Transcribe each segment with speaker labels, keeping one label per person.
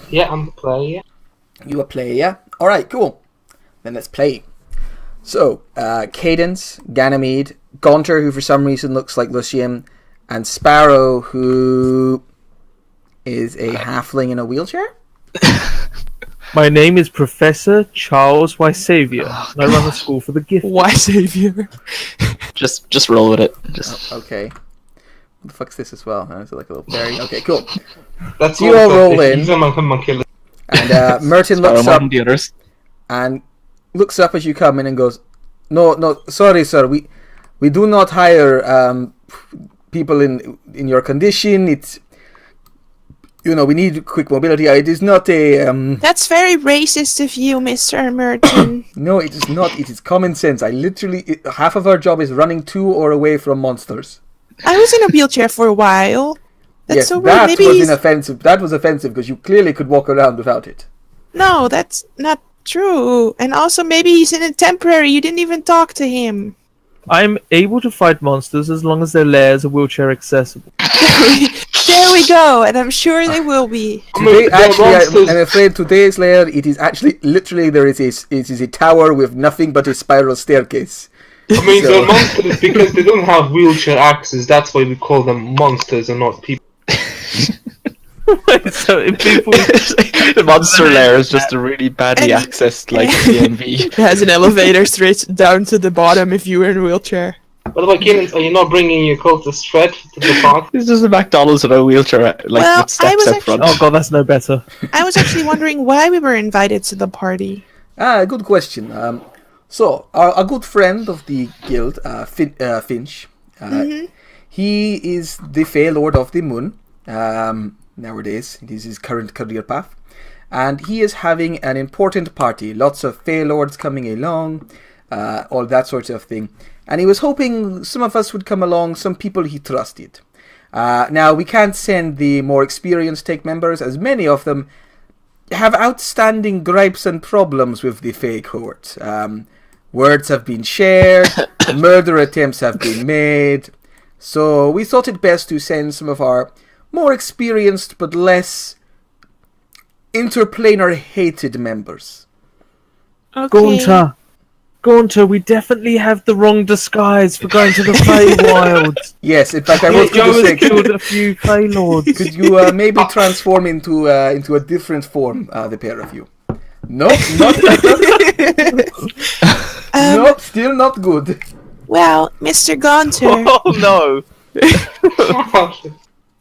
Speaker 1: Yeah, I'm the player.
Speaker 2: You a player, yeah? Alright, cool. Then let's play. So, Cadence, Ganymede, Gaunter, who for some reason looks like Lucien, and Sparrow, who is a halfling in a wheelchair?
Speaker 3: My name is Professor Charles Wysavior, and I run a school for the gifted.
Speaker 4: Why Savior?
Speaker 5: Just roll with it. Just
Speaker 2: Okay. What the fuck's this as well? Is it like a little fairy? Okay, cool.
Speaker 1: That's
Speaker 2: You all roll in.
Speaker 1: He's a monkey.
Speaker 2: And Merton
Speaker 5: Sparrow
Speaker 2: looks
Speaker 5: more
Speaker 2: up
Speaker 5: than the others.
Speaker 2: and looks up as you come in and goes, No, sorry, sir. We do not hire people in your condition. It's we need quick mobility. It is not a
Speaker 4: That's very racist of you, Mr. Merton.
Speaker 2: No, it is not. It is common sense. Half of our job is running to or away from monsters.
Speaker 4: I was in a wheelchair for a while. That's
Speaker 2: Yes,
Speaker 4: so weird.
Speaker 2: that
Speaker 4: Maybe
Speaker 2: was
Speaker 4: he's...
Speaker 2: inoffensive. That was offensive because you clearly could walk around without it.
Speaker 4: No, that's not true. And also, maybe he's in a temporary. You didn't even talk to him.
Speaker 3: I'm able to fight monsters as long as their lairs are wheelchair accessible.
Speaker 4: There we go, and I'm sure they will be.
Speaker 2: Today, actually, I'm afraid today's lair, it is actually literally it is a tower with nothing but a spiral staircase.
Speaker 1: I mean, they're monsters because they don't have wheelchair access. That's why we call them monsters and not people.
Speaker 3: So if people...
Speaker 5: The monster lair is just a really badly accessed, like, DMV.
Speaker 4: It has an elevator straight down to the bottom if you were in a wheelchair.
Speaker 1: By the way, Keenan, are you not bringing your cultist Fred to the park?
Speaker 5: It's just a McDonald's with a wheelchair, like,
Speaker 4: Well,
Speaker 5: with steps
Speaker 4: I was
Speaker 5: out front.
Speaker 3: Oh god, that's no better.
Speaker 4: I was actually wondering why we were invited to the party.
Speaker 2: Good question. So, our good friend of the guild, Finch, he is the Fey Lord of the Moon. Nowadays, it is his current career path. And he is having an important party. Lots of Fey Lords coming along, all that sort of thing. And he was hoping some of us would come along, some people he trusted. Now, we can't send the more experienced Take members, as many of them have outstanding gripes and problems with the Fey court. Words have been shared, murder attempts have been made. So we thought it best to send some of our more experienced but less interplanar hated members.
Speaker 4: Okay.
Speaker 3: Gaunter, we definitely have the wrong disguise for going to the Feywilds.
Speaker 2: Yes, in fact, I was going
Speaker 3: Joe
Speaker 2: to
Speaker 3: has
Speaker 2: say,
Speaker 3: killed a few Feylords.
Speaker 2: could you maybe transform into a different form, the pair of you? Nope, not better. Nope, still not good.
Speaker 4: Well, Mr. Gaunter,
Speaker 3: Oh no!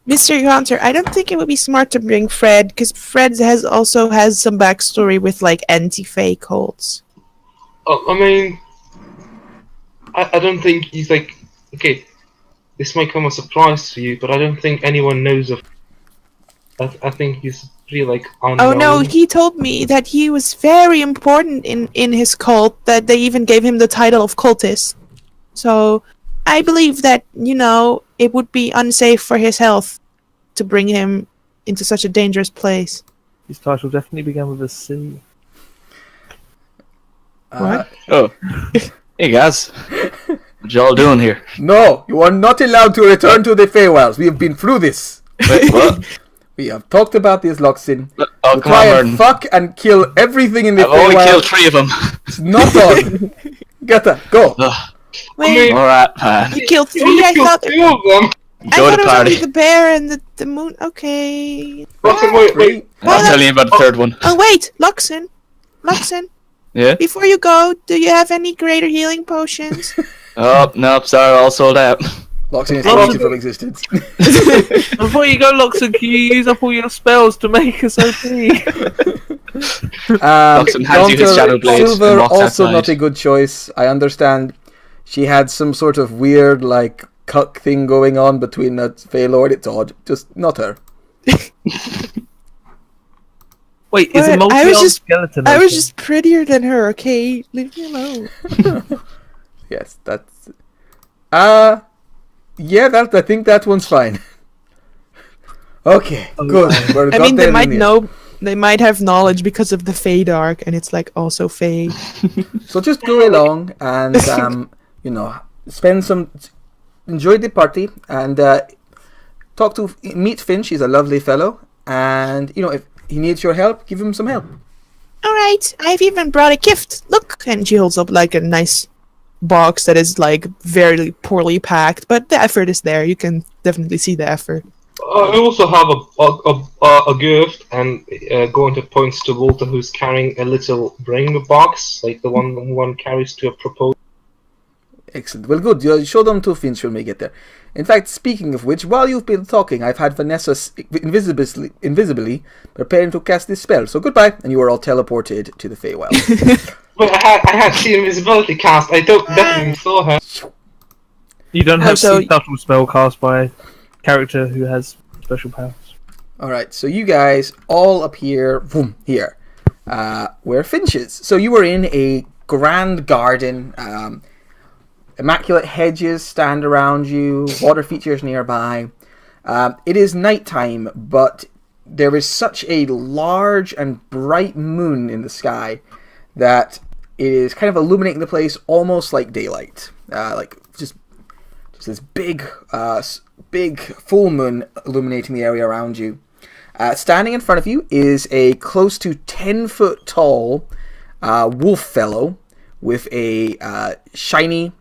Speaker 4: Mr. Gaunter, I don't think it would be smart to bring Fred, because Fred also has some backstory with like anti-Fey cults.
Speaker 1: I mean, I don't think he's like... Okay, this might come as a surprise to you, but I don't think anyone knows of... I think he's pretty, like, unknown.
Speaker 4: Oh no, he told me that he was very important in his cult, that they even gave him the title of cultist. So, I believe that, it would be unsafe for his health to bring him into such a dangerous place.
Speaker 3: His title definitely began with a C.
Speaker 4: What?
Speaker 5: Oh. Hey guys. What y'all doing here?
Speaker 2: No, you are not allowed to return to the Feywilds. We have been through this.
Speaker 5: Wait, what?
Speaker 2: We have talked about this, Loxin.
Speaker 5: Oh,
Speaker 2: We'll
Speaker 5: come
Speaker 2: try
Speaker 5: on,
Speaker 2: and
Speaker 5: Martin.
Speaker 2: fuck and kill everything in the
Speaker 5: I've only
Speaker 2: Feywilds.
Speaker 5: killed 3 of them.
Speaker 2: It's not on. Gotta go.
Speaker 4: Wait,
Speaker 5: Alright, man.
Speaker 4: you killed 3?
Speaker 1: You
Speaker 4: I
Speaker 1: killed
Speaker 4: thought
Speaker 1: 2 of them!
Speaker 4: I
Speaker 5: Go
Speaker 4: thought
Speaker 5: to
Speaker 4: it was only
Speaker 5: party.
Speaker 4: the bear and the moon. Okay.
Speaker 1: Watson, wait.
Speaker 5: I'll tell you about the 3rd one.
Speaker 4: Oh wait, Luxon,
Speaker 5: Yeah?
Speaker 4: before you go, do you have any greater healing potions?
Speaker 5: Oh, no, sorry, all sold out.
Speaker 2: Loxin is
Speaker 3: Oh,
Speaker 2: deleted from existence.
Speaker 3: Before you go, Loxon, can you use up all your spells to make us OP?
Speaker 5: Loxin hands you his shadow blade
Speaker 2: Silver,
Speaker 5: and walks
Speaker 2: also
Speaker 5: outside.
Speaker 2: not a good choice. I understand she had some sort of weird, like, cuck thing going on between that Fey Lord. It's odd. Just not her.
Speaker 3: Wait, is a
Speaker 4: What?
Speaker 3: multi-armed skeleton
Speaker 4: I was
Speaker 3: open?
Speaker 4: just prettier than her. Okay, leave me alone.
Speaker 2: Yes, that's... yeah, I think that one's fine. Okay, good. We're
Speaker 4: I
Speaker 2: got
Speaker 4: mean,
Speaker 2: there
Speaker 4: they
Speaker 2: in
Speaker 4: might
Speaker 2: the end.
Speaker 4: know. They might have knowledge because of the Fey Dark, and it's like also Fey.
Speaker 2: So just go along and, enjoy the party and meet Finch. He's a lovely fellow. And, he needs your help, give him some help.
Speaker 4: All right, I've even brought a gift. Look, and she holds up like a nice box that is like very poorly packed, but the effort is there. You can definitely see the effort.
Speaker 1: I also have a gift, and going to points to Walter, who's carrying a little ring box, like the one carries to a proposal.
Speaker 2: Excellent. Well, good. You show them to Finch when we get there. In fact, speaking of which, while you've been talking, I've had Vanessa invisibly preparing to cast this spell. So goodbye, and you are all teleported to the Feywild.
Speaker 1: Wait, I had the invisibility cast. I definitely saw her.
Speaker 3: You don't have
Speaker 4: so-
Speaker 3: subtle spell cast by a character who has special powers.
Speaker 2: All right, so you guys all appear here, where Finch is. So you were in a grand garden. Immaculate hedges stand around you, water features nearby. It is nighttime, but there is such a large and bright moon in the sky that it is kind of illuminating the place almost like daylight. Like just this big full moon illuminating the area around you. Standing in front of you is a close to 10-foot tall wolf fellow with a shiny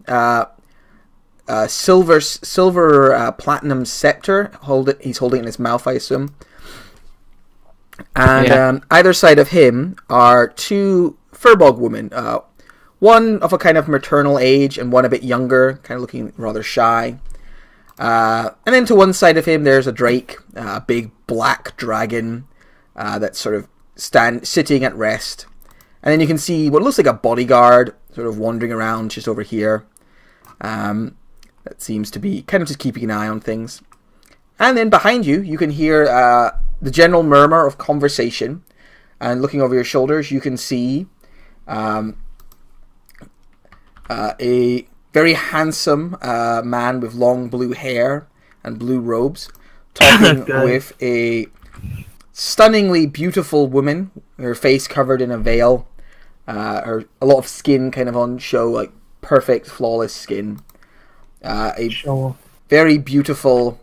Speaker 2: silver platinum scepter. He's holding it in his mouth, I assume. And either side of him are two furbog women. One of a kind of maternal age and one a bit younger, kind of looking rather shy. And then to one side of him there's a drake, a big black dragon that's sort of sitting at rest. And then you can see what looks like a bodyguard sort of wandering around just over here. That seems to be kind of just keeping an eye on things. And then behind you, you can hear the general murmur of conversation. And looking over your shoulders, you can see a very handsome man with long blue hair and blue robes talking with a stunningly beautiful woman, her face covered in a veil. A lot of skin kind of on show, like perfect, flawless skin. Very beautiful.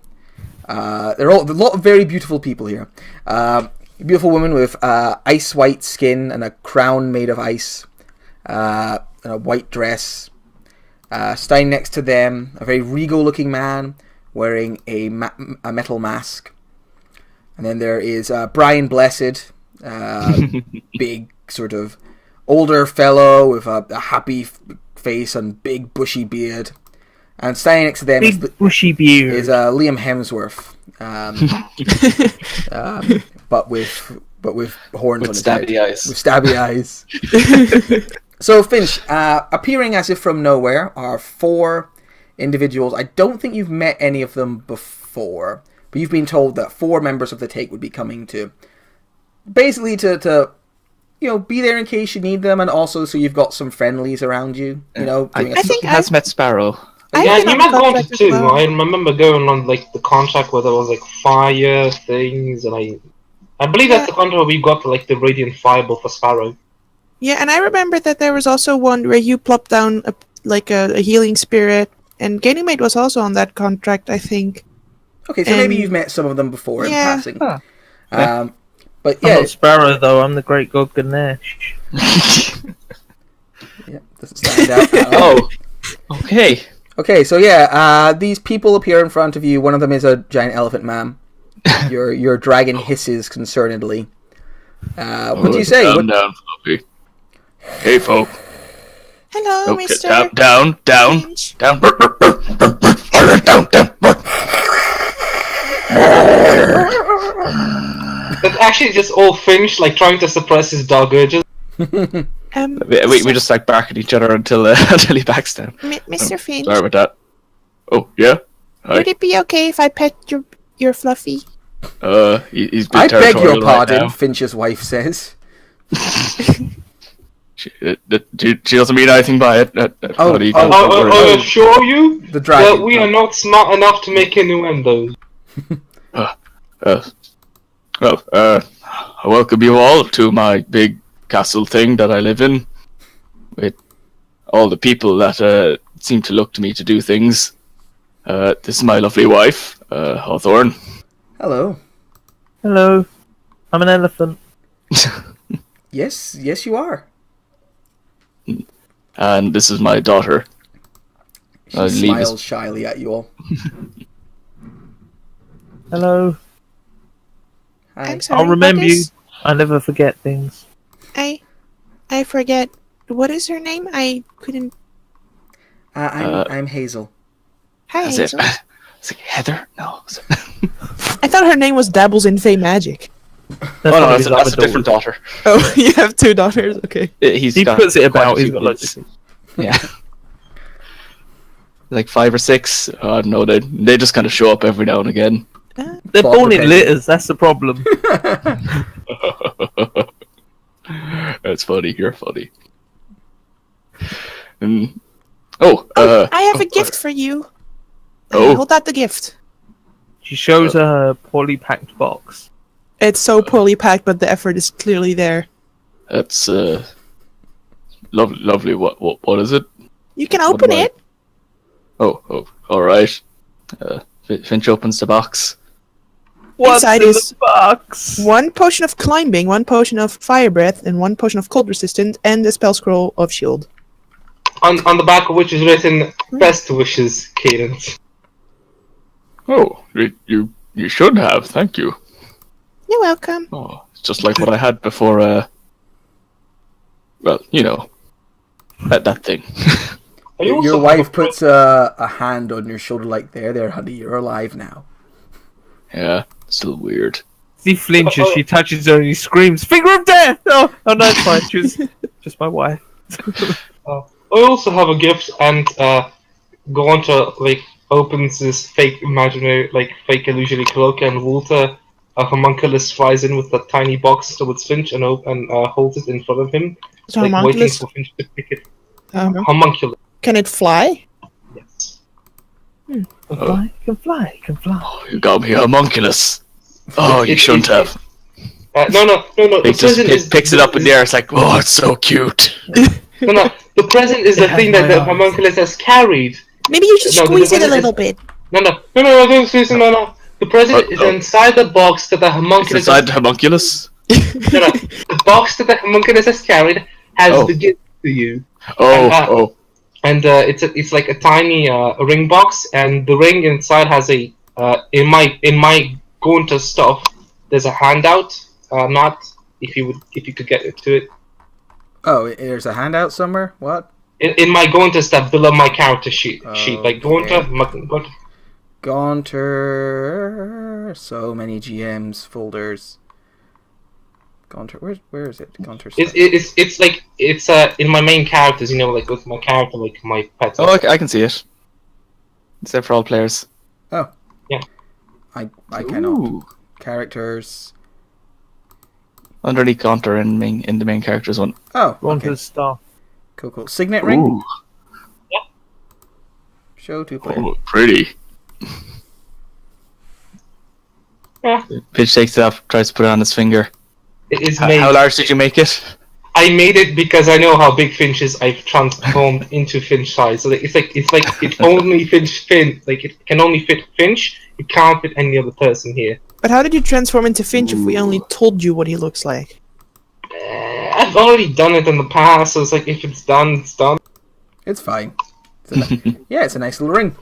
Speaker 2: There are a lot of very beautiful people here. A beautiful woman with ice white skin and a crown made of ice, and a white dress. Standing next to them, a very regal-looking man wearing a metal mask. And then there is Brian Blessed, big sort of older fellow with a happy face and big bushy beard. And standing next to them
Speaker 3: bushy beard
Speaker 2: is Liam Hemsworth, but with horns on his head. With stabby eyes. So Finch, appearing as if from nowhere, are four individuals. I don't think you've met any of them before, but you've been told that four members of the Take would be coming to, basically to be there in case you need them, and also so you've got some friendlies around you.
Speaker 5: I think he has met Sparrow.
Speaker 1: Yeah, you might go on to two. Well. I remember going on like the contract where there was like fire things, and I believe that's the contract where we got like the radiant fireball for Sparrow.
Speaker 4: Yeah, and I remember that there was also one where you plopped down a healing spirit, and Ganymede was also on that contract, I think.
Speaker 2: Okay, so maybe you've met some of them before in passing.
Speaker 5: Huh.
Speaker 2: But
Speaker 3: I'm not Sparrow though. I'm the great god Ganesh.
Speaker 2: Yeah, doesn't stand out.
Speaker 5: Oh, okay.
Speaker 2: Okay, so these people appear in front of you. One of them is a giant elephant man. Your dragon hisses concernedly. What do you say?
Speaker 6: Calm down, Fluffy. Hey, folk.
Speaker 4: Hello,
Speaker 6: Okay,
Speaker 4: Mr.
Speaker 6: down.
Speaker 4: Finch.
Speaker 6: Down.
Speaker 1: That's actually just all Finch, like trying to suppress his dog urges.
Speaker 5: We just like bark at each other until he backs down.
Speaker 4: Mr. Finch,
Speaker 6: Sorry about that. Oh, yeah? Hi.
Speaker 4: would it be okay if I pet your Fluffy?
Speaker 6: He's been
Speaker 2: I beg your
Speaker 6: territorial right
Speaker 2: pardon,
Speaker 6: now.
Speaker 2: Finch's wife says.
Speaker 6: She doesn't mean anything by it. Buddy, don't worry.
Speaker 1: I assure you
Speaker 2: The dragon.
Speaker 1: that we are not smart enough to make innuendos.
Speaker 6: I welcome you all to my big castle thing that I live in, with all the people that seem to look to me to do things. This is my lovely wife, Hawthorne.
Speaker 2: Hello.
Speaker 3: Hello. I'm an elephant.
Speaker 2: Yes, you are.
Speaker 6: And this is my daughter.
Speaker 2: She
Speaker 6: Leave
Speaker 2: smiles
Speaker 6: us.
Speaker 2: shyly at you all.
Speaker 3: Hello.
Speaker 2: Hi.
Speaker 4: I'm sorry.
Speaker 3: I'll remember
Speaker 4: what
Speaker 3: you.
Speaker 4: is-
Speaker 3: I never forget things.
Speaker 4: I forget. What is her name? I couldn't.
Speaker 2: I'm Hazel.
Speaker 4: Hi,
Speaker 6: Is it?
Speaker 4: Hazel.
Speaker 6: Is it Heather? No.
Speaker 4: I thought her name was Dabbles in Fey Magic.
Speaker 3: That's
Speaker 6: Oh no,
Speaker 3: one of his
Speaker 6: that's a
Speaker 3: other
Speaker 6: different
Speaker 3: daughters.
Speaker 6: daughter.
Speaker 4: Oh, you have 2 daughters. Okay.
Speaker 6: He's
Speaker 3: He
Speaker 6: got
Speaker 3: puts it
Speaker 6: quite a
Speaker 3: about. He's
Speaker 6: few
Speaker 3: got loads
Speaker 6: kids.
Speaker 3: of kids.
Speaker 6: Yeah. Like 5 or 6. I don't know. They just kind of show up every now and again.
Speaker 3: They're
Speaker 2: Plot
Speaker 3: born in
Speaker 2: dependent.
Speaker 3: litters. That's the problem.
Speaker 6: That's funny. You're funny. And
Speaker 4: I have a gift for you.
Speaker 6: Oh.
Speaker 4: Hold out the gift.
Speaker 3: She shows her poorly packed box.
Speaker 4: It's so poorly packed, but the effort is clearly there.
Speaker 6: That's lovely. What is it?
Speaker 4: You can
Speaker 6: What
Speaker 4: open
Speaker 6: do I-
Speaker 4: it.
Speaker 6: Oh, all right. Finch opens the box.
Speaker 3: What's
Speaker 4: Inside
Speaker 3: in
Speaker 4: is
Speaker 3: the box?
Speaker 4: 1 potion of climbing, 1 potion of fire breath, and 1 potion of cold resistant, and a spell scroll of shield.
Speaker 1: On the back of which is written "Best wishes, Cadence."
Speaker 6: Oh, you should have. Thank you.
Speaker 4: You're welcome.
Speaker 6: Oh, it's just like what I had before. Well, you know, that thing.
Speaker 1: And you
Speaker 2: Your
Speaker 1: also
Speaker 2: wife
Speaker 1: have a-
Speaker 2: puts a hand on your shoulder like, there, honey, you're alive now.
Speaker 6: Yeah, still weird.
Speaker 3: He flinches. She touches her and he screams, "Finger of death!" Oh no, it's fine. She was just my wife.
Speaker 1: I also have a gift, and Gaunter opens this fake imaginary fake illusory cloak, and Walter, a homunculus, flies in with a tiny box towards Finch and holds it in front of him,
Speaker 4: It's a
Speaker 1: waiting
Speaker 4: homunculus.
Speaker 1: for Finch to pick it.
Speaker 4: Uh-huh.
Speaker 1: Homunculus,
Speaker 4: Can it fly?
Speaker 1: yes.
Speaker 3: Can fly, can fly, can fly.
Speaker 6: Oh, you got me a homunculus. Oh, you shouldn't have.
Speaker 1: No. The
Speaker 6: It just
Speaker 1: present is
Speaker 6: picks it up in the air. It's like, oh, it's so cute.
Speaker 1: No. The present is the
Speaker 3: has
Speaker 1: thing that
Speaker 3: my
Speaker 1: the
Speaker 3: eyes.
Speaker 1: homunculus has carried.
Speaker 4: Maybe you should
Speaker 1: No, the
Speaker 4: squeeze it a
Speaker 1: present
Speaker 4: little
Speaker 1: is-
Speaker 4: bit.
Speaker 1: No. No. The present is
Speaker 6: Oh.
Speaker 1: inside the box that the
Speaker 6: It's
Speaker 1: homunculus.
Speaker 6: inside the homunculus.
Speaker 1: No. The box that the homunculus has carried has
Speaker 6: Oh.
Speaker 1: the gift to you.
Speaker 6: Oh.
Speaker 1: And it's like a tiny ring box, and the ring inside has a in my going to stuff. There's a handout. Not if you could get to it.
Speaker 2: Oh, there's a handout somewhere? What?
Speaker 1: In my going to stuff below my character sheet. Like going to
Speaker 2: Okay. Gaunter. So many GMs folders. Gaunter. Where is it? Gaunter.
Speaker 1: it's in my main characters. Like with my character, like my pets.
Speaker 6: Oh, I can see it. It's there for all players.
Speaker 2: Oh.
Speaker 1: Yeah.
Speaker 2: I cannot.
Speaker 6: Ooh.
Speaker 2: Characters.
Speaker 6: Underneath Gaunter in the main characters one.
Speaker 2: Oh.
Speaker 3: Go on
Speaker 2: Okay.
Speaker 3: to the star.
Speaker 2: Cool. Signet ring.
Speaker 6: Ooh,
Speaker 2: Show to player.
Speaker 6: oh, pretty.
Speaker 1: Yeah.
Speaker 6: Pitch takes it off, tries to put it on his finger.
Speaker 1: It is made.
Speaker 6: How large did you make it?
Speaker 1: I made it because I know how big Finch is. I've transformed into Finch size. So it's like it only Finch. It can only fit Finch. It can't fit any other person here.
Speaker 4: But how did you transform into Finch if we only told you what he looks like?
Speaker 1: I've already done it in the past, so it's like if it's done, it's done.
Speaker 2: It's fine. It's a nice little ring.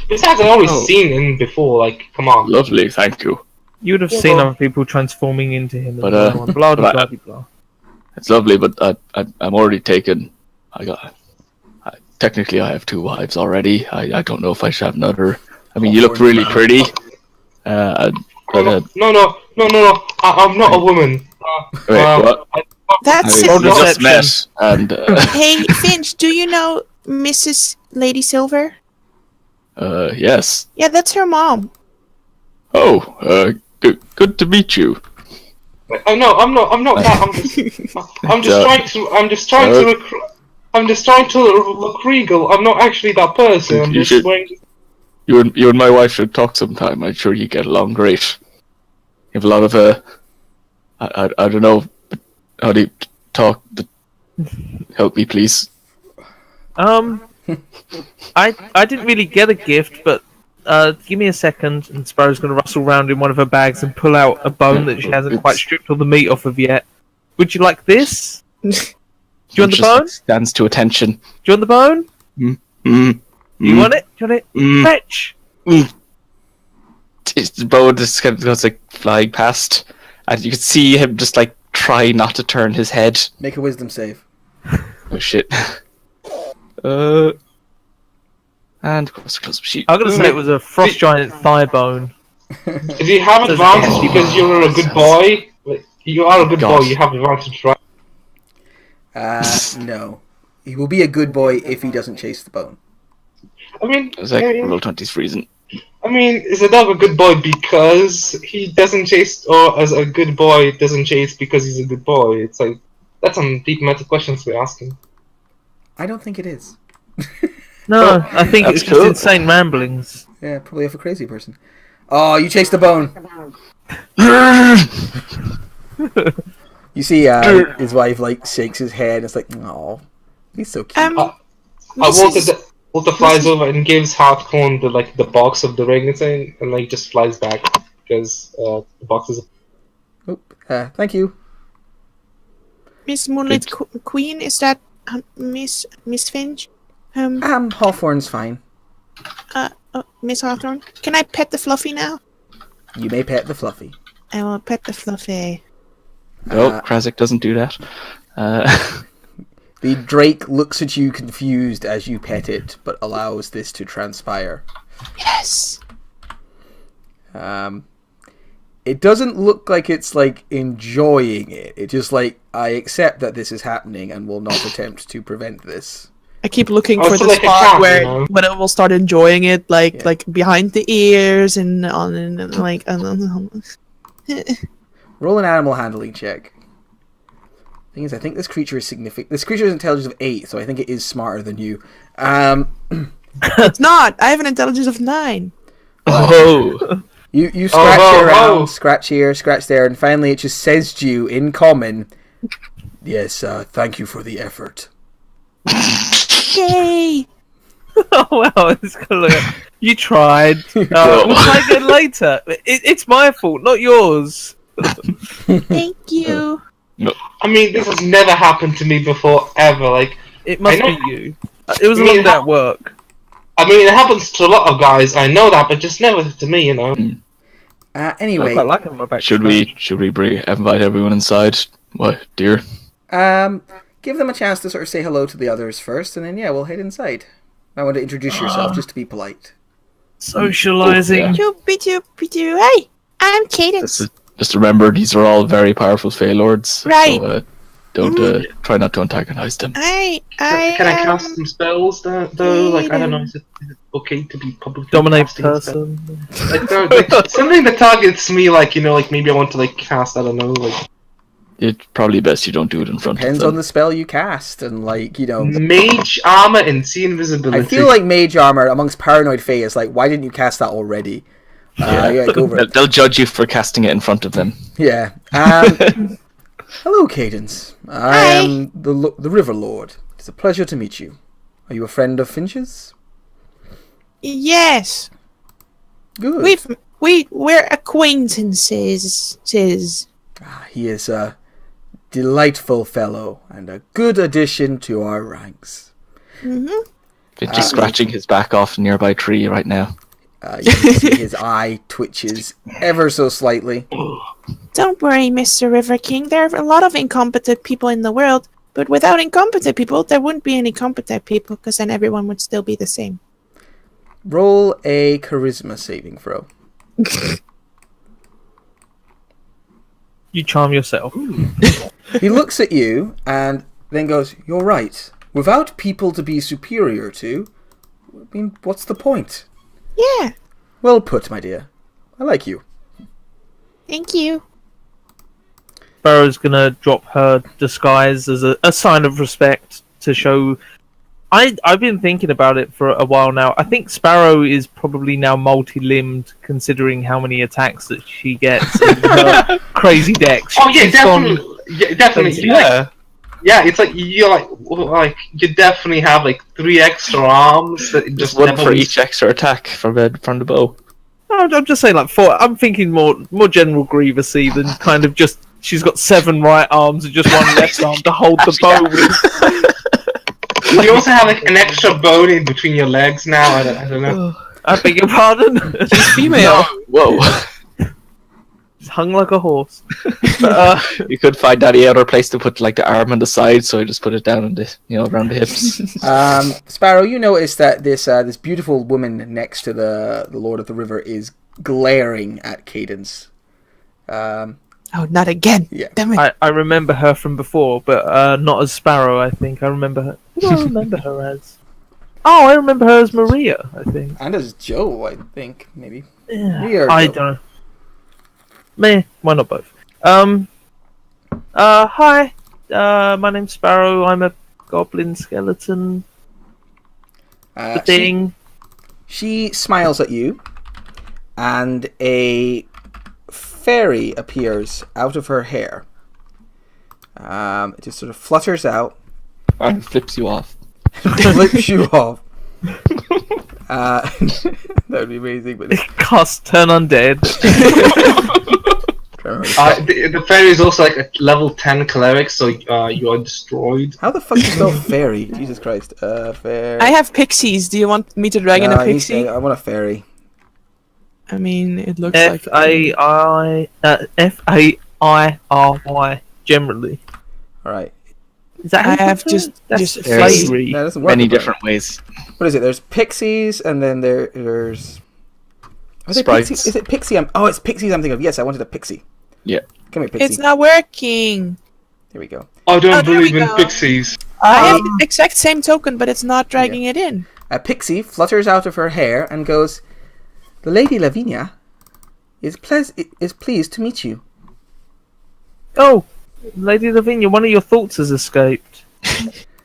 Speaker 1: Besides, I've always
Speaker 6: Oh.
Speaker 1: seen him before. Like, come on.
Speaker 6: Lovely, thank you.
Speaker 3: You would have
Speaker 1: Yeah,
Speaker 3: seen
Speaker 1: well-
Speaker 3: other people transforming into him as
Speaker 6: But,
Speaker 3: well. And blah blah
Speaker 6: but
Speaker 3: blah blah.
Speaker 6: It's lovely, but I'm already taken. Technically, I have 2 wives already. I don't know if I should have another. I mean, you look really pretty. But,
Speaker 1: No. I'm not a woman.
Speaker 6: wait, what?
Speaker 4: That's
Speaker 6: We
Speaker 4: it.
Speaker 6: just met, and
Speaker 4: Hey, Finch, do you know Mrs. Lady Silver?
Speaker 6: yes.
Speaker 4: Yeah, that's her mom.
Speaker 6: Oh, good to meet you.
Speaker 1: Oh no, I'm not that. I'm just trying to look regal. I'm not actually that person. I'm
Speaker 6: You
Speaker 1: just
Speaker 6: should-
Speaker 1: wearing.
Speaker 6: You and my wife should talk sometime. I'm sure you get along great. You have a lot of I don't know. How do you talk? Help me, please.
Speaker 3: I didn't really get a gift, but give me a second, and Sparrow's going to rustle around in one of her bags and pull out a bone that she hasn't quite stripped all the meat off of yet. Would you like this? Do you want the bone?
Speaker 6: Stands to attention.
Speaker 3: Do you want the bone? You want it? Do you want it? Fetch!
Speaker 6: The bone just kind of goes like flying past, and you can see him just like try not to turn his head.
Speaker 2: Make a wisdom save.
Speaker 6: Oh shit. And close sheet.
Speaker 3: I'm going to say it was a frost giant thigh bone.
Speaker 1: If you have advantage because you're a good boy, you are a good boy, you have advantage, right?
Speaker 2: No. He will be a good boy if he doesn't chase the bone.
Speaker 1: I mean,
Speaker 6: It's like roll 20's freezing.
Speaker 1: I mean, is a dog a good boy because he doesn't chase, or as a good boy doesn't chase because he's a good boy? It's like, that's some deep meta questions we're asking.
Speaker 2: I don't think it is.
Speaker 3: No, I think it was
Speaker 6: cool.
Speaker 3: just insane ramblings.
Speaker 2: Yeah, probably of a crazy person. Oh, you chased the bone. You see, his wife like shakes his head. It's like, oh, he's so cute.
Speaker 1: Walter flies over and gives Heartcorn the box of the ring thing, and like just flies back because the box is.
Speaker 2: Oop, thank you.
Speaker 4: Miss Moonlit Queen, is that Miss Finch?
Speaker 2: Hawthorne's fine.
Speaker 4: Miss Hawthorne, can I pet the Fluffy now?
Speaker 2: You may pet the Fluffy.
Speaker 4: I will pet the Fluffy.
Speaker 6: No, Krasik doesn't do that.
Speaker 2: The Drake looks at you confused as you pet it, but allows this to transpire.
Speaker 4: Yes.
Speaker 2: It doesn't look like it's like enjoying it. It's just like, I accept that this is happening and will not attempt to prevent this.
Speaker 4: I keep looking for
Speaker 1: Also
Speaker 4: the
Speaker 1: like a
Speaker 4: spot
Speaker 1: cat,
Speaker 4: where
Speaker 1: you know?
Speaker 4: when it will start enjoying it, like
Speaker 2: Yeah.
Speaker 4: like behind the ears and on and like.
Speaker 2: Roll an animal handling check. Thing is, I think this creature is significant. This creature has intelligence of 8, so I think it is smarter than you.
Speaker 4: It's not. I have an intelligence of 9.
Speaker 6: Oh!
Speaker 2: You scratch it around,
Speaker 1: oh.
Speaker 2: scratch here, scratch there, and finally it just says to you in common, yes, thank you for the effort.
Speaker 4: Yay!
Speaker 3: Oh wow, it's gonna look. You tried. We'll try again later. It's my fault, not yours.
Speaker 4: Thank you.
Speaker 1: I mean, this has never happened to me before ever. Like,
Speaker 3: It must
Speaker 1: I
Speaker 3: be
Speaker 1: know-
Speaker 3: you. It was a
Speaker 1: I mean,
Speaker 3: long day at work.
Speaker 1: I mean, it happens to a lot of guys. I know that, but just never to me. You know.
Speaker 3: I
Speaker 2: Anyway,
Speaker 3: quite like it on my back.
Speaker 6: Should we invite everyone inside? What, dear?
Speaker 2: give them a chance to sort of say hello to the others first, and then we'll head inside. I want to introduce yourself just to be polite.
Speaker 3: Socializing.
Speaker 4: Hey, I'm Cadence.
Speaker 6: Just remember, these are all very powerful Fey Lords.
Speaker 4: Right.
Speaker 6: So, don't try not to antagonize them.
Speaker 1: Can I cast some spells though? Like, I don't know. Is it okay to be publicly
Speaker 3: Dominate
Speaker 1: casting spells?
Speaker 3: person.
Speaker 1: Like, something that targets me, like, you know, like maybe I want to like cast, I don't know, like
Speaker 6: It's probably best you don't do it in front
Speaker 2: Depends
Speaker 6: of them.
Speaker 2: on the spell you cast, and
Speaker 1: mage armor and see invisibility.
Speaker 2: I feel like mage armor amongst paranoid fae is like, why didn't you cast that already? Go over it.
Speaker 6: They'll judge you for casting it in front of them.
Speaker 2: Yeah. Hello, Cadence. I am the River Lord. It's a pleasure to meet you. Are you a friend of Finch's?
Speaker 4: Yes,
Speaker 2: Good.
Speaker 4: we're acquaintances.
Speaker 2: He is a delightful fellow and a good addition to our ranks.
Speaker 6: Finch is scratching his back off a nearby tree right now.
Speaker 2: You can see his eye twitches ever so slightly.
Speaker 4: Don't worry, Mr. River King. There are a lot of incompetent people in the world, but without incompetent people, there wouldn't be any competent people, because then everyone would still be the same.
Speaker 2: Roll a charisma saving throw.
Speaker 3: You charm yourself.
Speaker 2: He looks at you and then goes, "You're right. Without people to be superior to, I mean, what's the point?"
Speaker 4: Yeah,
Speaker 2: Well put, my dear. I like you.
Speaker 4: thank you.
Speaker 3: Sparrow's gonna drop her disguise as a sign of respect to show. I've been thinking about it for a while now. I think Sparrow is probably now multi-limbed, considering how many attacks that she gets in her crazy decks.
Speaker 1: Oh yeah,
Speaker 3: She's gone-
Speaker 1: definitely. Yeah, definitely.
Speaker 3: Yeah.
Speaker 1: Yeah, it's like you're like like you definitely have like 3 extra arms that
Speaker 6: Just
Speaker 1: just
Speaker 6: one
Speaker 1: never
Speaker 6: for
Speaker 1: use.
Speaker 6: each extra attack from the bow.
Speaker 3: I'm just saying, like 4. I'm thinking more General Grievousy than kind of just. She's got 7 right arms and just 1 left arm to hold the bow with.
Speaker 1: You also have like an extra bone in between your legs now. I don't know.
Speaker 3: I beg your pardon.
Speaker 4: She's female.
Speaker 6: Whoa!
Speaker 3: It's hung like a horse. But,
Speaker 6: You could find any other place to put like the arm on the side, so I just put it down on the around the hips.
Speaker 2: Sparrow, you notice that this beautiful woman next to the Lord of the River is glaring at Cadence.
Speaker 4: Oh, not again.
Speaker 2: Yeah.
Speaker 4: Damn it.
Speaker 3: I remember her from before, but not as Sparrow. I think I remember her. Who do I remember her as? Oh, I remember her as Maria. I think.
Speaker 2: And as Joe, I think, maybe.
Speaker 3: Yeah,
Speaker 2: Maria or
Speaker 3: I
Speaker 2: Joe?
Speaker 3: don't know. Meh, why not both? Hi. My name's Sparrow. I'm a goblin skeleton thing.
Speaker 2: She smiles at you, and a fairy appears out of her hair. It just sort of flutters out,
Speaker 6: And flips you off.
Speaker 2: flips you off. That would be amazing, but
Speaker 3: Cast turn undead.
Speaker 1: The fairy is also like a level 10 cleric, so you are destroyed.
Speaker 2: how the fuck do you spell fairy? Jesus Christ. Fairy.
Speaker 4: I have pixies. Do you want me to drag in a pixie?
Speaker 2: I want a fairy.
Speaker 4: I mean, it looks like...
Speaker 3: F-A-I-R-Y. Generally.
Speaker 2: Alright.
Speaker 3: Is that how
Speaker 4: I
Speaker 3: you
Speaker 4: have
Speaker 3: pronounce it?
Speaker 4: just
Speaker 3: That's
Speaker 6: There's-
Speaker 3: fairy.
Speaker 2: No, it doesn't work.
Speaker 6: Many
Speaker 2: with that.
Speaker 6: different ways.
Speaker 2: What is it? There's pixies, and then there's... Are they
Speaker 6: Sprites.
Speaker 2: pixies? Is it pixie? It's pixies I'm thinking of. Yes, I wanted a pixie.
Speaker 6: Yeah.
Speaker 2: Come here, pixie.
Speaker 4: It's not working.
Speaker 2: There we go.
Speaker 1: I don't
Speaker 4: Oh, there we
Speaker 1: believe in
Speaker 4: go.
Speaker 1: pixies.
Speaker 4: I have the exact same token, but it's not dragging it in.
Speaker 2: A pixie flutters out of her hair and goes, "The Lady Lavinia is pleased to meet you."
Speaker 3: Oh, Lady Lavinia, one of your thoughts has escaped.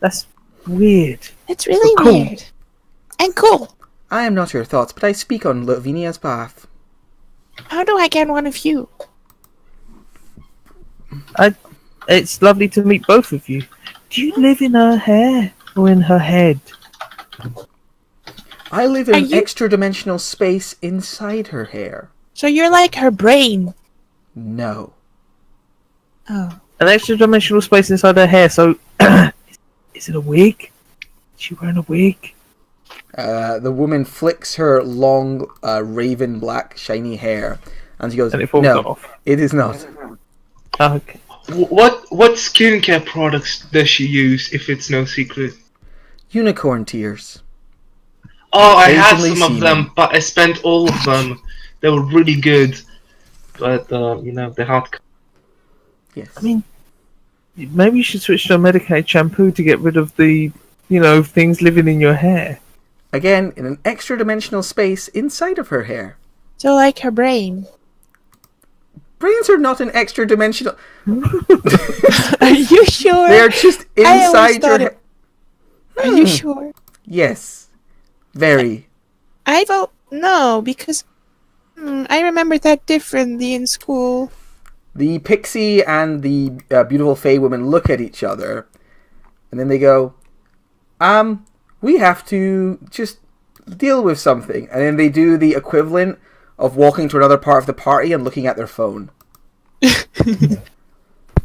Speaker 3: That's weird.
Speaker 4: It's really
Speaker 3: Cool.
Speaker 4: weird. And cool.
Speaker 2: I am not your thoughts, but I speak on Lavinia's behalf.
Speaker 4: How do I get one of you?
Speaker 3: It's lovely to meet both of you. Do you live in her hair or in her head?
Speaker 2: I live in
Speaker 4: Are
Speaker 2: an
Speaker 4: you-
Speaker 2: extra-dimensional space inside her hair.
Speaker 4: So you're like her brain.
Speaker 2: No.
Speaker 4: Oh.
Speaker 3: An extra dimensional space inside her hair, so is it a wig? Is she wearing a wig?
Speaker 2: The woman flicks her long, raven black, shiny hair, and she goes,
Speaker 3: And it falls
Speaker 2: "No,
Speaker 3: off.
Speaker 2: it is not."
Speaker 3: Okay.
Speaker 1: What skincare products does she use, if it's no secret?
Speaker 2: Unicorn tears.
Speaker 1: Oh, I had
Speaker 2: Occasionally
Speaker 1: some of them,
Speaker 2: semen.
Speaker 1: but I spent all of them. They were really good, but they're hard.
Speaker 2: Yes.
Speaker 3: I mean, maybe you should switch to a Medicaid shampoo to get rid of the, things living in your hair.
Speaker 2: Again, in an extra-dimensional space inside of her hair.
Speaker 4: So like her brain.
Speaker 2: Brains are not an extra-dimensional.
Speaker 4: Are you sure?
Speaker 2: They are just
Speaker 4: I always
Speaker 2: inside your
Speaker 4: thought
Speaker 2: hair.
Speaker 4: Are you sure?
Speaker 2: Yes. Very.
Speaker 4: I don't know, because I remember that differently in school.
Speaker 2: The pixie and the beautiful fey woman look at each other, and then they go, we have to just deal with something. And then they do the equivalent of walking to another part of the party and looking at their phone.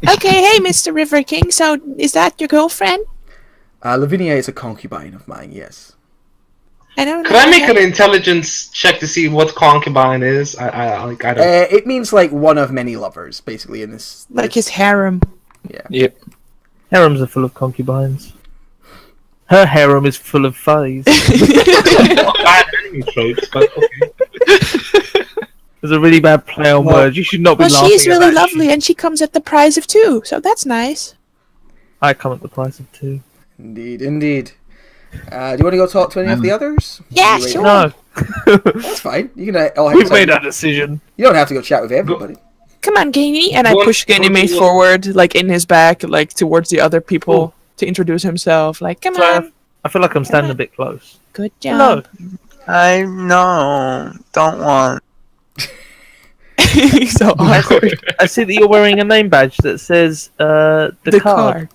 Speaker 4: Okay, hey, Mr. River King, so is that your girlfriend?
Speaker 2: Lavinia is a concubine of mine, yes.
Speaker 4: I don't know.
Speaker 1: Could I make an intelligence check to see what concubine is? I don't.
Speaker 2: It means like one of many lovers, basically, in this.
Speaker 4: Like his harem.
Speaker 6: Yep.
Speaker 3: Harems are full of concubines. Her harem is full of fays.
Speaker 1: Bad enemy tropes, but okay.
Speaker 3: There's a really bad play on
Speaker 2: Well-
Speaker 3: words. You should not be
Speaker 4: Well,
Speaker 3: laughing
Speaker 4: she's
Speaker 3: at
Speaker 4: really
Speaker 3: that
Speaker 4: lovely,
Speaker 3: shit.
Speaker 4: and she comes at the price of 2, so that's nice.
Speaker 3: I come at the price of 2.
Speaker 2: Indeed, indeed. Do you want to go talk to any of the others?
Speaker 4: Yeah,
Speaker 2: You wait-
Speaker 4: sure.
Speaker 3: No.
Speaker 2: That's fine. You can. All
Speaker 3: We've made our decision.
Speaker 2: You don't have to go chat with everybody.
Speaker 4: Come on, Gainy. And I
Speaker 1: What-
Speaker 4: push
Speaker 1: what do
Speaker 4: Ganymede
Speaker 1: you-
Speaker 4: forward, like in his back, like towards the other people to introduce himself. Like, come
Speaker 3: So
Speaker 4: on.
Speaker 3: I feel like I'm standing a bit close.
Speaker 4: Good
Speaker 3: Hello.
Speaker 4: job.
Speaker 5: I no, don't want.
Speaker 4: So awkward.
Speaker 3: I see that you're wearing a name badge that says the card.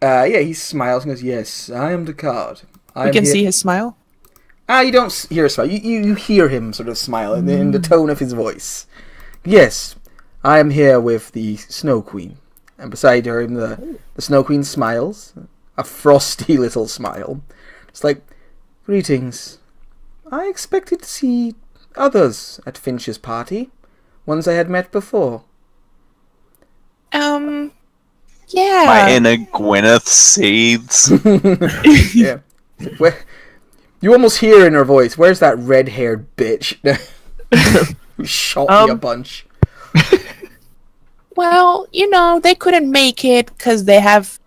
Speaker 2: he smiles and goes, "Yes, I am Descartes.
Speaker 4: We can see his smile.
Speaker 2: You don't hear a smile. You hear him sort of smile in the tone of his voice. Yes, I am here with the Snow Queen. And beside her, the Snow Queen smiles. A frosty little smile. It's like, greetings. I expected to see others at Finch's party. Ones I had met before.
Speaker 4: Yeah.
Speaker 7: My inner Gwyneth seethes.
Speaker 2: Yeah. You almost hear in her voice, where's that red-haired bitch who shot me a bunch?
Speaker 4: Well, they couldn't make it because they have,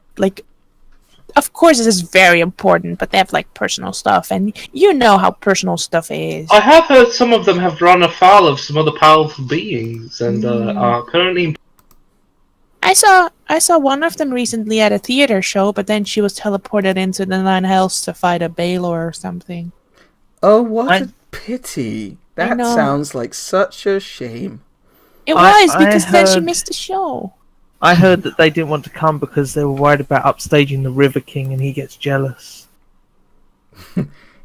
Speaker 4: of course this is very important, but they have, personal stuff, and you know how personal stuff is.
Speaker 1: I have heard some of them have run afoul of some other powerful beings, and are currently...
Speaker 4: I saw one of them recently at a theater show, but then she was teleported into the Nine Hells to fight a Baelor or something.
Speaker 2: Oh, what a pity. That sounds like such a shame.
Speaker 4: It was, because then she missed the show.
Speaker 3: I heard that they didn't want to come because they were worried about upstaging the River King and he gets jealous.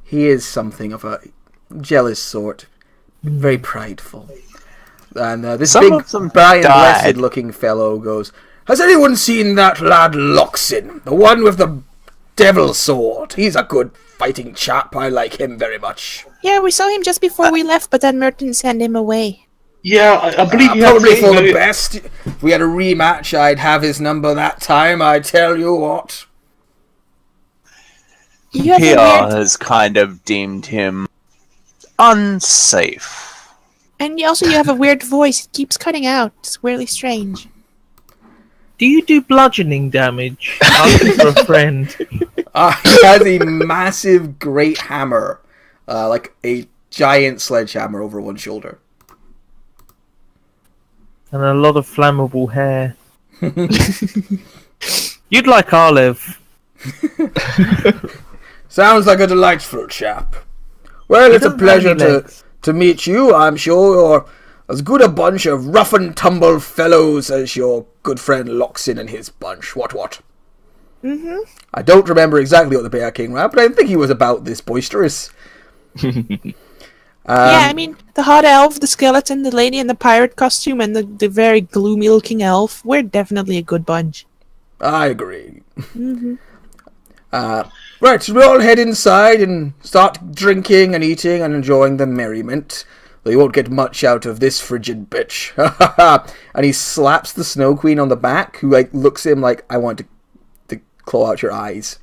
Speaker 2: He is something of a jealous sort. Very prideful. And this
Speaker 7: Some
Speaker 2: big,
Speaker 7: of them
Speaker 2: Brian
Speaker 7: died.
Speaker 2: Blessed-looking fellow goes, "Has anyone seen that lad Loxin? The one with the devil sword? He's a good fighting chap. I like him very much."
Speaker 4: Yeah, we saw him just before we left, but then Merton sent him away.
Speaker 1: Yeah, I believe you
Speaker 2: probably
Speaker 1: have
Speaker 2: for
Speaker 1: to...
Speaker 2: the best. If we had a rematch, I'd have his number that time, I tell you what.
Speaker 4: You have a
Speaker 7: PR
Speaker 4: weird...
Speaker 7: has kind of deemed him unsafe.
Speaker 4: And you have a weird voice. It keeps cutting out. It's really strange.
Speaker 3: Do you do bludgeoning damage? Asking for a friend.
Speaker 2: He has a massive great hammer. Like a giant sledgehammer over one shoulder.
Speaker 3: And a lot of flammable hair. You'd like Arlev.
Speaker 2: Sounds like a delightful chap. Well, it's a pleasure to meet you. I'm sure you're as good a bunch of rough and tumble fellows as your good friend Loxin and his bunch. What? Mm-hmm. I don't remember exactly what the Bear King ran, but I think he was about this boisterous.
Speaker 4: Yeah, I mean, the hot elf, the skeleton, the lady in the pirate costume, and the very gloomy-looking elf, we're definitely a good bunch.
Speaker 2: I agree. Mm-hmm. Right, so we all head inside and start drinking and eating and enjoying the merriment. Though you won't get much out of this frigid bitch. And he slaps the Snow Queen on the back, who looks at him like, "I want to claw out your eyes."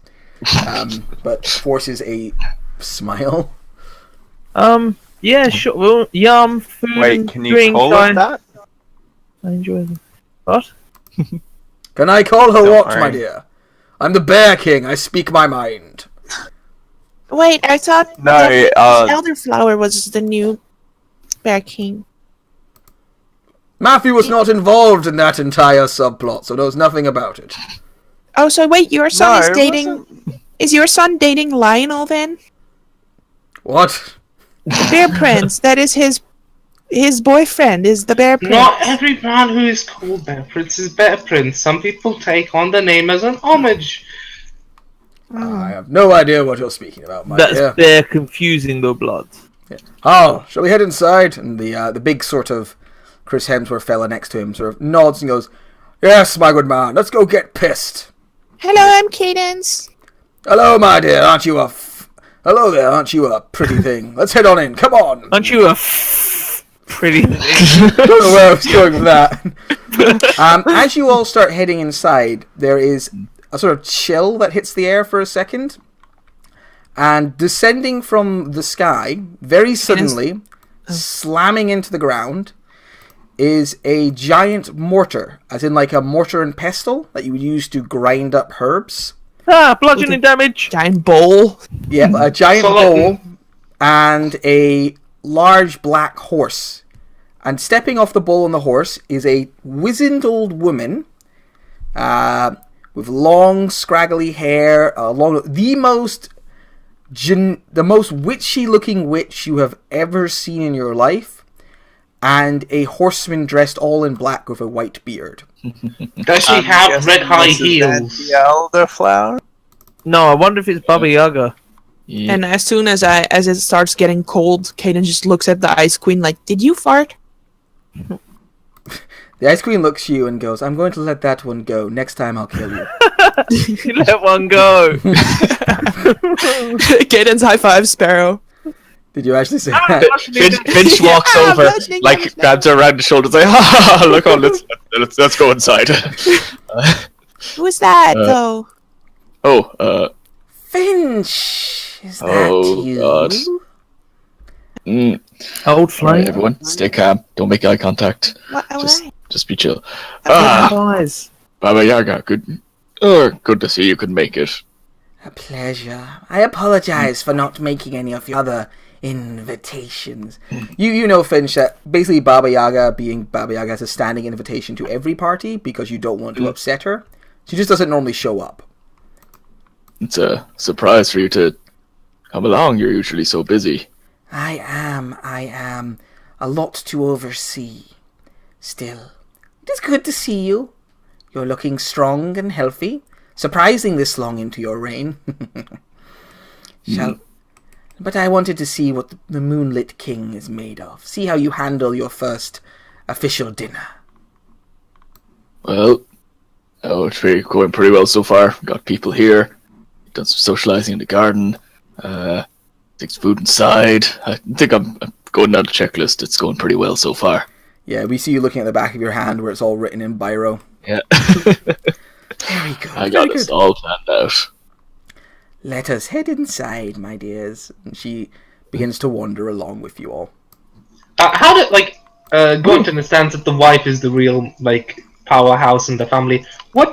Speaker 2: But forces a smile.
Speaker 3: Yeah, sure. Well, yum, food,
Speaker 7: Wait, can you
Speaker 3: drink,
Speaker 7: call it that?
Speaker 3: I enjoy them. What?
Speaker 2: Can I call her
Speaker 7: Don't
Speaker 2: what,
Speaker 7: worry.
Speaker 2: my dear? I'm the Bear King. I speak my mind.
Speaker 4: Wait, I thought
Speaker 7: No,
Speaker 4: Elderflower was the new Bear King.
Speaker 2: Matthew was not involved in that entire subplot, so knows nothing about it.
Speaker 4: Oh, so wait, your son
Speaker 7: No,
Speaker 4: is
Speaker 7: it
Speaker 4: dating...
Speaker 7: wasn't.
Speaker 4: Is your son dating Lionel, then?
Speaker 2: What?
Speaker 4: The Bear Prince. That is his boyfriend, is the Bear Prince.
Speaker 1: Not every man who is called Bear Prince is Bear Prince. Some people take on the name as an homage.
Speaker 2: I have no idea what you're speaking about, my dear.
Speaker 3: That's they're confusing the blood.
Speaker 2: Yeah. Oh, shall we head inside? And the big sort of Chris Hemsworth fella next to him sort of nods and goes, "Yes, my good man, let's go get pissed."
Speaker 4: Hello, I'm Cadence.
Speaker 2: Hello, my dear, aren't you a... Hello there, aren't you a pretty thing? Let's head on in, come on!
Speaker 3: Aren't you a pretty thing?
Speaker 2: Don't know where I was going with that. As you all start heading inside, there is a sort of chill that hits the air for a second. And descending from the sky, very suddenly, slamming into the ground, is a giant mortar. As in like a mortar and pestle that you would use to grind up herbs.
Speaker 3: Bludgeoning damage.
Speaker 4: Giant bowl.
Speaker 2: Yeah, a giant bowl and a large black horse. And stepping off the bull and the horse is a wizened old woman with long, scraggly hair, the most witchy-looking witch you have ever seen in your life, and a horseman dressed all in black with a white beard.
Speaker 1: Does she
Speaker 7: I'm
Speaker 1: have
Speaker 7: guessing
Speaker 1: red high
Speaker 7: this is
Speaker 1: heels?
Speaker 7: The elderflower.
Speaker 3: No, I wonder if it's Baba Yaga.
Speaker 6: Yeah.
Speaker 4: And as soon as it starts getting cold, Kaden just looks at the Ice Queen like, "Did you fart?"
Speaker 2: The Ice Queen looks at you and goes, "I'm going to let that one go. Next time I'll kill you."
Speaker 3: You let one go.
Speaker 4: Kaden's high five Sparrow.
Speaker 2: Did you actually say that?
Speaker 6: Finch walks
Speaker 4: Yeah,
Speaker 6: over,
Speaker 4: bludgeoning
Speaker 6: like
Speaker 4: damage
Speaker 6: grabs her around the shoulders, like, "Ha ha! Look on, let's go inside."
Speaker 4: Who is that
Speaker 6: Uh,
Speaker 4: though?
Speaker 2: Finch! Is that
Speaker 6: Oh,
Speaker 2: you?
Speaker 6: God.
Speaker 3: Old
Speaker 6: Alright,
Speaker 3: flame.
Speaker 6: everyone, stay calm. Don't make eye contact.
Speaker 4: What?
Speaker 6: Just be chill.
Speaker 3: Ah. Eyes.
Speaker 6: Baba Yaga, good to see you could make it.
Speaker 2: A pleasure. I apologize for not making any of your other invitations. You know, Finch, that basically Baba Yaga, being Baba Yaga, has a standing invitation to every party because you don't want to upset her. She just doesn't normally show up.
Speaker 6: It's a surprise for you to come along. You're usually so busy.
Speaker 2: I am. A lot to oversee. Still, it is good to see you. You're looking strong and healthy. Surprising this long into your reign. But I wanted to see what the Moonlit King is made of. See how you handle your first official dinner.
Speaker 6: Well, it's going pretty well so far. Got people here. Done some socializing in the garden. Takes food inside. I think I'm going down the checklist. It's going pretty well so far.
Speaker 2: Yeah, we see you looking at the back of your hand where it's all written in biro.
Speaker 6: Yeah.
Speaker 2: Very good.
Speaker 6: I got us all planned out.
Speaker 2: Let us head inside, my dears. And she begins to wander along with you all.
Speaker 1: How did going to the stance that the wife is the real powerhouse in the family?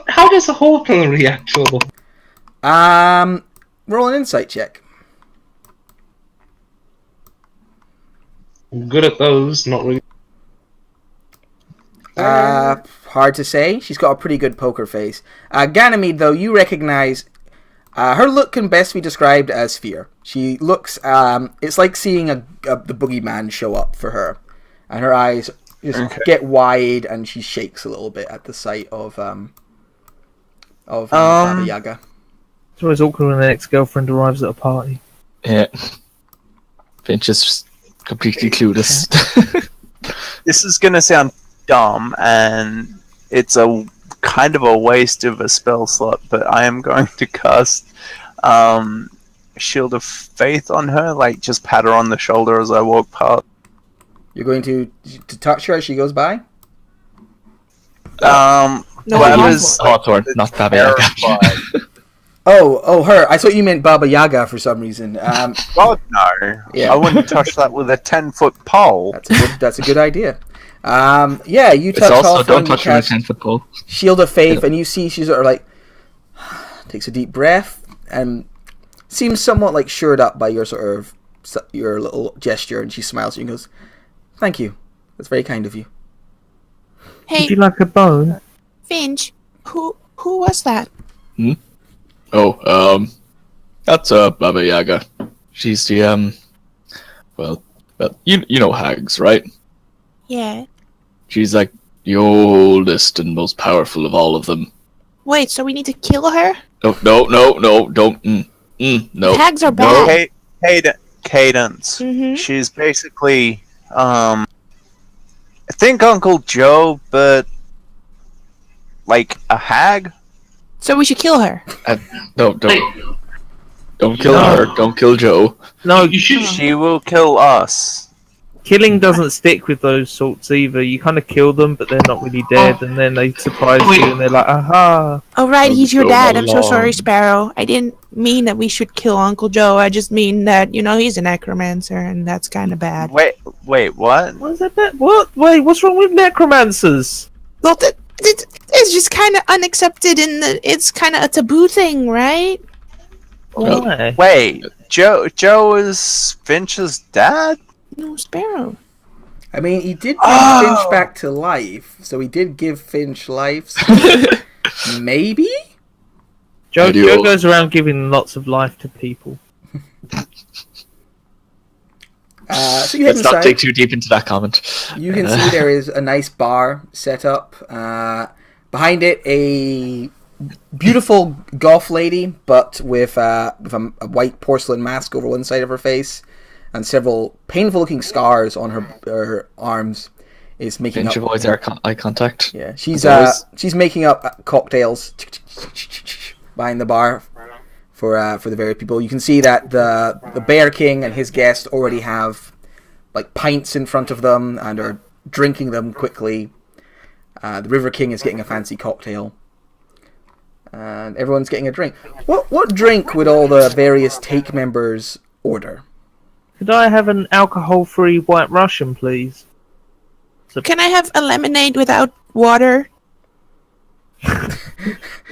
Speaker 1: How does the whole thing react to all?
Speaker 2: Roll an insight check.
Speaker 1: I'm good at those, not really.
Speaker 2: Hard to say. She's got a pretty good poker face. Ganymede, though, you recognize her look can best be described as fear. She looks, it's like seeing the boogeyman show up for her. And her eyes just get wide and she shakes a little bit at the sight of Baba Yaga.
Speaker 3: It's always awkward when the ex-girlfriend arrives at a party.
Speaker 6: Yeah. Finch is completely clueless.
Speaker 7: This is gonna sound dumb, and it's a kind of a waste of a spell slot, but I am going to cast Shield of Faith on her, just pat her on the shoulder as I walk past.
Speaker 2: You're going to touch her as she goes by?
Speaker 4: No,
Speaker 7: whoever's
Speaker 6: Hawthorne, not Baba Yaga.
Speaker 7: terrified.
Speaker 2: Oh, her. I thought you meant Baba Yaga for some reason.
Speaker 7: God no!
Speaker 2: Yeah.
Speaker 7: I wouldn't touch that with a 10-foot pole.
Speaker 2: That's a good idea. Yeah, you
Speaker 6: It's
Speaker 2: touch
Speaker 6: also
Speaker 2: Hawthorne,
Speaker 6: don't
Speaker 2: you
Speaker 6: touch her with
Speaker 2: cast
Speaker 6: 10-foot pole.
Speaker 2: Shield of Faith, and you see she's sort of takes a deep breath and seems somewhat shored up by your your little gesture, and she smiles at you and goes, "Thank you. That's very kind of you."
Speaker 4: Hey,
Speaker 3: Would you like a bone?
Speaker 4: Finch, who was that?
Speaker 6: That's Baba Yaga. She's the well, you know hags, right?
Speaker 4: Yeah.
Speaker 6: She's the oldest and most powerful of all of them.
Speaker 4: Wait, so we need to kill her?
Speaker 6: No, don't. No.
Speaker 4: Hags are bad.
Speaker 7: Cadence.
Speaker 4: Mhm.
Speaker 7: She's basically, I think Uncle Joe, but a hag.
Speaker 4: So we should kill her.
Speaker 6: Don't kill her. Don't kill Joe.
Speaker 3: No,
Speaker 1: You should.
Speaker 7: She will kill us.
Speaker 3: killing doesn't stick with those sorts either. You kind of kill them, but they're not really dead, and then they surprise you, and they're like, aha.
Speaker 4: Oh, right,
Speaker 6: I'll
Speaker 4: he's your
Speaker 6: go
Speaker 4: dad. I'm so
Speaker 6: along.
Speaker 4: sorry, Sparrow. I didn't mean that we should kill Uncle Joe. I just mean that, he's a necromancer, and that's kind of bad.
Speaker 7: Wait, what?
Speaker 3: What is that? What? Wait, what's wrong with necromancers?
Speaker 4: Well, it's just kind of unaccepted, and it's kind of a taboo thing, right?
Speaker 3: Why?
Speaker 7: Wait, Joe is Finch's dad?
Speaker 4: No, Sparrow.
Speaker 2: I mean, he did bring Finch back to life, so he did give Finch life. So maybe?
Speaker 3: Joe
Speaker 6: Ideal.
Speaker 3: goes around giving lots of life to people.
Speaker 2: So you head
Speaker 6: Let's not
Speaker 2: inside.
Speaker 6: dig too deep into that comment.
Speaker 2: You can see there is a nice bar set up. Behind it, a beautiful golf lady, but with a white porcelain mask over one side of her face, and several painful-looking scars on her arms, is making
Speaker 6: Finch
Speaker 2: up.
Speaker 6: avoids eye contact.
Speaker 2: Yeah, she's
Speaker 6: Otherwise-
Speaker 2: she's making up cocktails behind the bar for the various people. You can see that the Bear King and his guest already have like pints in front of them and are drinking them quickly. The River King is getting a fancy cocktail, and everyone's getting a drink. What drink would all the various Take members order?
Speaker 3: Could I have an alcohol-free White Russian, please?
Speaker 4: Can I have a lemonade without water?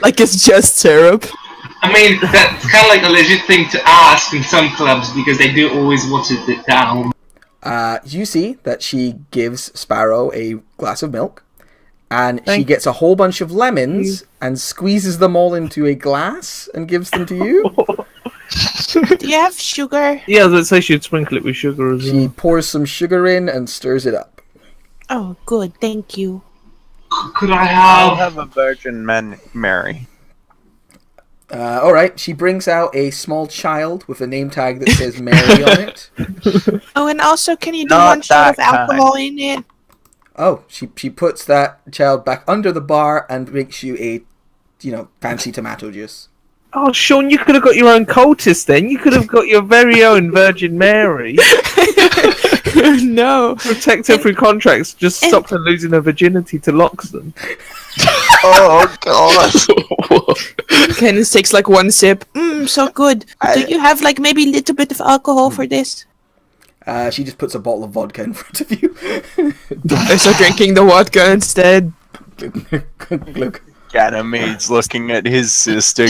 Speaker 4: Like it's just syrup.
Speaker 1: I mean, that's kind of like a legit thing to ask in some clubs because they do always water it down.
Speaker 2: You see that she gives Sparrow a glass of milk, and she
Speaker 3: Thank
Speaker 2: gets a whole bunch of lemons and squeezes them all into a glass and gives them to you.
Speaker 4: Do you have sugar?
Speaker 3: Yeah, I was going to say she'd sprinkle it with sugar as
Speaker 2: She
Speaker 3: well.
Speaker 2: pours some sugar in and stirs it up.
Speaker 4: Oh, good. Thank you.
Speaker 1: Could I
Speaker 7: I'll
Speaker 1: have...
Speaker 7: have a Virgin Mary.
Speaker 2: Alright, she brings out a small child with a name tag that says Mary on it.
Speaker 4: Oh, and also, can you do
Speaker 7: Not
Speaker 4: one shot of
Speaker 7: that kind.
Speaker 4: alcohol in it?
Speaker 2: Oh, she puts that child back under the bar and makes you a, fancy tomato juice.
Speaker 3: Oh, Sean, you could have got your own cultist then. You could have got your very own Virgin Mary.
Speaker 4: No.
Speaker 3: Protect her through contracts. Just stop her losing her virginity to Loxton.
Speaker 7: Oh god.
Speaker 4: Kenneth takes like one sip. So good. Do you have like maybe a little bit of alcohol for this?
Speaker 2: She just puts a bottle of vodka in front of you.
Speaker 4: I start drinking the vodka instead.
Speaker 2: Glug.
Speaker 7: Ganymede's looking at his sister,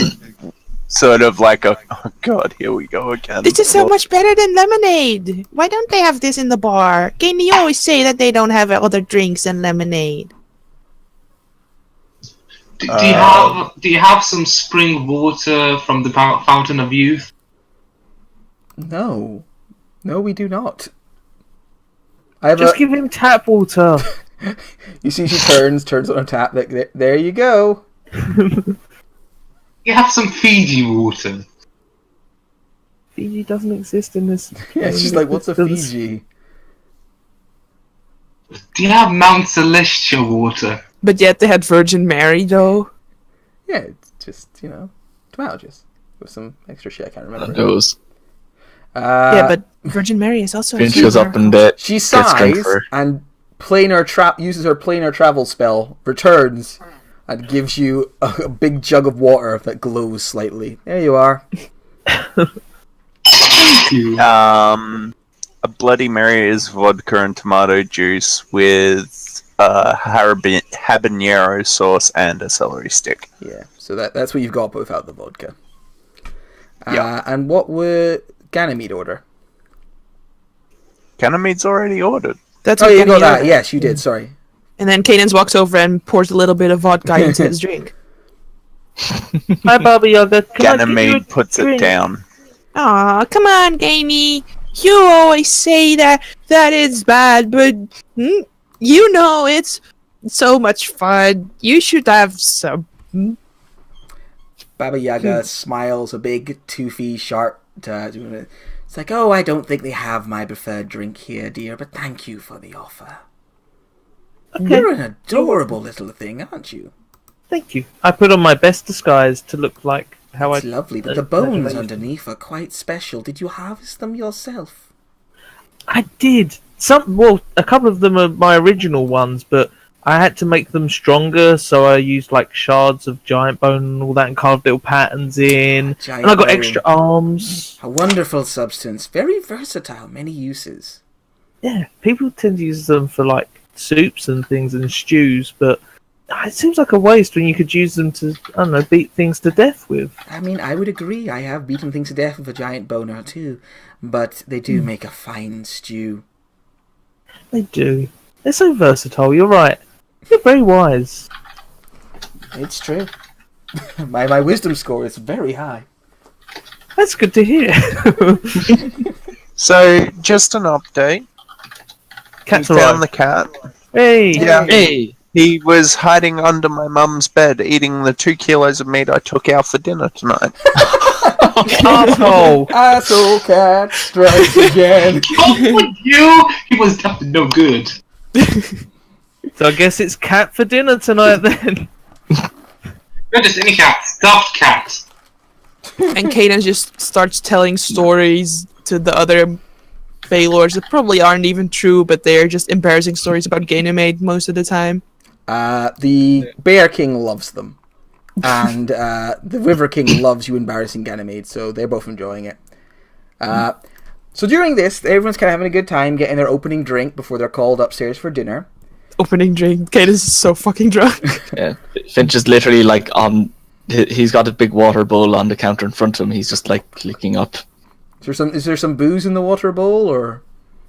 Speaker 7: sort of like oh god, here we go again.
Speaker 4: This is so much better than lemonade. Why don't they have this in the bar? Kenny, you always say that they don't have other drinks than lemonade.
Speaker 1: Do you have some spring water from the Fountain of Youth?
Speaker 2: No, we do not. I have
Speaker 3: Just give him tap water.
Speaker 2: You see, she turns on her tap. There you go.
Speaker 1: You have some Fiji water.
Speaker 3: Fiji doesn't exist in this.
Speaker 2: Yeah, she's like, what's a Fiji?
Speaker 1: Do you have Mount Celestial water?
Speaker 4: But yet they had Virgin Mary, though.
Speaker 2: Yeah, it's just, tomato juice with some extra shit. I can't remember.
Speaker 6: Those.
Speaker 4: Yeah, but Virgin Mary is also.
Speaker 6: Finch goes up and
Speaker 2: She
Speaker 6: gets drink
Speaker 2: sighs
Speaker 6: for her.
Speaker 2: and uses her planar travel spell, returns, and gives you a big jug of water that glows slightly. There you are.
Speaker 7: A Bloody Mary is vodka and tomato juice with habanero sauce and a celery stick.
Speaker 2: Yeah, so that's what you've got, but without the vodka.
Speaker 7: Yeah.
Speaker 2: And what would Ganymede order?
Speaker 7: Ganymede's already ordered.
Speaker 4: That's
Speaker 2: Oh,
Speaker 4: what
Speaker 2: you
Speaker 4: Kenny
Speaker 2: got that.
Speaker 4: ordered.
Speaker 2: Yes, you did. Sorry.
Speaker 4: And then Cadence walks over and pours a little bit of vodka into his drink.
Speaker 3: Hi, Baba Yaga. Can I give you a
Speaker 7: Ganymede puts it
Speaker 3: drink?
Speaker 7: down.
Speaker 4: Aw, come on, Gamey. You always say that is bad, but it's so much fun. You should have some.
Speaker 2: Baba Yaga smiles a big, toothy, sharp. It's like, oh, I don't think they have my preferred drink here, dear, but thank you for the offer.
Speaker 3: Okay.
Speaker 2: You're an adorable little thing, aren't you?
Speaker 3: Thank you. I put on my best disguise to look like how
Speaker 2: It's
Speaker 3: I.
Speaker 2: lovely, but the bones underneath are quite special. Did you harvest them yourself?
Speaker 3: I did. A couple of them are my original ones, but I had to make them stronger, so I used like shards of giant bone and all that, and carved little patterns in.
Speaker 2: Giant
Speaker 3: And I got
Speaker 2: bone.
Speaker 3: extra arms.
Speaker 2: A wonderful substance, very versatile, many uses.
Speaker 3: Yeah, people tend to use them for like soups and things and stews, but it seems like a waste when you could use them to, I don't know, beat things to death with.
Speaker 2: I mean, I would agree. I have beaten things to death with a giant boner too, but they do make a fine stew.
Speaker 3: They do. They're so versatile. You're right. You're very wise.
Speaker 2: It's true. my wisdom score is very high.
Speaker 3: That's good to hear.
Speaker 7: So, just an update.
Speaker 3: Cats
Speaker 7: We
Speaker 3: are
Speaker 7: found
Speaker 3: right.
Speaker 7: the cat.
Speaker 3: Hey.
Speaker 7: Yeah.
Speaker 6: Hey!
Speaker 7: He was hiding under my mum's bed, eating the 2 kilos of meat I took out for dinner tonight.
Speaker 3: Asshole.
Speaker 2: Asshole cat strikes again.
Speaker 1: Oh, would you? He was up to no good.
Speaker 3: So I guess it's cat for dinner tonight then.
Speaker 1: Not just any cat, stuffed cat.
Speaker 4: And Kaden just starts telling stories to the other Baylords that probably aren't even true, but they're just embarrassing stories about Ganymede most of the time.
Speaker 2: The Bear King loves them. And the River King loves you embarrassing Ganymede, so they're both enjoying it. So during this, everyone's kind of having a good time getting their opening drink before they're called upstairs for dinner.
Speaker 4: Opening drink. Kaden's so fucking drunk.
Speaker 6: Yeah, Finch is literally like on. He's got a big water bowl on the counter in front of him. He's just like clicking up.
Speaker 2: Is there some booze in the water bowl, or?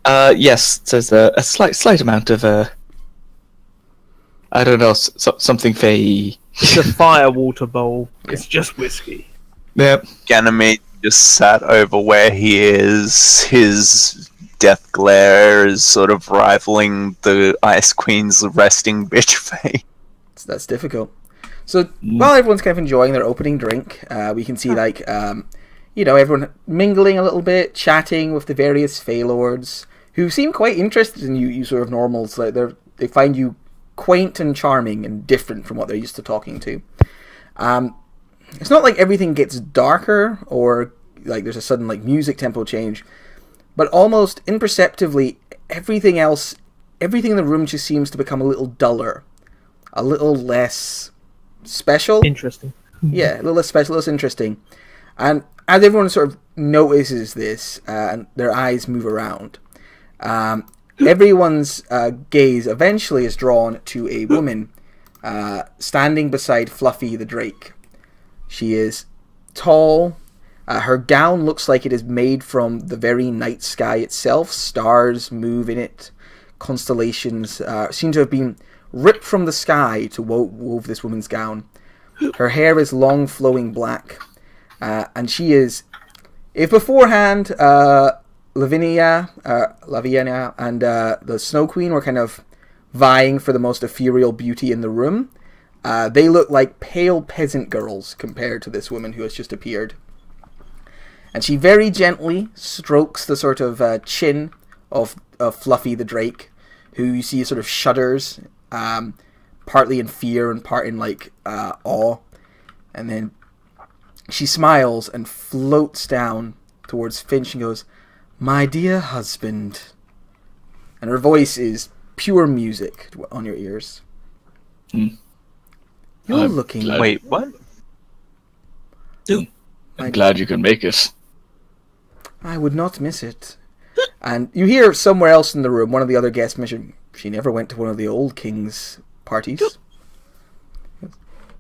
Speaker 6: Yes, there's a slight amount of I don't know, something fey.
Speaker 3: It's a fire water bowl. It's just whiskey.
Speaker 6: Yep.
Speaker 7: Ganymede just sat over where he is. His death glare is sort of rivaling the Ice Queen's resting bitch face.
Speaker 2: So that's difficult. So while everyone's kind of enjoying their opening drink, we can see everyone mingling a little bit, chatting with the various Fey Lords, who seem quite interested in you sort of normals. Like they find you quaint and charming and different from what they're used to talking to. It's not like everything gets darker or like there's a sudden like music tempo change, but almost imperceptibly everything in the room just seems to become a little duller, a little less special.
Speaker 3: Interesting.
Speaker 2: Yeah, a little less special, less interesting. And as everyone sort of notices this, and their eyes move around, everyone's gaze eventually is drawn to a woman standing beside Fluffy the Drake. She is tall. Her gown looks like it is made from the very night sky itself. Stars move in it. Constellations seem to have been ripped from the sky to wove this woman's gown. Her hair is long, flowing black. And she is... If beforehand, Lavinia and the Snow Queen were kind of vying for the most ethereal beauty in the room, they look like pale peasant girls compared to this woman who has just appeared. And she very gently strokes the sort of chin of Fluffy the Drake, who you see sort of shudders, partly in fear and part in awe. And then she smiles and floats down towards Finch and goes, "My dear husband." And her voice is pure music on your ears. You're looking...
Speaker 7: Wait, what?
Speaker 6: I'm glad you can make it.
Speaker 2: I would not miss it. And you hear somewhere else in the room, one of the other guests mention, she never went to one of the old king's parties.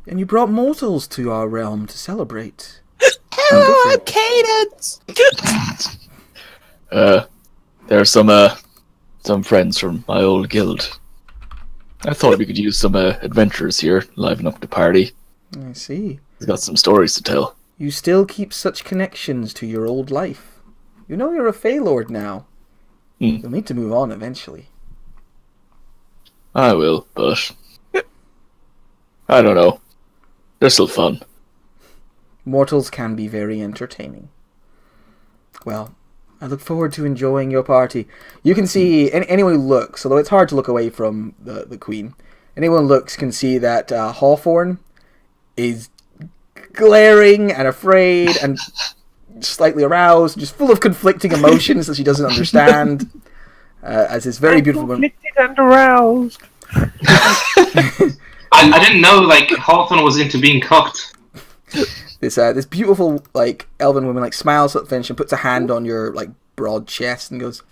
Speaker 2: And you brought mortals to our realm to celebrate.
Speaker 4: Hello, Cadence!
Speaker 6: There are some friends from my old guild. I thought we could use some adventurers here, liven up the party.
Speaker 2: I see.
Speaker 6: He's got some stories to tell.
Speaker 2: You still keep such connections to your old life. You know you're a Fey Lord now. You'll need to move on eventually.
Speaker 6: I will, but... I don't know. They're still fun.
Speaker 2: Mortals can be very entertaining. Well, I look forward to enjoying your party. You can see, anyone who looks, although it's hard to look away from the Queen, anyone who looks can see that Hawthorne is glaring and afraid and slightly aroused, just full of conflicting emotions that she doesn't understand. As this very beautiful woman.
Speaker 3: Conflicted and aroused.
Speaker 1: I didn't know Hawthorne was into being cocked.
Speaker 2: This beautiful elven woman smiles at Finch and puts a hand on your broad chest and goes,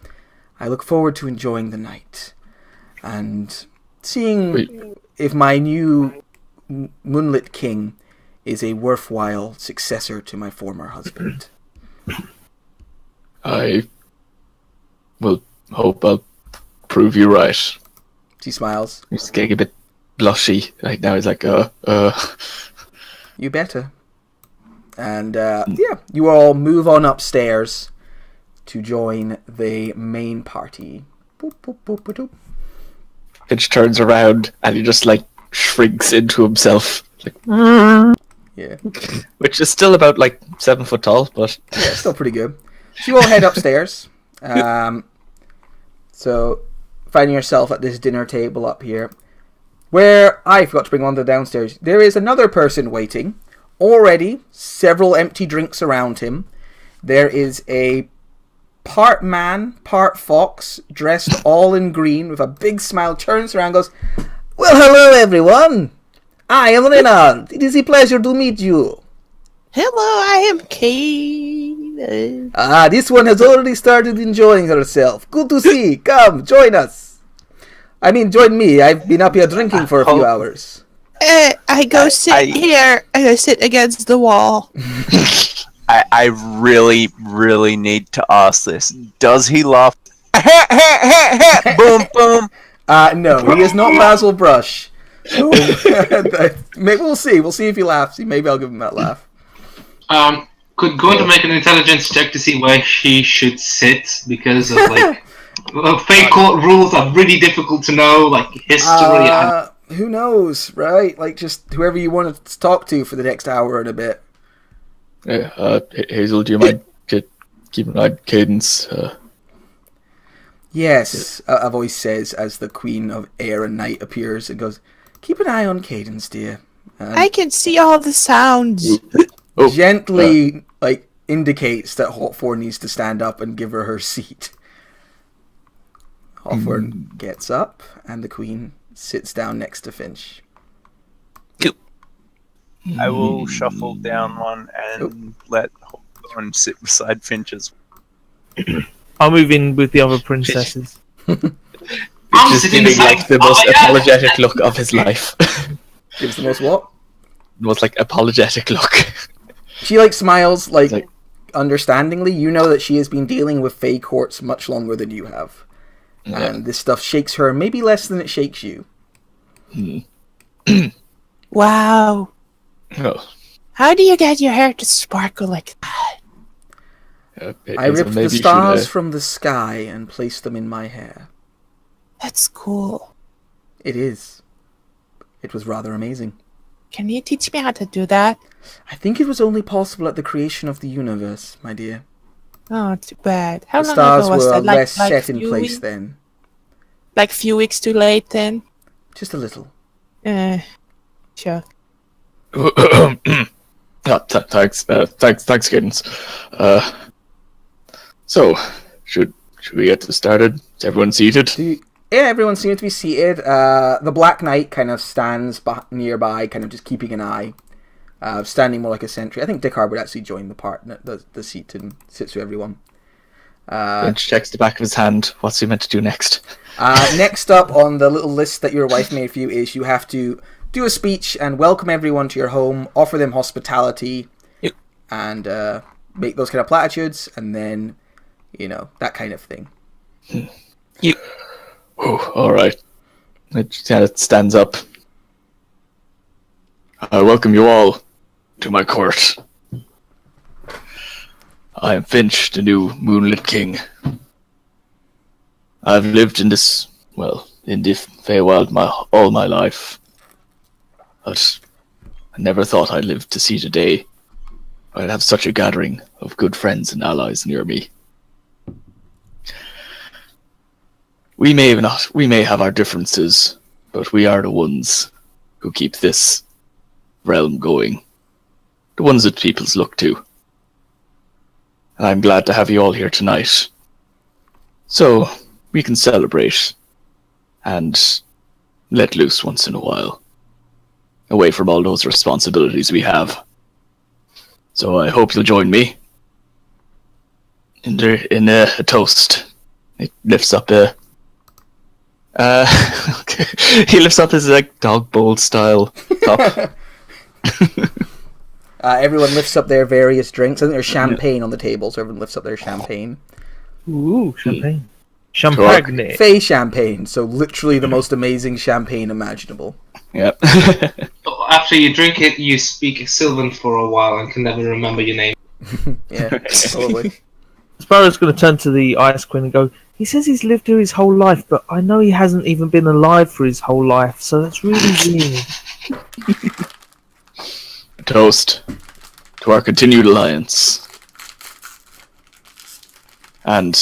Speaker 2: "I look forward to enjoying the night and seeing if my new moonlit king is a worthwhile successor to my former husband."
Speaker 6: I will hope I'll prove you right.
Speaker 2: She smiles.
Speaker 6: He's getting a bit blushy right now. He's like,
Speaker 2: You better. And you all move on upstairs to join the main party. Boop, boop, boop, boop, boop.
Speaker 6: Finch turns around and he just like shrinks into himself, like,
Speaker 2: Yeah.
Speaker 6: which is still about like 7 foot tall, but
Speaker 2: Yeah, still pretty good. So you all head upstairs. So finding yourself at this dinner table up here, where I forgot to bring on the downstairs. There is another person waiting. Already, several empty drinks around him. There is a part man, part fox, dressed all in green with a big smile, turns around and goes, "Well, hello everyone. I am Renard. It is a pleasure to meet you.
Speaker 4: Hello, I am Kate.
Speaker 2: This one has already started enjoying herself. Good to see. Come, join us. I mean, join me. I've been up here drinking for a few hours."
Speaker 4: I go sit here. I sit against the wall.
Speaker 7: I really, really need to ask this. Does he laugh? Boom, boom.
Speaker 2: No, he is not Basil Brush. So, maybe we'll see. We'll see if he laughs. Maybe I'll give him that laugh.
Speaker 1: Could go to make an intelligence check to see where she should sit, because of like fake court rules are really difficult to know, like history.
Speaker 2: Who knows, right? Like, just whoever you want to talk to for the next hour and a bit.
Speaker 6: yeah. Hazel, do you mind keeping an eye on Cadence?
Speaker 2: Yes, a voice says as the Queen of Air and Night appears and goes, "Keep an eye on Cadence, dear."
Speaker 4: I can see all the sounds.
Speaker 2: Gently, like, indicates that Hawthorne needs to stand up and give her seat. Hawthorne gets up, and the Queen sits down next to Finch.
Speaker 7: I will shuffle down one and let Hawthorne sit beside Finch's.
Speaker 3: I'll move in with the other princesses.
Speaker 1: I'm
Speaker 6: Just
Speaker 1: sitting
Speaker 6: giving
Speaker 1: beside.
Speaker 6: like the most apologetic look of his life.
Speaker 2: Gives the most what?
Speaker 6: The most like apologetic look.
Speaker 2: She, like, smiles, like,
Speaker 6: Like-
Speaker 2: understandingly. You know that she has been dealing with Fey courts much longer than you have. And this stuff shakes her maybe less than it shakes you.
Speaker 4: Wow.
Speaker 6: Oh.
Speaker 4: How do you get your hair to sparkle like that?
Speaker 2: I ripped the stars from the sky and placed them in my hair.
Speaker 4: That's cool.
Speaker 2: It is. It was rather amazing.
Speaker 4: Can you teach me how to do that?
Speaker 2: I think it was only possible at the creation of the universe, my dear.
Speaker 4: Oh, too bad. How
Speaker 2: The
Speaker 4: long
Speaker 2: stars
Speaker 4: ago was
Speaker 2: were
Speaker 4: that?
Speaker 2: less set in
Speaker 4: few
Speaker 2: place
Speaker 4: weeks?
Speaker 2: then.
Speaker 4: Like few weeks too late then?
Speaker 2: Just a little.
Speaker 4: Sure.
Speaker 6: Thanks, Cadence. So, should we get this started? Is everyone seated?
Speaker 2: Yeah, everyone seems to be seated. The Black Knight kind of stands nearby, kind of just keeping an eye. Standing more like a sentry. I think Dick Harbord actually joined the seat and sits with everyone.
Speaker 6: Finch checks the back of his hand. What's he meant to do next?
Speaker 2: Next up on the little list that your wife made for you is you have to do a speech and welcome everyone to your home, offer them hospitality, and make those kind of platitudes, and then, that kind of thing.
Speaker 6: Oh, all right. It kind of stands up. I welcome you all to my court. I am Finch, the new Moonlit King. I've lived in this, in the Feywild all my life. But I never thought I'd live to see the day I'd have such a gathering of good friends and allies near me. We may have our differences, but we are the ones who keep this realm going. The ones that peoples look to. And I'm glad to have you all here tonight. So, we can celebrate and let loose once in a while. Away from all those responsibilities we have. So I hope you'll join me in a toast. He lifts up he lifts up his dog bowl style cup.
Speaker 2: Everyone lifts up their various drinks. I think there's champagne on the table, so everyone lifts up their champagne.
Speaker 3: Ooh, champagne. Champagne.
Speaker 2: Fey champagne, so literally the most amazing champagne imaginable.
Speaker 6: Yep.
Speaker 1: After you drink it, you speak Sylvan for a while and can never remember your name.
Speaker 2: Yeah, probably.
Speaker 3: Sparrow's going to turn to the Ice Queen and go, He says he's lived here his whole life, but I know he hasn't even been alive for his whole life, so that's really weird.
Speaker 6: A toast to our continued alliance. And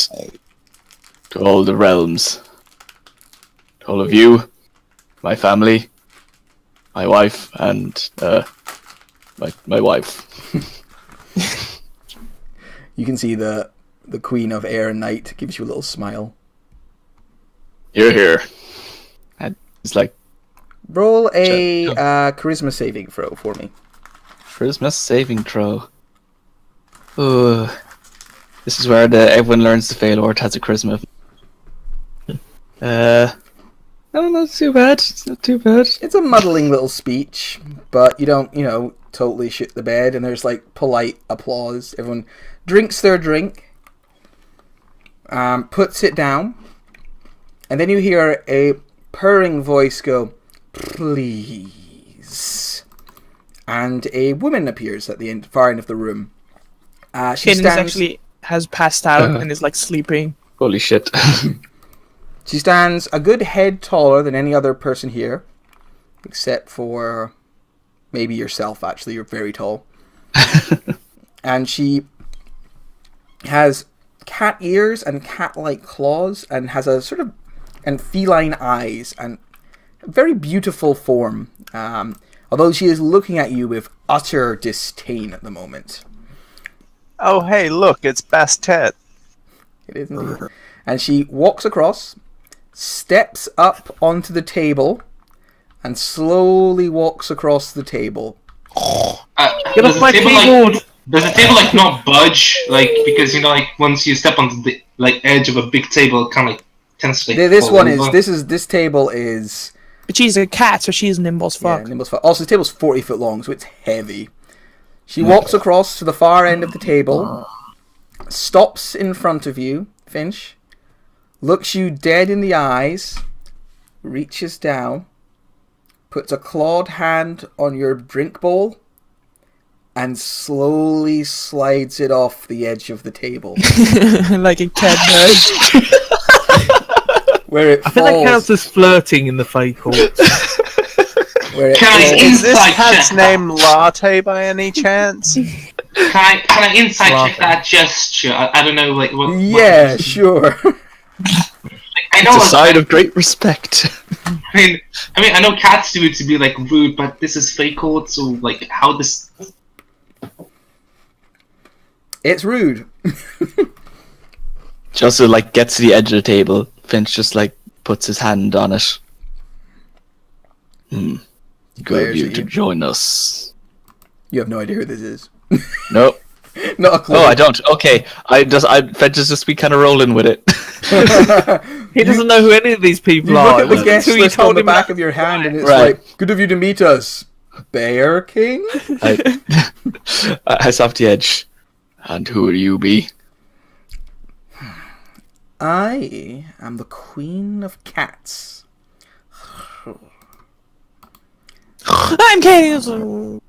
Speaker 6: to all the realms. To all of you, my family, my wife, and my wife.
Speaker 2: You can see the Queen of Air and Night gives you a little smile.
Speaker 6: You're here. And it's like
Speaker 2: Roll a charisma saving throw for me.
Speaker 6: Charisma saving throw. Ooh. This is where everyone learns to fail or it has a charisma. No, not too bad. It's not too bad.
Speaker 2: It's a muddling little speech, but you don't, totally shit the bed, and there's like polite applause. Everyone drinks their drink, puts it down, and then you hear a purring voice go, "Please." And a woman appears at the far end of the room. She
Speaker 4: Cadence actually has passed out and is like sleeping.
Speaker 6: Holy shit.
Speaker 2: She stands a good head taller than any other person here, except for maybe yourself, actually. You're very tall. And she has cat ears and cat-like claws and has a sort of and feline eyes and a very beautiful form. Although she is looking at you with utter disdain at the moment.
Speaker 7: Oh, hey, look, it's Bastet.
Speaker 2: It is indeed. And she walks across, steps up onto the table, and slowly walks across the table.
Speaker 3: Get off my keyboard!
Speaker 1: Does the table not budge? Because once you step onto the edge of a big table, it kind of tends to
Speaker 2: This
Speaker 1: fall
Speaker 2: one
Speaker 1: over.
Speaker 2: this table is.
Speaker 4: But she's a cat, so she's nimble as fuck.
Speaker 2: Yeah, nimble as fuck. Also, the table's 40 foot long, so it's heavy. She walks across to the far end of the table, stops in front of you, Finch, looks you dead in the eyes, reaches down, puts a clawed hand on your drink bowl, and slowly slides it off the edge of the table.
Speaker 4: Like a cat does.
Speaker 2: Where it
Speaker 3: I think that counts as flirting in the Fey Court.
Speaker 2: Where it
Speaker 7: Is this
Speaker 1: Inside
Speaker 7: cat's
Speaker 1: check
Speaker 7: name Latte by any chance?
Speaker 1: Can I insight check that gesture? I don't know, what.
Speaker 2: Yeah, sure.
Speaker 1: I know
Speaker 6: It's a sign of great respect.
Speaker 1: I mean, I know cats do it to be rude, but this is fake court, so how this?
Speaker 2: It's rude.
Speaker 6: Just gets to the edge of the table. Finch just puts his hand on it. Good of
Speaker 2: Glares
Speaker 6: you
Speaker 2: at
Speaker 6: to
Speaker 2: you.
Speaker 6: join us.
Speaker 2: You have no idea who this is.
Speaker 6: No.
Speaker 2: Not a clue.
Speaker 6: Oh, I don't. Okay, Finch is just be kind of rolling with it.
Speaker 3: He doesn't know who any of these people
Speaker 2: You
Speaker 3: are.
Speaker 2: look at the guest
Speaker 3: Until you
Speaker 2: list on
Speaker 3: told
Speaker 2: the
Speaker 3: him
Speaker 2: back
Speaker 3: that-
Speaker 2: of your hand, and it's
Speaker 6: Right.
Speaker 2: like, "Good of you to meet us, Bear King."
Speaker 6: I off the edge. And who will you be?
Speaker 2: I am the Queen of Cats.
Speaker 4: I'm kidding.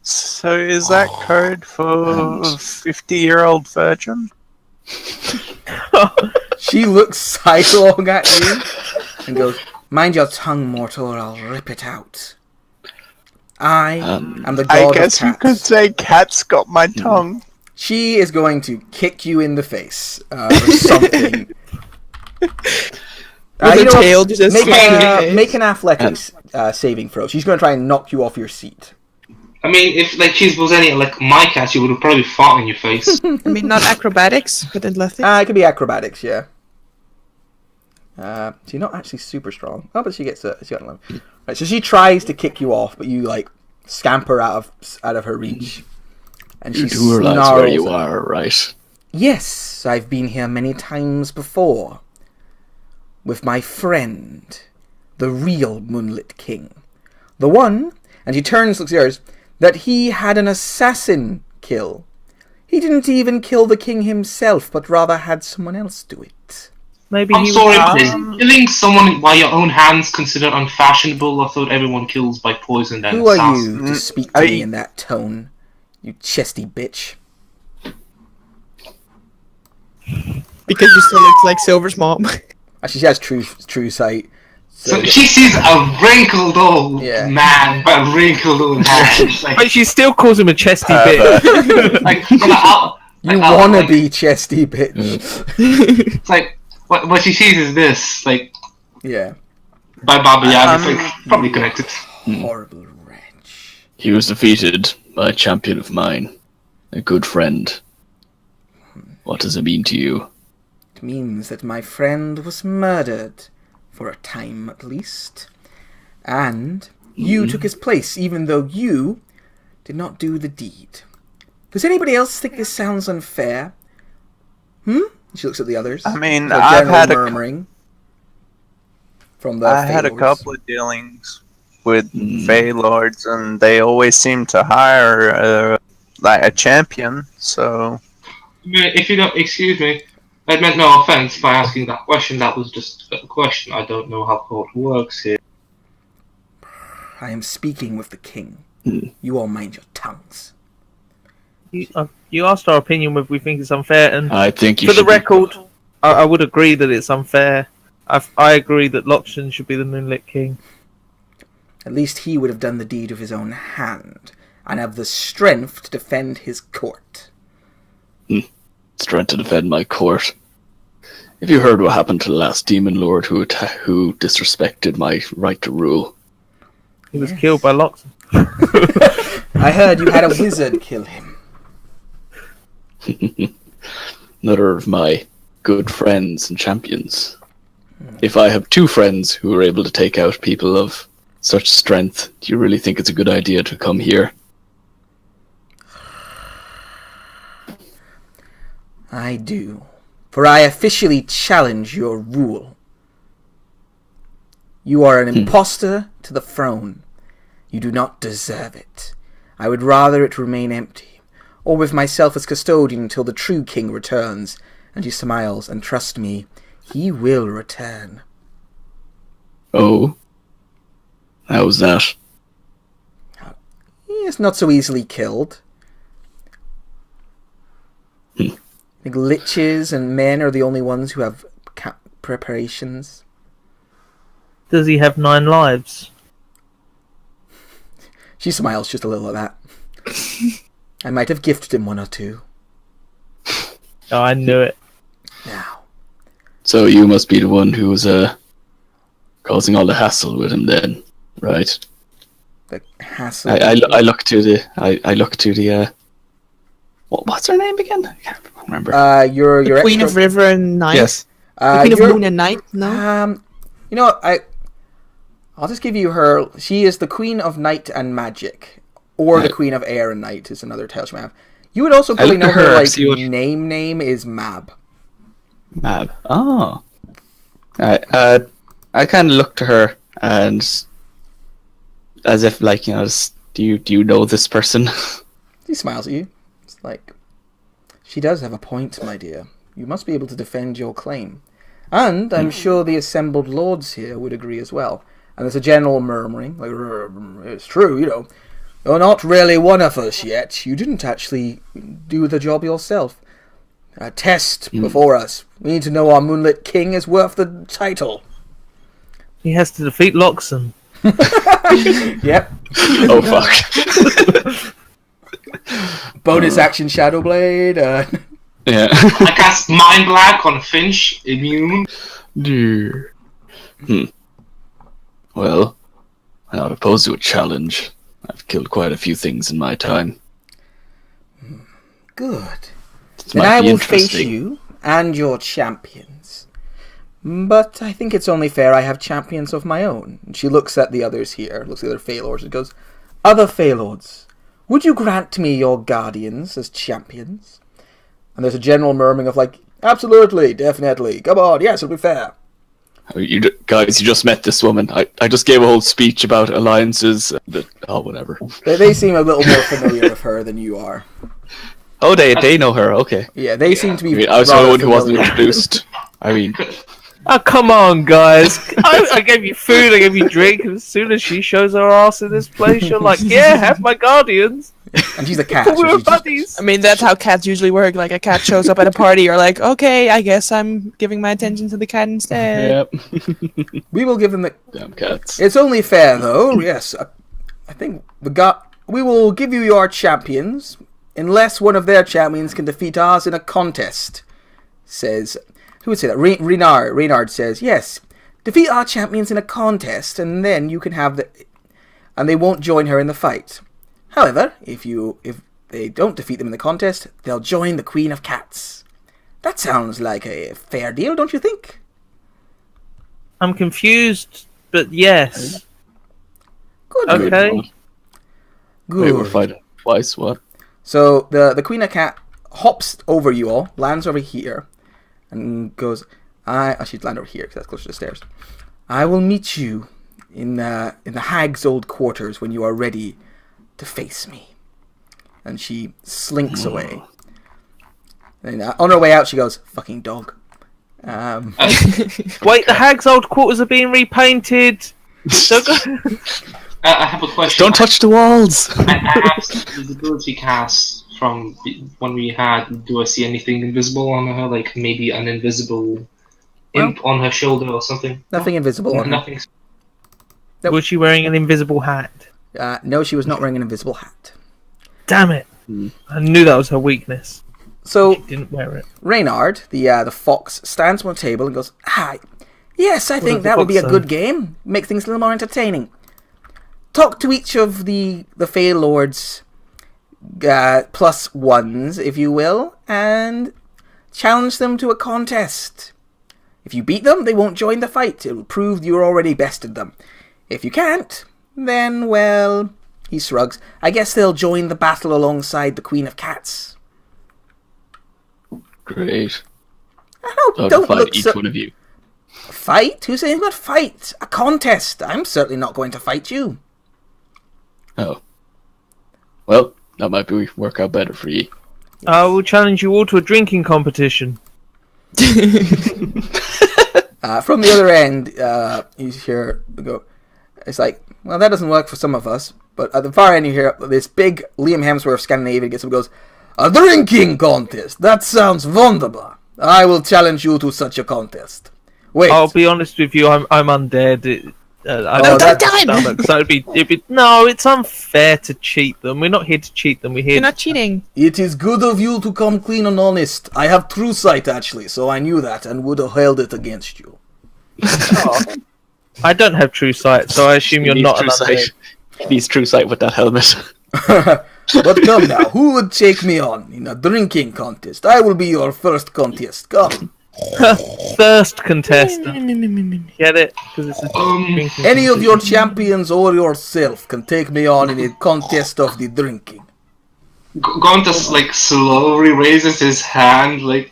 Speaker 7: So is that code for 50-year-old virgin?
Speaker 2: She looks sidelong at you and goes, "Mind your tongue, mortal, or I'll rip it out. I am the
Speaker 7: I
Speaker 2: god
Speaker 7: guess
Speaker 2: of
Speaker 7: you
Speaker 2: cats."
Speaker 7: could say cat's got my tongue.
Speaker 2: She is going to kick you in the face or something.
Speaker 4: With
Speaker 2: You
Speaker 4: her
Speaker 2: know what?
Speaker 4: tail just
Speaker 2: make an athletics saving throw. She's going to try and knock you off your seat.
Speaker 1: I mean, if she was any my cat, she would have probably fought in your face.
Speaker 4: I mean, not acrobatics, but athletics.
Speaker 2: It could be acrobatics, yeah. She's not actually super strong. Oh, but she got an 11. Right, so she tries to kick you off, but you scamper out of her reach, and
Speaker 6: You
Speaker 2: she
Speaker 6: do realize where
Speaker 2: snarls
Speaker 6: you
Speaker 2: at
Speaker 6: are, right?
Speaker 2: Yes, I've been here many times before. With my friend, the real Moonlit King. The one, and he turns, looks at yours, that he had an assassin kill. He didn't even kill the king himself, but rather had someone else do it.
Speaker 3: Maybe
Speaker 1: I'm
Speaker 3: he
Speaker 1: sorry,
Speaker 3: was.
Speaker 1: killing someone by your own hands considered unfashionable. I thought everyone kills by poison. And
Speaker 2: Who are
Speaker 1: assassin.
Speaker 2: you to speak to me in that tone, you chesty bitch?
Speaker 4: Because you still look like Silver's mom.
Speaker 2: Actually, she has true sight.
Speaker 1: So she sees a wrinkled old
Speaker 2: Yeah.
Speaker 1: man, but wrinkled old hands. Like,
Speaker 3: But she still calls him a chesty bitch.
Speaker 1: like,
Speaker 2: You
Speaker 1: I'll,
Speaker 2: wanna
Speaker 1: like,
Speaker 2: be chesty bitch.
Speaker 1: It's like what she sees is this, like
Speaker 2: Yeah.
Speaker 1: by Baba Yaga. It's like probably connected.
Speaker 2: Horrible wretch.
Speaker 6: He was defeated by a champion of mine, a good friend. What does it mean to you?
Speaker 2: It means that my friend was murdered, for a time at least. And you took his place, even though you did not do the deed. Does anybody else think this sounds unfair? She looks at the others.
Speaker 7: I mean,
Speaker 2: There's a
Speaker 7: I've
Speaker 2: general
Speaker 7: had
Speaker 2: murmuring from the
Speaker 7: I had a
Speaker 2: Faelords.
Speaker 7: couple of dealings with Fey Lords, and they always seem to hire like a champion. So
Speaker 1: If you don't excuse me, I meant no offense by asking that question. That was just a question. I don't know how court works here.
Speaker 2: I am speaking with the king. You all mind your tongues.
Speaker 3: You asked our opinion whether we think it's unfair, and
Speaker 6: I think you
Speaker 3: for the
Speaker 6: should
Speaker 3: record, I would agree that it's unfair. I agree that Loxton should be the Moonlit King.
Speaker 2: At least he would have done the deed of his own hand, and have the strength to defend his court.
Speaker 6: strength to defend my court. Have you heard what happened to the last demon lord who disrespected my right to rule?
Speaker 3: He was killed by Loxton.
Speaker 2: I heard you had a wizard kill him.
Speaker 6: Another of my good friends and champions. If I have two friends who are able to take out people of such strength, do you really think it's a good idea to come here?
Speaker 2: I do. For I officially challenge your rule. You are an impostor to the throne. You do not deserve it. I would rather it remain empty, or with myself as custodian until the true king returns. And he smiles, and trust me, he will return.
Speaker 6: Oh? How's that?
Speaker 2: He is not so easily killed. I think liches and men are the only ones who have preparations.
Speaker 3: Does he have 9 lives?
Speaker 2: She smiles just a little at that. I might have gifted him 1 or 2.
Speaker 3: Oh, I knew it.
Speaker 2: Now,
Speaker 6: So you must be the one who was causing all the hassle with him then, right?
Speaker 2: the hassle.
Speaker 6: I look to the what's her name again? I can't remember.
Speaker 2: Your
Speaker 4: The Queen
Speaker 2: extra,
Speaker 4: of River and Night.
Speaker 6: Yes.
Speaker 4: The Queen of
Speaker 2: your-
Speaker 4: Moon and Night. No.
Speaker 2: You know what, I'll just give you her. She is the Queen of Night and Magic, or the
Speaker 6: Right.
Speaker 2: Queen of Air and Night is another title she might have. You would also
Speaker 6: I
Speaker 2: probably
Speaker 6: looked
Speaker 2: know
Speaker 6: at
Speaker 2: her
Speaker 6: her,
Speaker 2: like
Speaker 6: see what-
Speaker 2: name is Mab.
Speaker 6: Mab. Oh. I kind of looked to her and as if like, you know, do you know this person?
Speaker 2: He smiles at you. It's like, she does have a point, my dear. You must be able to defend your claim. And I'm sure the assembled lords here would agree as well. And there's a general murmuring, like, it's true, you know. You're not really one of us yet. You didn't actually do the job yourself. A test before us. We need to know our Moonlit King is worth the title.
Speaker 3: He has to defeat Loxton.
Speaker 2: Yep.
Speaker 6: Oh fuck.
Speaker 2: Bonus action Shadow Blade.
Speaker 6: Yeah.
Speaker 1: I cast Mind Black on Finch, immune.
Speaker 6: Well, I'm not opposed to a challenge. I've killed quite a few things in my time.
Speaker 2: Good.
Speaker 6: This
Speaker 2: Then
Speaker 6: might
Speaker 2: I
Speaker 6: be
Speaker 2: will face
Speaker 6: interesting.
Speaker 2: you and your champions. But I think it's only fair I have champions of my own. And she looks at the others here, looks at the other Faelords, and goes, Other Faelords, would you grant me your guardians as champions? And there's a general murmuring of like, absolutely, definitely, come on, yes, it'll be fair.
Speaker 6: Guys, you just met this woman. I just gave a whole speech about alliances. Whatever.
Speaker 2: They seem a little more familiar with her than you are.
Speaker 6: Oh, they know her. Okay.
Speaker 2: Yeah, they seem to be.
Speaker 6: I was the
Speaker 2: rather
Speaker 6: one who wasn't
Speaker 2: familiar.
Speaker 6: introduced. I mean,
Speaker 3: Oh, come on, guys. I gave you food, I gave you drink, and as soon as she shows her ass in this place, you're like, yeah, have my guardians.
Speaker 2: And she's a cat.
Speaker 3: we
Speaker 2: so
Speaker 3: were
Speaker 2: she's just-
Speaker 3: buddies.
Speaker 4: I mean, that's how cats usually work. Like, a cat shows up at a party, you're like, okay, I guess I'm giving my attention to the cat instead.
Speaker 6: Yep.
Speaker 2: we will give them the.
Speaker 6: Damn cats.
Speaker 2: It's only fair, though. Yes, I think we will give you your champions unless one of their champions can defeat ours in a contest. Says who would say that? Reynard says yes. Defeat our champions in a contest, and then you can have the. And they won't join her in the fight. However, if they don't defeat them in the contest, they'll join the Queen of Cats. That sounds like a fair deal, don't you think?
Speaker 3: I'm confused, but yes.
Speaker 2: Good.
Speaker 3: Okay.
Speaker 6: Wait, we're
Speaker 2: Good.
Speaker 6: fighting twice. What?
Speaker 2: So the Queen of Cat hops over you all, lands over here, and goes, she'd land over here because that's closer to the stairs. I will meet you in the hag's old quarters when you are ready to face me. And she slinks away. And on her way out, she goes, "Fucking dog."
Speaker 3: Wait, the hag's old quarters are being repainted.
Speaker 1: I have a question.
Speaker 6: Don't touch the walls.
Speaker 1: I have some visibility cast from when we had. Do I see anything invisible on her? Like maybe an invisible imp on her shoulder or something?
Speaker 2: Nothing invisible on her.
Speaker 1: Nothing.
Speaker 2: Nope.
Speaker 3: Was she wearing an invisible hat?
Speaker 2: No, she was not wearing an invisible hat.
Speaker 3: Damn it! I knew that was her weakness.
Speaker 2: So
Speaker 3: She didn't wear it.
Speaker 2: Reynard, the fox, stands on a table and goes, "Hi, yes, I think
Speaker 3: does the
Speaker 2: that would be
Speaker 3: fox
Speaker 2: a
Speaker 3: say?
Speaker 2: good game. Make things a little more entertaining. Talk to each of the Fey Lords plus ones, if you will, and challenge them to a contest. If you beat them, they won't join the fight. It will prove you already bested them. If you can't, then, well," he shrugs, "I guess they'll join the battle alongside the Queen of Cats."
Speaker 6: Great.
Speaker 2: Oh,
Speaker 6: Don't
Speaker 2: don't
Speaker 6: fight
Speaker 2: look
Speaker 6: each
Speaker 2: so...
Speaker 6: one of you.
Speaker 2: Fight? Who's saying about fight? A contest. I'm certainly not going to fight you.
Speaker 6: Oh. Well, that might work out better for you.
Speaker 3: I will challenge you all to a drinking competition.
Speaker 2: From the other end, you hear go. It's like, well, that doesn't work for some of us. But at the far end, you hear this big Liam Hemsworth Scandinavian gets up and goes, "A drinking contest. That sounds wonderful. I will challenge you to such a contest. Wait,
Speaker 3: I'll be honest with you, I'm undead. I
Speaker 2: Oh,
Speaker 3: don't
Speaker 2: that-
Speaker 3: have a stomach, so it'd be no. It's unfair to cheat them. We're not here to cheat them. We're here.
Speaker 4: You're not cheating.
Speaker 2: it is good of you to come clean and honest. I have true sight actually, so I knew that and would have held it against you."
Speaker 3: I don't have true sight, so I assume you're
Speaker 6: He needs
Speaker 3: not an
Speaker 6: true sight.
Speaker 3: undead.
Speaker 6: He needs true sight with that helmet.
Speaker 2: But come now, who would take me on in a drinking contest? I will be your first contest. Come.
Speaker 3: First contestant. Get it? Because it's a drinking
Speaker 2: Any of your
Speaker 3: competition.
Speaker 2: champions or yourself can take me on in a contest of the drinking.
Speaker 1: Gontas like slowly raises his hand, like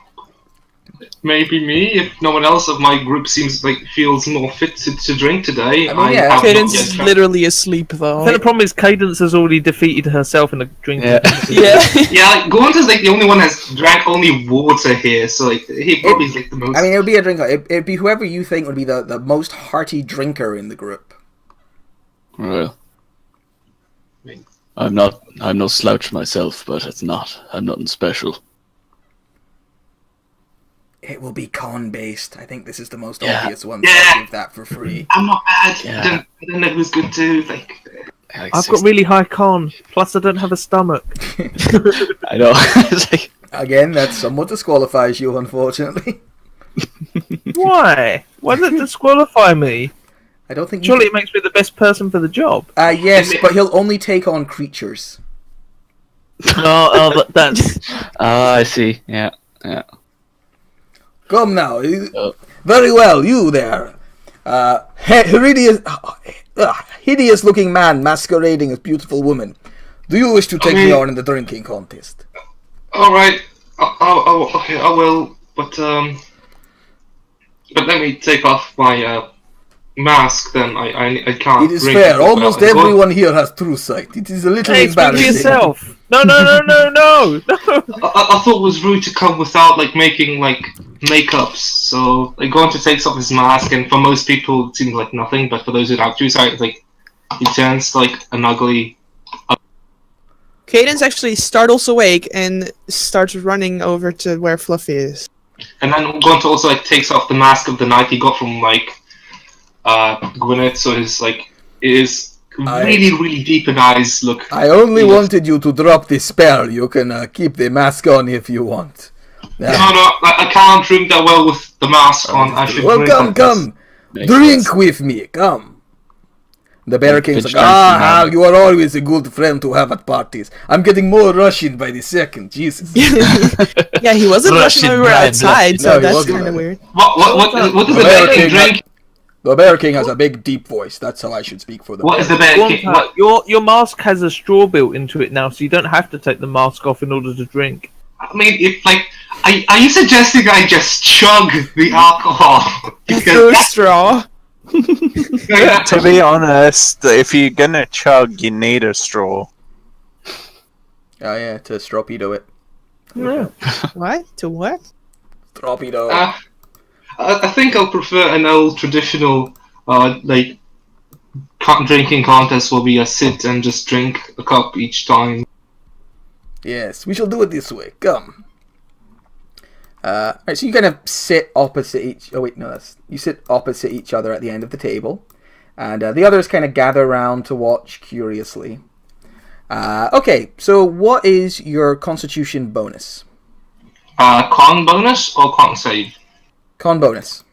Speaker 1: maybe me. If no one else of my group feels more fit to drink today,
Speaker 2: I mean, yeah.
Speaker 1: have not
Speaker 4: Cadence
Speaker 1: yet
Speaker 4: is
Speaker 1: tried.
Speaker 4: literally asleep, though.
Speaker 3: I think the problem is Cadence has already defeated herself in a drinking
Speaker 6: Yeah.
Speaker 3: competition.
Speaker 4: Yeah.
Speaker 1: Yeah, like Gontas like the only one has drank only water here, so like he probably is like the most.
Speaker 2: I mean, it would be a drink. It'd be whoever you think would be the most hearty drinker in the group.
Speaker 6: Well, I'm no slouch myself, but I'm nothing special.
Speaker 2: It will be con-based. I think this is the most
Speaker 6: Yeah.
Speaker 2: obvious one.
Speaker 1: Yeah.
Speaker 2: So I'll give that for free.
Speaker 1: I'm not bad.
Speaker 6: Yeah.
Speaker 1: I don't know who's good too. Like
Speaker 3: I've got really high con, plus I don't have a stomach.
Speaker 6: I know. It's like,
Speaker 2: Again, that somewhat disqualifies you, unfortunately.
Speaker 3: Why? Why does it disqualify me?
Speaker 2: I don't think you...
Speaker 3: Surely it makes me the best person for the job.
Speaker 2: Yes, but he'll only take on creatures.
Speaker 3: That's
Speaker 6: I see. Yeah.
Speaker 2: Come now.
Speaker 6: Oh.
Speaker 2: Very well, you there. Hideous-looking man masquerading as beautiful woman. Do you wish to take me on in the drinking contest?
Speaker 1: all right, okay, I will. But let me take off my mask. Then I can't.
Speaker 2: It is
Speaker 1: drink
Speaker 2: fair.
Speaker 1: without
Speaker 2: Almost
Speaker 1: it.
Speaker 2: everyone here has true sight. It is a little
Speaker 3: hey, speak for
Speaker 2: embarrassing.
Speaker 3: yourself. No.
Speaker 1: I thought it was rude to come without like making like makeups. So like going to take off his mask, and for most people it seems like nothing, but for those without true sight, it's like he turns like an ugly.
Speaker 4: Cadence actually startles awake and starts running over to where Fluffy is.
Speaker 1: And then Gonta also like takes off the mask of the knight he got from like Gwyneth, so his like is really deep in eyes look.
Speaker 2: I only wanted you to drop the spell. You can keep the mask on if you want.
Speaker 1: No, I can't drink that well with the mask on. I should
Speaker 2: Well,
Speaker 1: drink
Speaker 2: come.
Speaker 6: Makes
Speaker 2: Drink
Speaker 6: sense.
Speaker 2: with me, come. The Bear King's like,
Speaker 6: Finch turns to
Speaker 2: Hal,
Speaker 6: Hal.
Speaker 2: you are always a good friend to have at parties. I'm getting more Russian by the second, Jesus.
Speaker 4: Yeah, he wasn't Russian when we were
Speaker 3: Russian
Speaker 4: outside, so
Speaker 2: No, he
Speaker 4: that's
Speaker 2: wasn't.
Speaker 4: kind of weird.
Speaker 1: What does the
Speaker 2: Bear
Speaker 1: Bear King
Speaker 2: King-
Speaker 1: drink?
Speaker 2: The Bear King has a big, deep voice. That's how I should speak for the
Speaker 1: What
Speaker 2: Bear
Speaker 1: is the Bear King?
Speaker 3: Gonta,
Speaker 1: What,
Speaker 3: your mask has a straw built into it now, so you don't have to take the mask off in order to drink.
Speaker 1: I mean, if like, are you suggesting I just chug the alcohol?
Speaker 4: Through a straw.
Speaker 7: To be honest, if you're gonna chug, you need a straw.
Speaker 2: Oh yeah, to torpedo it.
Speaker 3: Yeah.
Speaker 4: What? To what?
Speaker 2: Torpedo.
Speaker 1: I think I'll prefer an old traditional, like, drinking contest where we sit and just drink a cup each time.
Speaker 2: Yes, we shall do it this way. Come. Alright, so you kind of sit opposite each. Oh wait, no, you sit opposite each other at the end of the table, and the others kind of gather around to watch curiously. Okay, so what is your Constitution bonus?
Speaker 1: Con bonus or con save?
Speaker 2: Con bonus.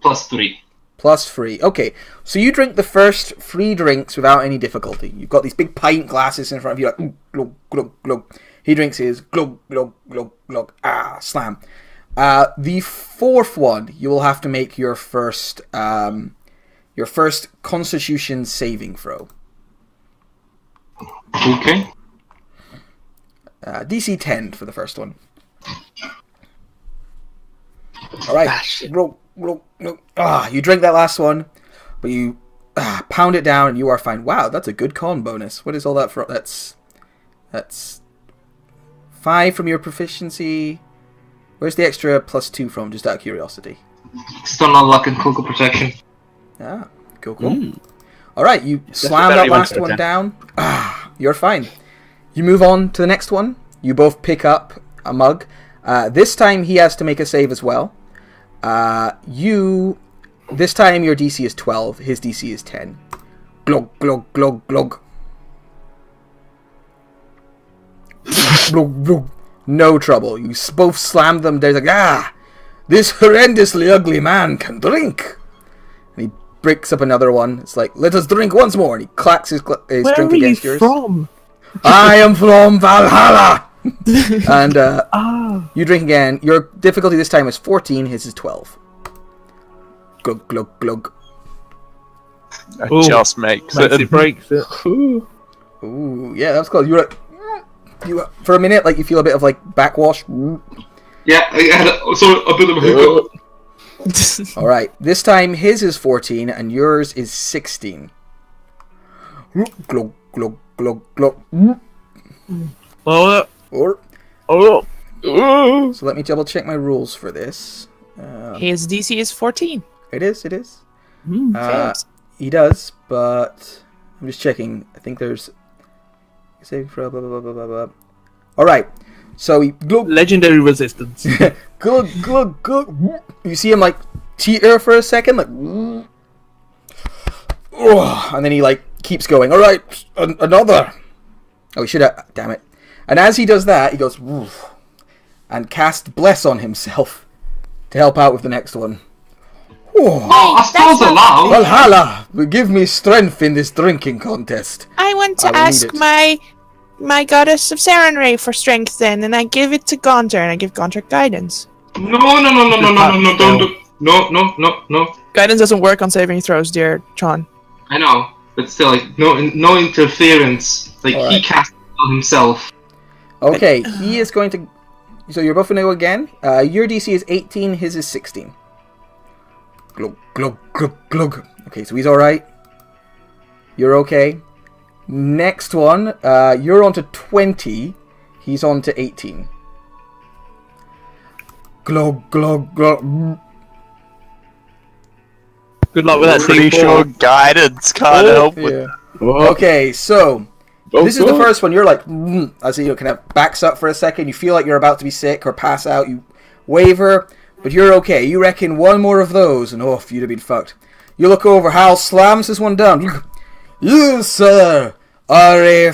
Speaker 1: +3.
Speaker 2: +3. Okay, so you drink the first 3 drinks without any difficulty. You've got these big pint glasses in front of you, like glug glug glug. He drinks his glug glug glug glug. Slam. The 4th one, you will have to make your first Constitution saving throw.
Speaker 1: Okay.
Speaker 2: DC 10 for the first one. All right. You drink that last one, but you pound it down and you are fine. Wow, that's a good con bonus. What is all that for? That's 5 from your proficiency. Where's the extra +2 from? Just out of curiosity.
Speaker 1: External luck and critical protection.
Speaker 2: Cool. All right, you slam that last one down. You're fine. You move on to the next one. You both pick up a mug. This time he has to make a save as well. This time your DC is 12. His DC is 10. Glug glug glug glug. Glug glug. No trouble. You both slam them. There's like, this horrendously ugly man can drink. And he breaks up another one. It's like, let us drink once more. And he clacks his
Speaker 3: Where
Speaker 2: drink
Speaker 3: are you
Speaker 2: against yours.
Speaker 3: from?
Speaker 2: I am from Valhalla. And you drink again. Your difficulty this time is 14. His is 12. Glug glug glug.
Speaker 7: That
Speaker 3: Ooh.
Speaker 7: just makes
Speaker 3: Makes
Speaker 7: it.
Speaker 3: it breaks it.
Speaker 2: Ooh, yeah, that was close. You for a minute, like you feel a bit of like backwash.
Speaker 1: Yeah, I had a bit of a hiccup.
Speaker 2: All right, this time his is 14 and yours is 16. Glug glug glug glug.
Speaker 3: Oh,
Speaker 2: Or
Speaker 3: oh.
Speaker 2: so let me double check my rules for this.
Speaker 4: His DC is 14.
Speaker 2: It is.
Speaker 4: Fails.
Speaker 2: He does, but I'm just checking. I think there's saving throw. Blah blah blah blah blah. All right, so he glug
Speaker 3: Legendary resistance.
Speaker 2: glug glug glug. You see him like teeter for a second, like, and then he like keeps going. All right, another. Oh, he should have. Damn it! And as he does that, he goes and casts bless on himself to help out with the next one.
Speaker 1: Oh, I suppose allowed.
Speaker 2: Valhalla, give me strength in this drinking contest.
Speaker 4: I want to
Speaker 2: I will
Speaker 4: ask
Speaker 2: need
Speaker 4: my goddess of Sarenrae for strength then, and I give it to Gaunter, and I give Gaunter guidance.
Speaker 1: No, don't. No.
Speaker 4: Guidance doesn't work on saving throws, dear Chon.
Speaker 1: I know, but still, like, no interference. Like,
Speaker 2: All
Speaker 1: he
Speaker 2: right.
Speaker 1: cast it himself.
Speaker 2: Okay, he is going to. So you're both going to go again. Your DC is 18, his is 16. Glug, glug, glug, glug. Okay, so he's alright. You're okay. Next one, you're on to 20. He's on to 18. Glug, glug, glug.
Speaker 3: Good luck with that.
Speaker 7: Pretty
Speaker 3: D4.
Speaker 7: sure guidance can't help with
Speaker 2: Yeah. Okay, so
Speaker 6: Oh,
Speaker 2: This is the
Speaker 6: God.
Speaker 2: first one. You're like, as he kind of backs up for a second. You feel like you're about to be sick or pass out. You waver, but you're okay. You reckon one more of those, and you'd have been fucked. You look over. Hal slams this one down. You, sir, are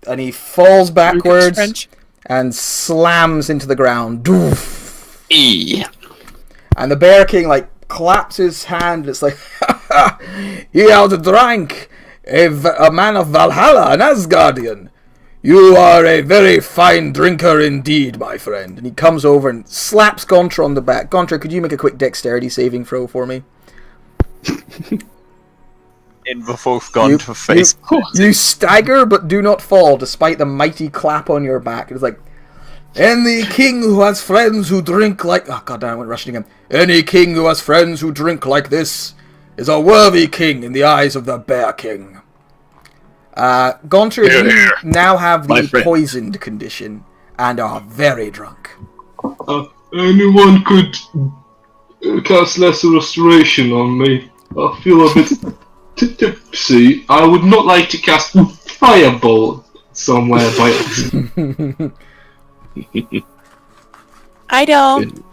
Speaker 2: and he falls backwards
Speaker 4: French.
Speaker 2: and slams into the ground. Doof.
Speaker 6: E.
Speaker 2: And the Bear King claps his hand. It's like, he outdrank a man of Valhalla, an Asgardian. You are a very fine drinker indeed, my friend. And he comes over and slaps Gontra on the back. Gontra, could you make a quick dexterity saving throw for me?
Speaker 7: In before we've gone to face.
Speaker 2: You stagger but do not fall, despite the mighty clap on your back. It's like, any king who has friends who drink like... Oh, god damn, I went rushing again. Any king who has friends who drink like this is a worthy king in the eyes of the Bear King. Gontra, you now have the poisoned condition and are very drunk.
Speaker 1: Anyone could cast lesser restoration on me. I feel a bit tipsy. I would not like to cast Fireball somewhere by accident.
Speaker 4: I don't.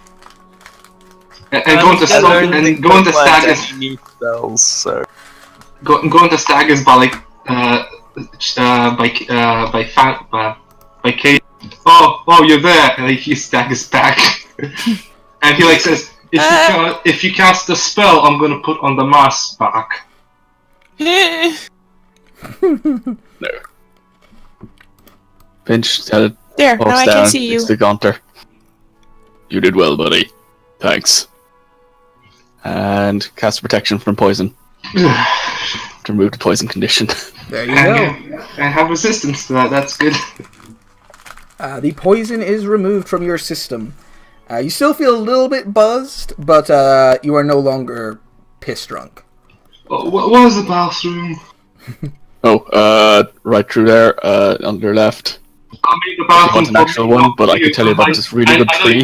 Speaker 1: And going to staggers.
Speaker 7: Spells, so.
Speaker 1: Going to staggers by Kate. Oh, you're there! And he staggers back, and he says, "If you cast a spell, I'm gonna put on the mask back."
Speaker 6: No. Finch, tell
Speaker 4: There, now I can see you.
Speaker 6: It's the Gunter. You did well, buddy. Thanks. And cast protection from poison. To remove the poison condition.
Speaker 2: There you go.
Speaker 1: I have resistance to that. That's good.
Speaker 2: The poison is removed from your system. You still feel a little bit buzzed, but you are no longer piss drunk.
Speaker 1: Where's the bathroom?
Speaker 6: Right through there, on your left.
Speaker 1: I mean, the bathroom.
Speaker 6: I want an actual one, but I can tell you about this really good tree.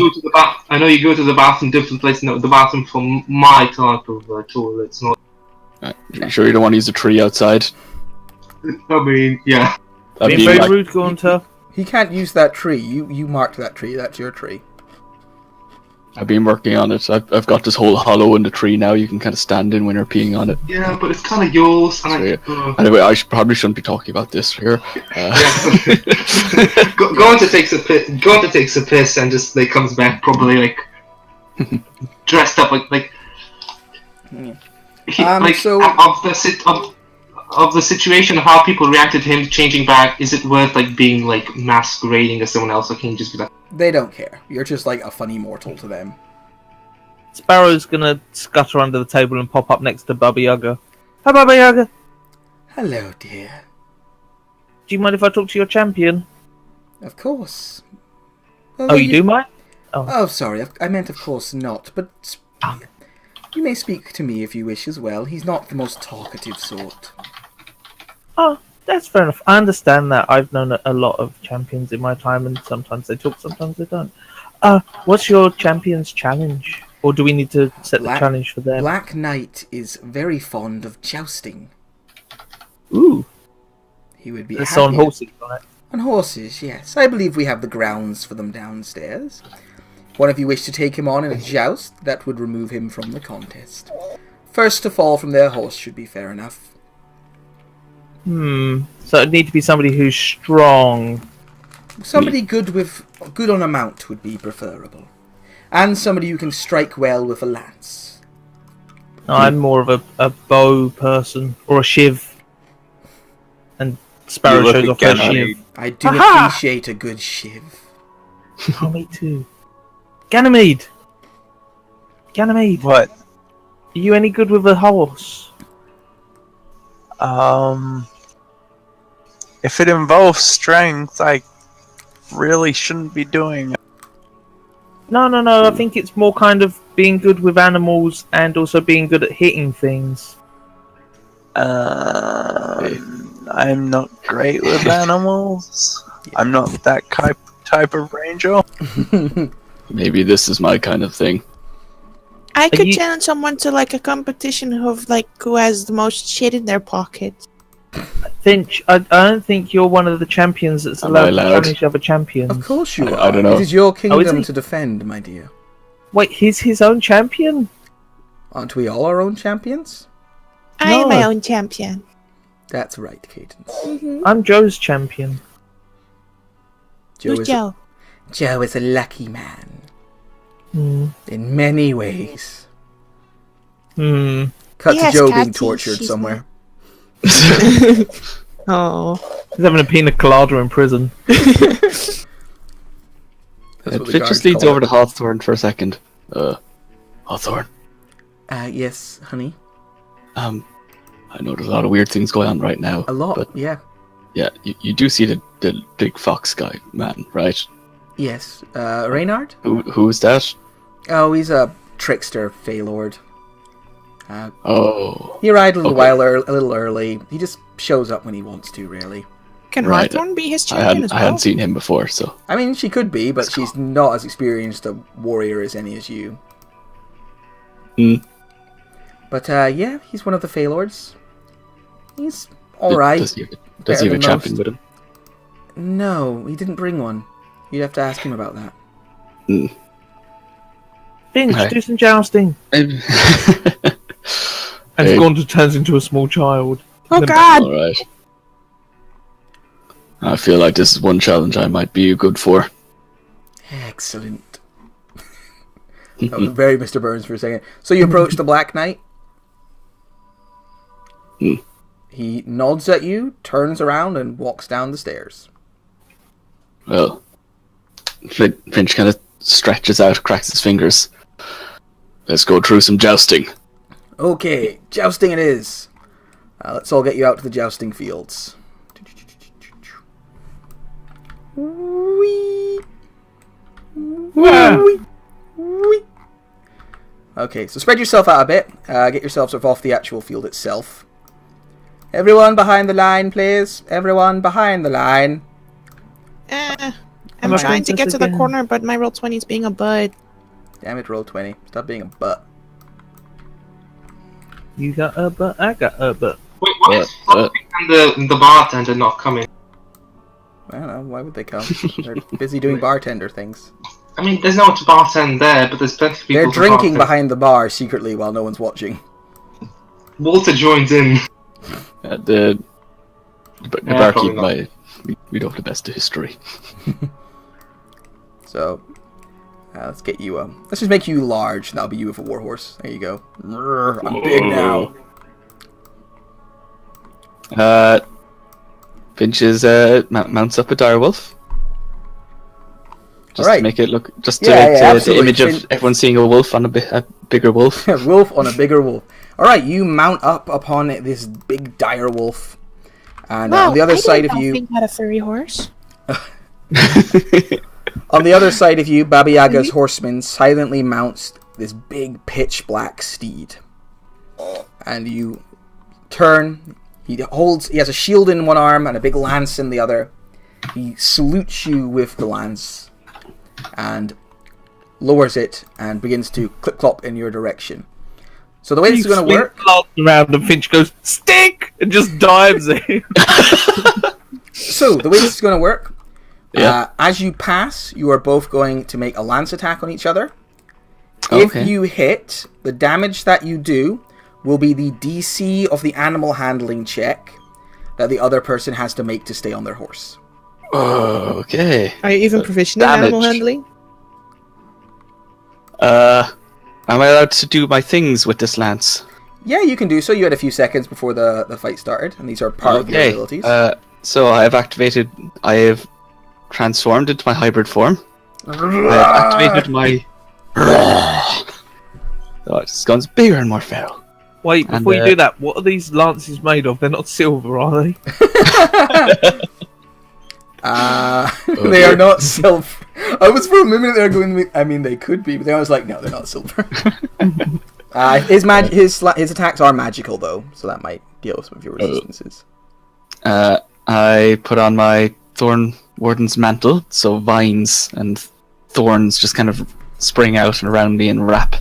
Speaker 1: I know you go to the bathroom different places. No, the bathroom for my type of toilet's not.
Speaker 6: You sure you don't want to use the tree outside?
Speaker 1: I mean, yeah.
Speaker 3: Being very rude, Gunter.
Speaker 2: He can't use that tree. You marked that tree. That's your tree.
Speaker 6: I've been working on it. I've got this whole hollow in the tree now. You can kind of stand in when you're peeing on it.
Speaker 1: Yeah, but it's kind of yours. And
Speaker 6: Anyway, I probably shouldn't be talking about this here.
Speaker 1: Gonta takes a piss and just comes back probably dressed up of the situation of how people reacted to him changing back. Is it worth being masquerading as someone else, or can you just be like?
Speaker 2: They don't care. You're just a funny mortal to them.
Speaker 3: Sparrow's gonna scutter under the table and pop up next to Baba Yaga. Hi, Baba Yaga.
Speaker 2: Hello, dear.
Speaker 3: Do you mind if I talk to your champion?
Speaker 2: Of course.
Speaker 3: Well, you do mind?
Speaker 2: Oh, sorry. I meant of course not. But you may speak to me if you wish as well. He's not the most talkative sort.
Speaker 3: Oh, that's fair enough. I understand that. I've known a lot of champions in my time, and sometimes they talk, sometimes they don't. What's your champion's challenge? Or do we need to set the challenge for them?
Speaker 2: Black Knight is very fond of jousting.
Speaker 3: Ooh.
Speaker 2: He would be
Speaker 3: That's
Speaker 2: happy.
Speaker 3: on horses, right?
Speaker 2: On horses, yes. I believe we have the grounds for them downstairs. One of you wish to take him on in a joust, that would remove him from the contest. First to fall from their horse should be fair enough.
Speaker 3: So it'd need to be somebody who's strong.
Speaker 2: Somebody good on a mount would be preferable. And somebody who can strike well with a lance.
Speaker 3: I'm more of a bow person, or a shiv. And Sparrow shows off her shiv.
Speaker 2: I do appreciate a good shiv.
Speaker 3: Oh, me too. Ganymede!
Speaker 7: What?
Speaker 3: Are you any good with a horse?
Speaker 7: If it involves strength, I really shouldn't be doing it.
Speaker 3: No. I think it's more kind of being good with animals and also being good at hitting things.
Speaker 7: I'm not great with animals. I'm not that type of ranger.
Speaker 6: Maybe this is my kind of thing.
Speaker 4: I could challenge someone to a competition of who has the most shit in their pocket.
Speaker 3: Finch, I don't think you're one of the champions that's
Speaker 6: Am I
Speaker 3: allowed to
Speaker 6: allowed?
Speaker 3: challenge the other champions.
Speaker 2: Of course you are.
Speaker 6: I don't know.
Speaker 2: It is your
Speaker 3: Oh, is
Speaker 2: kingdom
Speaker 3: he?
Speaker 2: to defend, my dear.
Speaker 3: Wait, he's his own champion?
Speaker 2: Aren't we all our own champions?
Speaker 4: I am my
Speaker 3: No.
Speaker 4: own champion.
Speaker 2: That's right, Cadence.
Speaker 3: I'm Joe's champion.
Speaker 4: Who's Joe?
Speaker 2: Joe is a lucky man.
Speaker 3: Hmm.
Speaker 2: In many ways.
Speaker 3: Hmm.
Speaker 2: Cut
Speaker 4: He
Speaker 2: to
Speaker 4: has
Speaker 2: Joe being
Speaker 4: tattoos,
Speaker 2: tortured
Speaker 4: she's
Speaker 2: somewhere.
Speaker 4: Oh.
Speaker 3: He's having a pina colada in prison.
Speaker 2: That's what the
Speaker 6: Fitch
Speaker 2: guards
Speaker 6: just leads
Speaker 2: call
Speaker 6: over
Speaker 2: it.
Speaker 6: to Hawthorne for a second. Hawthorne.
Speaker 2: Yes, honey.
Speaker 6: I know there's a lot of weird things going on right now.
Speaker 2: A lot,
Speaker 6: But
Speaker 2: yeah.
Speaker 6: yeah, you do see the big fox guy, man, right?
Speaker 2: Yes. Reynard?
Speaker 6: Who's that?
Speaker 2: Oh, he's a trickster, Feylord.
Speaker 6: Oh,
Speaker 2: He arrived a little
Speaker 6: Okay.
Speaker 2: a little early. He just shows up when he wants to, really.
Speaker 4: Can
Speaker 6: Right.
Speaker 4: Hawthorne be his
Speaker 6: I
Speaker 4: champion as well?
Speaker 6: hadn't seen him before, so
Speaker 2: I mean, she could be, but she's not as experienced a warrior as any as you.
Speaker 6: Hmm.
Speaker 2: But yeah, he's one of the Feylords. He's alright.
Speaker 6: Does he have
Speaker 2: Better
Speaker 6: a
Speaker 2: than
Speaker 6: champion
Speaker 2: most.
Speaker 6: with him?
Speaker 2: No, he didn't bring one. You'd have to ask him about that.
Speaker 3: Finch,
Speaker 6: Okay.
Speaker 3: do some jousting. And
Speaker 6: Hey.
Speaker 3: Gauntlet turns into a small child.
Speaker 4: Oh God!
Speaker 6: All right. I feel like this is one challenge I might be good for.
Speaker 2: Excellent. That was very Mr. Burns for a second. So you approach the Black Knight.
Speaker 6: Hmm.
Speaker 2: He nods at you, turns around, and walks down the stairs.
Speaker 6: Well, Finch kind of stretches out, cracks his fingers. Let's go through some jousting.
Speaker 2: Okay, jousting it is. Let's all get you out to the jousting fields. Whee! Whee! Whee! Okay, so spread yourself out a bit. Get yourself sort of off the actual field itself. Everyone behind the line, please. Everyone behind the line.
Speaker 4: I'm
Speaker 3: I'm
Speaker 4: trying to
Speaker 3: a
Speaker 4: get to the
Speaker 3: again.
Speaker 4: corner, but my roll 20 is being a bud.
Speaker 2: Damn it, roll 20. Stop being a butt.
Speaker 3: You got a butt, I got a butt.
Speaker 1: Wait, why is Floppy and the bartender not coming?
Speaker 2: I don't know, why would they come? They're busy doing bartender things.
Speaker 1: I mean, there's no one to bartend there, but there's plenty of people
Speaker 2: They're
Speaker 1: to
Speaker 2: drinking
Speaker 1: bartend.
Speaker 2: behind the bar secretly while no one's watching.
Speaker 1: Walter joins in.
Speaker 6: The
Speaker 1: Yeah,
Speaker 6: barkeep,
Speaker 1: probably
Speaker 6: we don't have the best of history.
Speaker 2: So, let's get you, let's just make you large. That'll be you with a warhorse. There you go. I'm big now.
Speaker 6: Finch mounts up a direwolf. Just
Speaker 2: Alright.
Speaker 6: to make it look, just
Speaker 2: Yeah,
Speaker 6: to make the
Speaker 2: absolutely.
Speaker 6: image of everyone seeing a wolf on a bigger wolf.
Speaker 2: Wolf on a bigger wolf. Alright, you mount up upon this big dire wolf. And on the other side of you...
Speaker 4: I had a furry horse.
Speaker 2: On the other side of you, Baba Yaga's horseman silently mounts this big pitch black steed. And you turn. He has a shield in one arm and a big lance in the other. He salutes you with the lance and lowers it and begins to clip-clop in your direction. So the way this is going to work...
Speaker 3: around and Finch goes, stick! And just dives in.
Speaker 2: So, the way this is going to work...
Speaker 6: Yeah.
Speaker 2: As you pass, you are both going to make a lance attack on each other.
Speaker 6: Okay.
Speaker 2: If you hit, the damage that you do will be the DC of the animal handling check that the other person has to make to stay on their horse.
Speaker 6: Okay.
Speaker 4: Are you even proficient in animal handling?
Speaker 6: Am I allowed to do my things with this lance?
Speaker 2: Yeah, you can do so. You had a few seconds before the fight started, and these are part of your
Speaker 6: Okay.
Speaker 2: abilities.
Speaker 6: So I have transformed into my hybrid form. I have activated my... Oh, this gun's bigger and more feral.
Speaker 3: Wait,
Speaker 6: And,
Speaker 3: before you do that, what are these lances made of? They're not silver, are they?
Speaker 2: They are not silver. I was for a minute there going, I mean, they could be, but then I was like, no, they're not silver. His attacks are magical, though, so that might deal with some of your resistances.
Speaker 6: I put on my Thorn Warden's mantle, so vines and thorns just kind of spring out and around me and wrap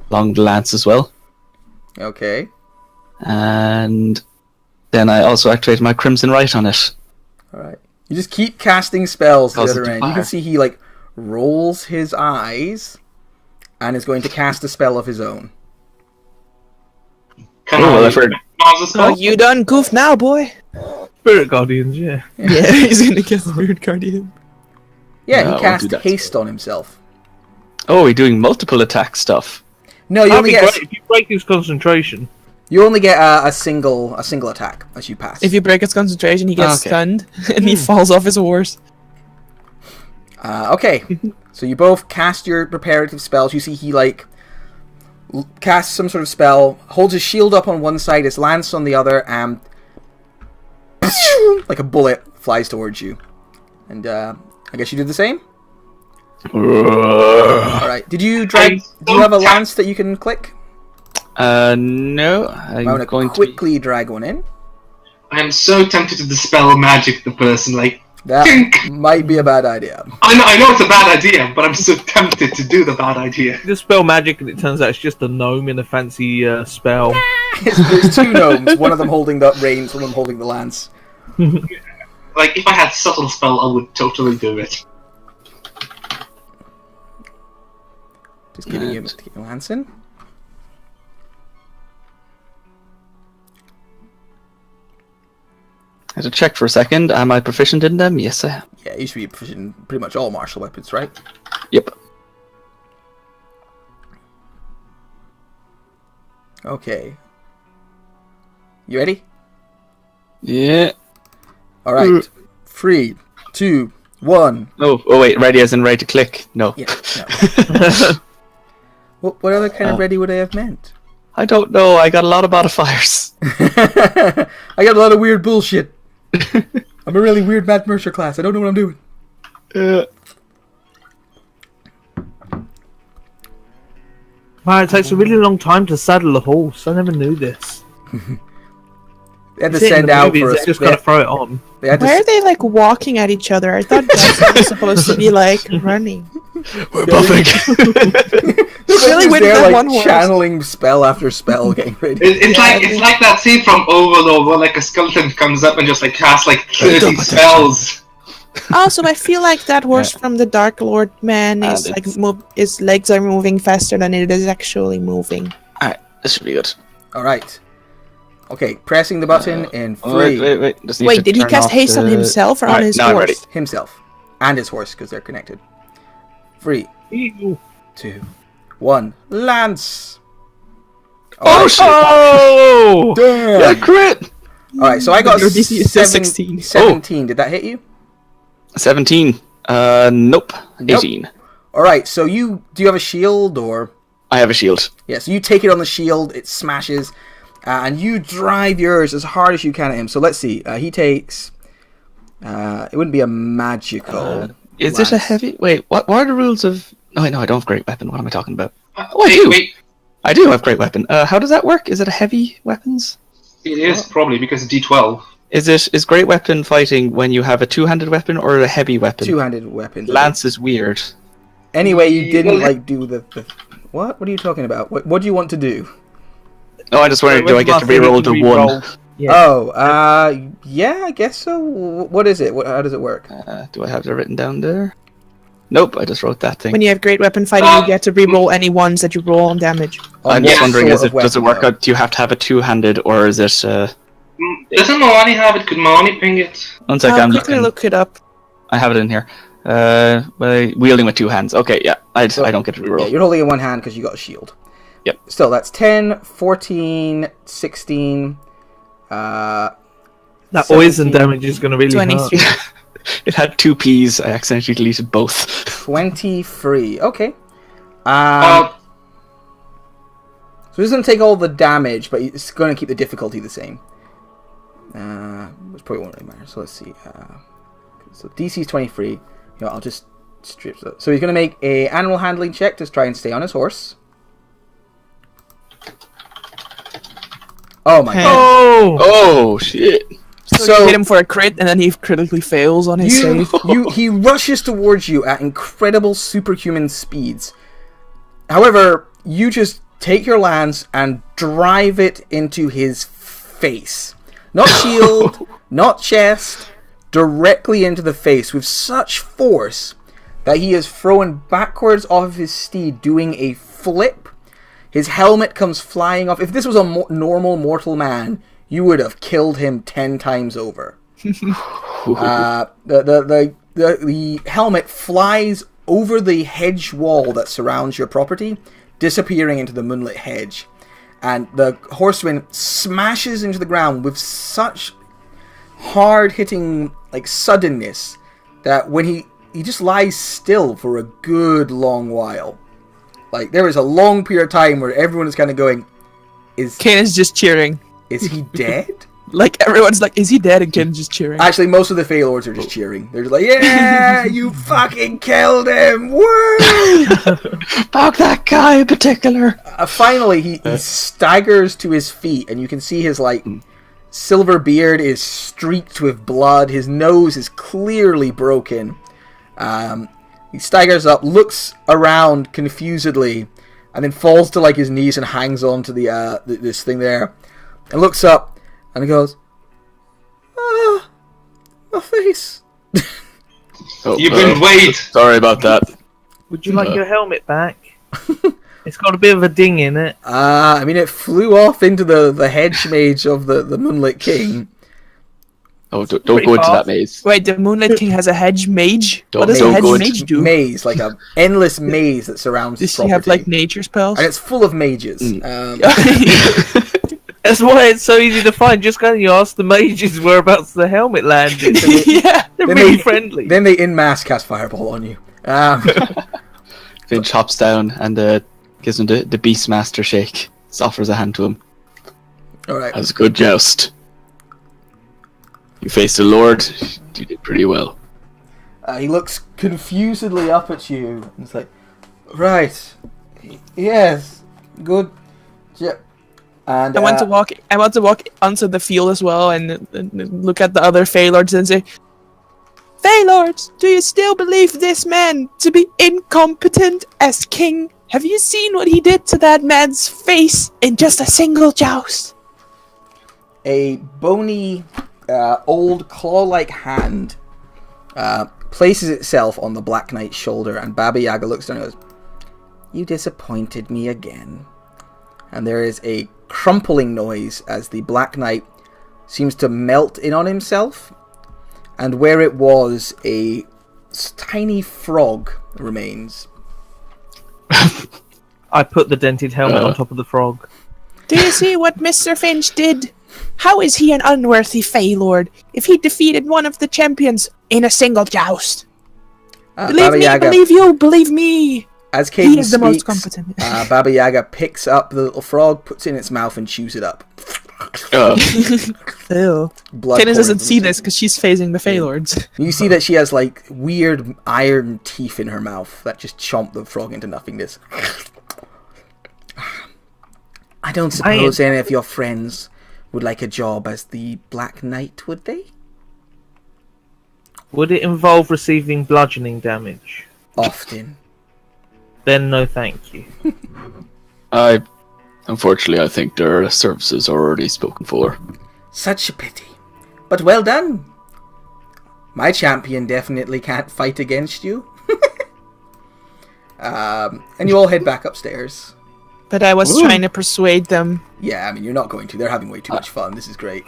Speaker 6: along the lance as well.
Speaker 2: Okay.
Speaker 6: And Then I also activate my Crimson Right on it.
Speaker 2: Alright. You just keep casting spells to the
Speaker 6: Causes
Speaker 2: other
Speaker 6: the
Speaker 2: end. You can
Speaker 6: fire.
Speaker 2: see he, like, rolls his eyes and is going to cast a spell of his own.
Speaker 1: Can
Speaker 6: Oh, well,
Speaker 1: I
Speaker 6: I've heard.
Speaker 1: cast a
Speaker 4: Oh,
Speaker 1: spell?
Speaker 4: you done goof now, boy.
Speaker 3: Spirit Guardians, yeah.
Speaker 4: Yeah, he's gonna get Spirit Guardian.
Speaker 2: Yeah,
Speaker 6: No, I
Speaker 2: he
Speaker 6: won't
Speaker 2: cast
Speaker 6: do that
Speaker 2: haste on himself.
Speaker 6: Oh, we're doing multiple attack stuff.
Speaker 2: No, you
Speaker 3: That'd
Speaker 2: only
Speaker 3: be
Speaker 2: get
Speaker 3: great if you break his concentration.
Speaker 2: a single attack as you pass.
Speaker 4: If you break his concentration, he gets
Speaker 6: Okay.
Speaker 4: stunned and he falls off his horse.
Speaker 2: Okay, so you both cast your preparative spells. You see he like casts some sort of spell, holds his shield up on one side, his lance on the other, and like a bullet flies towards you. And I guess you did the same. All right. Did you drag? Do you have a lance that you can click?
Speaker 6: No.
Speaker 2: I'm
Speaker 6: I'm
Speaker 2: gonna
Speaker 6: going to.
Speaker 2: quickly drag one in.
Speaker 1: I am so tempted to dispel magic the person, like,
Speaker 2: That
Speaker 1: Tink.
Speaker 2: might be a bad idea.
Speaker 1: I know it's a bad idea, but I'm so tempted to do the bad idea.
Speaker 3: You spell magic and it turns out it's just a gnome in a fancy spell.
Speaker 2: There's two gnomes. One of them holding the reins, one of them holding the lance.
Speaker 1: Like, if I had subtle spell, I would totally do it.
Speaker 2: Just giving you a lance in.
Speaker 6: I had to check for a second. Am I proficient in them? Yes, I am.
Speaker 2: Yeah, you should be proficient in pretty much all martial weapons, right?
Speaker 6: Yep.
Speaker 2: Okay. You ready?
Speaker 6: Yeah.
Speaker 2: All right. 3, 2, 1.
Speaker 6: Oh, wait. Ready as in ready to click? No.
Speaker 2: Yeah. No. What other kind of ready would I have meant?
Speaker 6: I don't know. I got a lot of modifiers.
Speaker 2: I got a lot of weird bullshit. I'm a really weird Matt Mercer class. I don't know what I'm doing.
Speaker 3: Wow, it takes a really long time to saddle a horse. I never knew this.
Speaker 2: They had to
Speaker 3: See it in
Speaker 2: send
Speaker 3: the
Speaker 2: out
Speaker 3: movies,
Speaker 2: for a.
Speaker 3: they just gotta throw it on.
Speaker 2: They had to
Speaker 4: Why are they like walking at each other? I thought that was supposed to be like running.
Speaker 6: We're buffing.
Speaker 2: It's
Speaker 4: really weird
Speaker 2: they're
Speaker 4: that
Speaker 2: like
Speaker 4: one horse.
Speaker 2: channeling spell after spell, getting ready.
Speaker 1: It's like that scene from Overlord where like a skeleton comes up and just like casts like 30 spells.
Speaker 4: Also, I feel like that horse from the Dark Lord man is
Speaker 6: And
Speaker 4: like
Speaker 6: it's-
Speaker 4: his legs are moving faster than it is actually moving.
Speaker 6: Alright, this should be good.
Speaker 2: All right. Okay, pressing the button in 3.
Speaker 6: Oh, wait. Just need to
Speaker 4: Wait, did he
Speaker 6: turn
Speaker 4: cast
Speaker 6: off
Speaker 4: haste on
Speaker 6: the-
Speaker 4: himself or on
Speaker 6: Alright,
Speaker 4: his
Speaker 6: now I'm ready.
Speaker 4: horse?
Speaker 2: Himself and his horse because they're connected. 3,
Speaker 3: Ew.
Speaker 2: 2, 1. Lance.
Speaker 6: Oh, shit!
Speaker 3: Oh!
Speaker 2: Damn.
Speaker 6: Yeah, crit!
Speaker 2: All right, so I got
Speaker 4: Your DC is 16.
Speaker 2: 17. Did that hit you?
Speaker 6: 17. Nope.
Speaker 2: Nope.
Speaker 6: 18.
Speaker 2: All right, so do you have a shield or?
Speaker 6: I have a shield.
Speaker 2: Yeah, so you take it on the shield, it smashes, and you drive yours as hard as you can at him. So let's see, he takes. It wouldn't be a magical.
Speaker 6: Is it a
Speaker 2: lance.
Speaker 6: heavy? Wait, what are the rules of? No, wait, no, I don't have great weapon. What am I talking about? I
Speaker 1: Wait,
Speaker 6: do.
Speaker 1: wait.
Speaker 6: I do have great weapon. How does that work? Is it a heavy weapons?
Speaker 1: It is probably because it's D12.
Speaker 6: Is great weapon fighting when you have a two-handed weapon or a heavy weapon?
Speaker 2: Two-handed weapons.
Speaker 6: Lance is weird.
Speaker 2: Anyway, you didn't
Speaker 1: Yeah.
Speaker 2: like do the. What? What are you talking about? What do you want to do?
Speaker 6: Oh, I just wondered, do I get to reroll the one?
Speaker 3: Yeah.
Speaker 2: Oh, yeah, I guess so. What is it? How does it work?
Speaker 6: Do I have that written down there? Nope, I just wrote that thing.
Speaker 4: When you have great weapon fighting, you get to re-roll any ones that you roll on damage.
Speaker 2: On
Speaker 6: I'm
Speaker 2: what
Speaker 6: just wondering,
Speaker 2: sort of
Speaker 6: does it
Speaker 2: weapon,
Speaker 6: work
Speaker 2: though?
Speaker 6: out? Do you have to have a two-handed, or is it?
Speaker 1: Doesn't Moani have it? Could Moani ping it?
Speaker 6: One sec,
Speaker 4: I'll
Speaker 6: I'm
Speaker 4: quickly
Speaker 6: looking.
Speaker 4: look it up.
Speaker 6: I have it in here. Wielding with two hands. Okay, yeah, I don't get to reroll.
Speaker 2: Yeah, you're holding it in one hand because you got a shield.
Speaker 6: Yep.
Speaker 2: Still, that's 10, 14, 16.
Speaker 3: That poison
Speaker 2: 17,
Speaker 3: damage is going to really
Speaker 4: 23.
Speaker 3: hurt.
Speaker 6: It had two P's. I accidentally deleted both.
Speaker 2: 23. Okay.
Speaker 1: Uh,
Speaker 2: So it's going to take all the damage, but it's going to keep the difficulty the same. Which probably won't really matter. So let's see. So DC's 23. You know, I'll just strip that. So he's going to make a animal handling check to try and stay on his horse. Oh my god.
Speaker 3: Oh!
Speaker 6: Oh shit!
Speaker 4: So you hit him for a crit, and then he critically fails on his
Speaker 2: You,
Speaker 4: save.
Speaker 2: he rushes towards you at incredible superhuman speeds. However, you just take your lance and drive it into his face. Not shield, not chest, directly into the face with such force that he is thrown backwards off of his steed, doing a flip. His helmet comes flying off. If this was a normal mortal man, you would have killed him 10 times over. The helmet flies over the hedge wall that surrounds your property, disappearing into the moonlit hedge. And the horseman smashes into the ground with such hard-hitting suddenness that when he just lies still for a good long while. There is a long period of time where everyone is kind of going,
Speaker 4: Kane is just cheering.
Speaker 2: Is he dead?
Speaker 4: Everyone's like, is he dead? And Kane's just cheering.
Speaker 2: Actually, most of the Fey Lords are just cheering. They're just like, yeah, you fucking killed him! Woo!
Speaker 5: Fuck that guy in particular.
Speaker 2: Finally, he staggers to his feet, and you can see his silver beard is streaked with blood. His nose is clearly broken. He staggers up, looks around confusedly, and then falls to his knees and hangs on to the this thing there, and looks up, and he goes, my face.
Speaker 1: You've been weighed.
Speaker 6: Sorry about that.
Speaker 3: Would you like your helmet back? It's got a bit of a ding in it.
Speaker 2: I mean, it flew off into the hedge mage of the Moonlit King.
Speaker 6: Oh, don't go into that maze.
Speaker 4: Wait, the Moonlit King has a hedge mage?
Speaker 6: Don't-
Speaker 4: What does a
Speaker 6: don't
Speaker 4: hedge
Speaker 6: go into
Speaker 4: mage do?
Speaker 2: Maze, like a endless maze that surrounds
Speaker 4: Does
Speaker 2: the
Speaker 4: he
Speaker 2: property.
Speaker 4: have nature spells?
Speaker 2: And it's full of mages.
Speaker 3: That's why it's so easy to find. Just go and you ask the mages whereabouts the helmet landed.
Speaker 4: Yeah.
Speaker 3: They're
Speaker 2: Then
Speaker 3: really
Speaker 2: they-
Speaker 3: friendly.
Speaker 2: Then they in mass cast Fireball on you.
Speaker 6: Finch hops down and gives him the Beastmaster shake. Just offers a hand to him.
Speaker 2: Alright.
Speaker 6: That was a good joust. You faced a lord. You did pretty well.
Speaker 2: He looks confusedly up at you. And it's like, right. Yes. Good. Yeah. And
Speaker 4: I want to walk onto the field as well and look at the other Fey Lords and say, Fey Lords, do you still believe this man to be incompetent as king? Have you seen what he did to that man's face in just a single joust?
Speaker 2: a bony, old claw-like hand places itself on the Black Knight's shoulder, and Baba Yaga looks down and goes, "You disappointed me again." And there is a crumpling noise as the Black Knight seems to melt in on himself, and where it was, a tiny frog remains.
Speaker 3: I put the dented helmet on top of the frog.
Speaker 4: Do you see what Mr. Finch did? How is he an unworthy Fey Lord if he defeated one of the champions in a single joust? Believe
Speaker 2: Baba
Speaker 4: me,
Speaker 2: Yaga,
Speaker 4: believe me.
Speaker 2: as
Speaker 4: He
Speaker 2: Caden
Speaker 4: is the most
Speaker 2: speaks,
Speaker 4: competent.
Speaker 2: Baba Yaga picks up the little frog, puts it in its mouth, and chews it up.
Speaker 4: Ew.
Speaker 2: Blood
Speaker 4: Cadence doesn't
Speaker 2: pouring
Speaker 4: see
Speaker 2: from
Speaker 4: this because she's facing the Fey Lords.
Speaker 2: You see that she has like weird iron teeth in her mouth that just chomp the frog into nothingness. I don't suppose any of your friends would like a job as the Black Knight, would they?
Speaker 3: Would it involve receiving bludgeoning damage?
Speaker 2: Often.
Speaker 3: Then no thank you.
Speaker 6: Unfortunately, I think their services are already spoken for.
Speaker 2: Such a pity. But well done. My champion definitely can't fight against you. And you all head back upstairs.
Speaker 4: But I was trying to persuade them.
Speaker 2: Yeah, I mean, you're not going to. They're having way too much fun. This is great.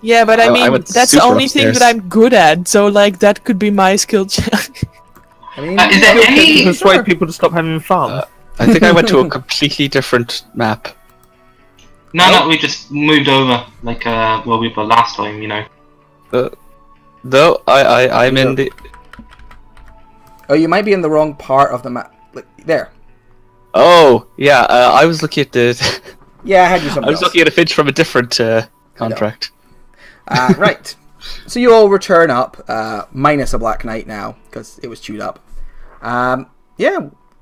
Speaker 4: Yeah, but I
Speaker 6: I
Speaker 4: mean,
Speaker 6: went
Speaker 4: that's the
Speaker 6: super
Speaker 4: only thing
Speaker 6: upstairs.
Speaker 4: that I'm good at. So, like, that could be my skill check.
Speaker 2: I mean,
Speaker 1: Is there any...
Speaker 3: Persuade people to stop having fun.
Speaker 6: I think I went to a completely different map.
Speaker 1: No, we just moved over, like, where we were last time, you know.
Speaker 6: Though, I'm in the...
Speaker 2: oh, you might be in the wrong part of the map. Like, there.
Speaker 6: Oh, yeah, I was looking at the...
Speaker 2: Yeah, I had you
Speaker 6: I
Speaker 2: somewhere
Speaker 6: was
Speaker 2: else.
Speaker 6: looking at a Finch from a different contract.
Speaker 2: Right. So you all return up, minus a Black Knight now, because it was chewed up. Yeah,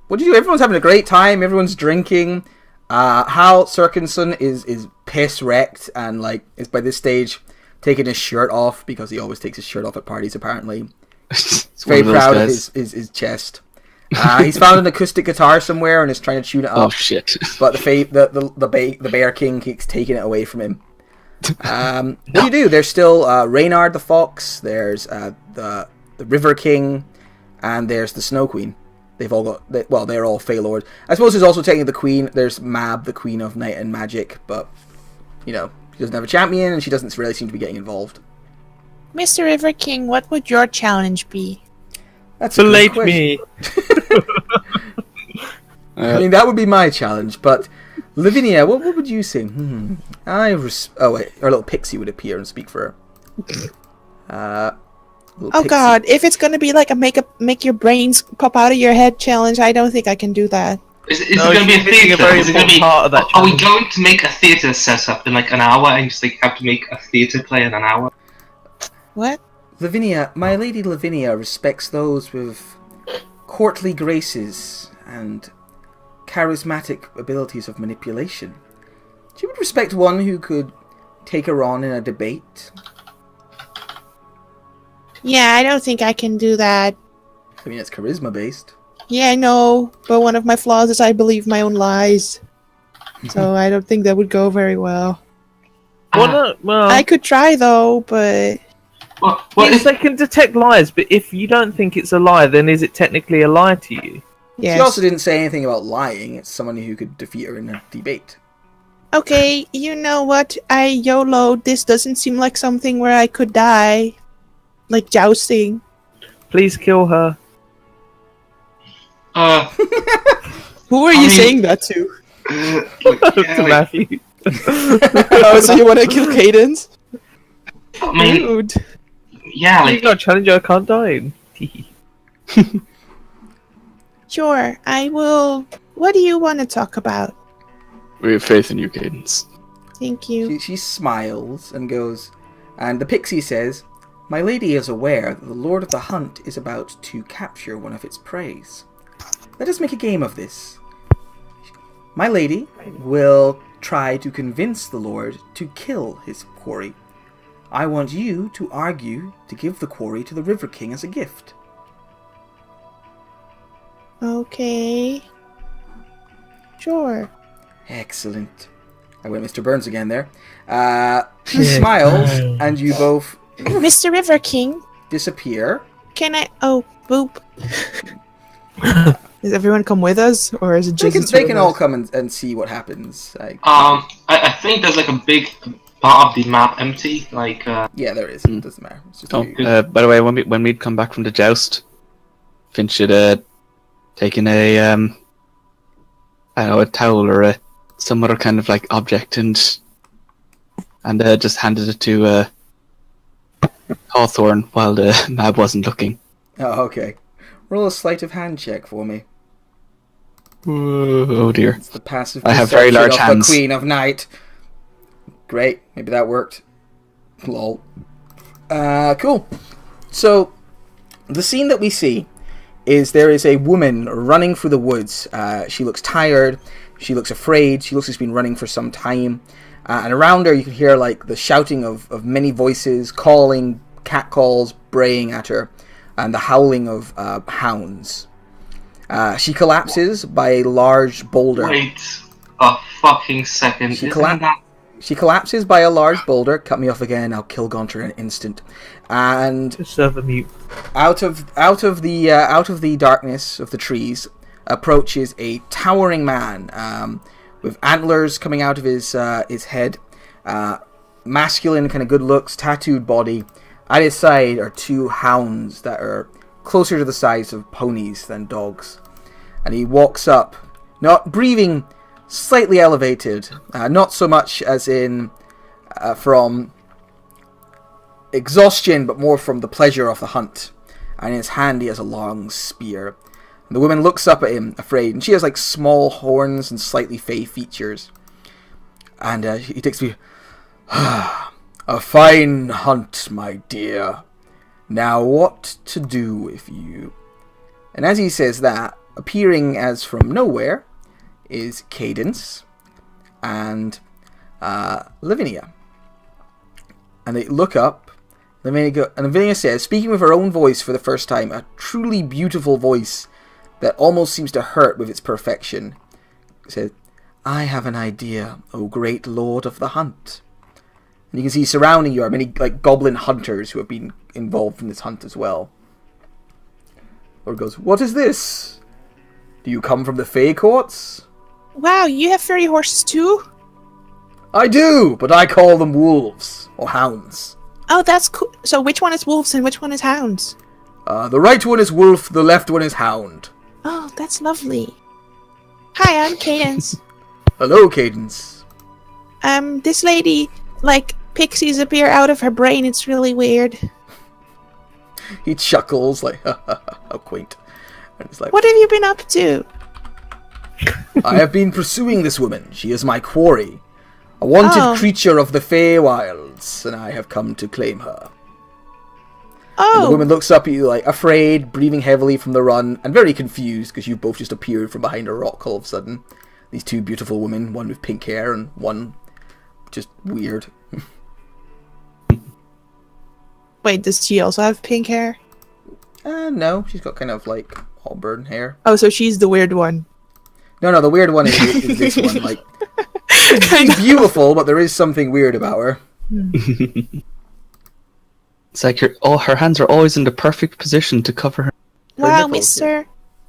Speaker 2: what did you do? Everyone's having a great time, everyone's drinking. Hal Sirkinson is piss-wrecked, and, like, is by this stage taking his shirt off, because he always takes his shirt off at parties, apparently.
Speaker 6: It's
Speaker 2: Very
Speaker 6: one of those
Speaker 2: proud of
Speaker 6: guys.
Speaker 2: his chest. He's found an acoustic guitar somewhere and is trying to tune it up.
Speaker 6: Oh, shit.
Speaker 2: But the Bear King keeps taking it away from him. What do? There's still Reynard the Fox, there's the River King, and there's the Snow Queen. They've all got, they're all Fey Lord. I suppose there's also technically the Queen. There's Mab, the Queen of Night and Magic, but, you know, she doesn't have a champion, and she doesn't really seem to be getting involved.
Speaker 4: Mr. River King, what would your challenge be?
Speaker 2: That's a good
Speaker 3: Believe
Speaker 2: question.
Speaker 3: me.
Speaker 2: I mean, that would be my challenge, but Lavinia, what would you say? Oh wait, our little pixie would appear and speak for her.
Speaker 4: Oh god, if it's gonna be like a make your brains pop out of your head challenge, I don't think I can do that.
Speaker 1: Is it going to be a theatre?
Speaker 3: very
Speaker 1: Is it going to
Speaker 3: important
Speaker 1: be?
Speaker 3: part of that
Speaker 1: Are we
Speaker 3: challenge.
Speaker 1: going to make a theatre setup in like an hour and just like have to make a theatre play in an hour?
Speaker 4: What?
Speaker 2: Lavinia, my lady Lavinia respects those with courtly graces and charismatic abilities of manipulation. She would respect one who could take her on in a debate.
Speaker 4: Yeah, I don't think I can do that.
Speaker 2: I mean, it's charisma based.
Speaker 4: Yeah, I know, but one of my flaws is I believe my own lies. So I don't think that would go very well.
Speaker 3: Well,
Speaker 4: I could try though, but
Speaker 1: Well,
Speaker 3: yes, they can detect lies, but if you don't think it's a lie, then is it technically a lie to you?
Speaker 4: yes.
Speaker 2: She also didn't say anything about lying. It's someone who could defeat her in a debate.
Speaker 4: Okay, you know what? I YOLO. This doesn't seem like something where I could die. Like jousting.
Speaker 3: Please kill her.
Speaker 4: Who are
Speaker 1: I
Speaker 4: you
Speaker 1: mean-
Speaker 4: saying that to?
Speaker 3: To Matthew.
Speaker 4: Oh, so you want to kill Cadence?
Speaker 1: I mean,
Speaker 4: Dude.
Speaker 1: yeah,
Speaker 3: You
Speaker 1: like
Speaker 3: got a challenge I can't die in.
Speaker 4: Sure, I will. What do you want to talk about?
Speaker 6: We have faith in you, Cadence.
Speaker 4: Thank you.
Speaker 2: She smiles and goes, and the pixie says, "My lady is aware that the Lord of the Hunt is about to capture one of its preys. Let us make a game of this. My lady will try to convince the Lord to kill his quarry. I want you to argue to give the quarry to the River King as a gift."
Speaker 4: Okay. Sure.
Speaker 2: Excellent. I went Mr. Burns again there. She smiles, and you both
Speaker 4: Mr. River King,
Speaker 2: disappear.
Speaker 4: can I? Oh, boop. Does everyone come with us, or is it
Speaker 2: They
Speaker 4: just
Speaker 2: can,
Speaker 4: the two
Speaker 2: they
Speaker 4: of
Speaker 2: can
Speaker 4: us?
Speaker 2: all come and see what happens.
Speaker 1: I think there's like a big part of the map empty. Like,
Speaker 2: Yeah, there is. It doesn't matter. It's just
Speaker 6: Oh,
Speaker 2: you.
Speaker 6: by the way, when we'd come back from the joust, Finch had taken a I don't know, a towel or some other kind of like object and just handed it to Hawthorne while the Mab wasn't looking.
Speaker 2: Oh, okay. Roll a sleight of hand check for me.
Speaker 6: Oh dear.
Speaker 2: It's the passive
Speaker 6: I have very
Speaker 2: perception
Speaker 6: large
Speaker 2: of
Speaker 6: hands.
Speaker 2: the Queen of Night. Great. Maybe that worked. Lol. Cool. So, the scene that we see is there is a woman running through the woods. She looks tired. She looks afraid. She looks like she's been running for some time. And around her you can hear like the shouting of many voices, calling, catcalls, braying at her, and the howling of hounds. She collapses by a large boulder.
Speaker 1: wait a fucking second.
Speaker 2: She
Speaker 1: Isn't that?
Speaker 2: She collapses by a large boulder. Cut me off again. I'll kill Gaunter in an instant. And
Speaker 3: Just serve a mute.
Speaker 2: out of the darkness of the trees approaches a towering man with antlers coming out of his head, masculine kind of good looks, tattooed body. At his side are two hounds that are closer to the size of ponies than dogs, and he walks up, not breathing, slightly elevated, not so much as in from exhaustion, but more from the pleasure of the hunt. And in his hand he has a long spear. And the woman looks up at him, afraid, and she has like small horns and slightly fey features. And he takes me, "A fine hunt, my dear. Now what to do with you?" And as he says that, appearing as from nowhere is Cadence and Lavinia. And they look up. Lavinia says, speaking with her own voice for the first time, a truly beautiful voice that almost seems to hurt with its perfection, says, "I have an idea, O great lord of the hunt. And you can see surrounding you are many like goblin hunters who have been involved in this hunt as well. Lord goes, "What is this? Do you come from the Fey Courts?"
Speaker 4: Wow, you have furry horses too?
Speaker 2: "I do, but I call them wolves or hounds.
Speaker 4: Oh, that's cool. So which one is wolves and which one is hounds?
Speaker 2: The right one is wolf, the left one is hound."
Speaker 4: Oh, that's lovely. Hi, I'm Cadence.
Speaker 2: "Hello, Cadence."
Speaker 4: This lady, like, pixies appear out of her brain. It's really weird.
Speaker 2: He chuckles like, how quaint. And it's like,
Speaker 4: What have you been up to?
Speaker 2: "I have been pursuing this woman. She is my quarry. A wanted
Speaker 4: Oh.
Speaker 2: creature of the Feywilds, and I have come to claim her." And the
Speaker 4: Oh,
Speaker 2: woman looks up at you like afraid, breathing heavily from the run, and very confused because you both just appeared from behind a rock all of a sudden. These two beautiful women, one with pink hair and one just weird.
Speaker 4: wait, does she also have pink hair?
Speaker 2: No, she's got kind of like auburn hair.
Speaker 4: Oh, so she's the weird one.
Speaker 2: No, the weird one is this one. Like, she's beautiful, but there is something weird about her.
Speaker 5: It's like her hands are always in the perfect position to cover her.
Speaker 4: Wow,
Speaker 2: nipples,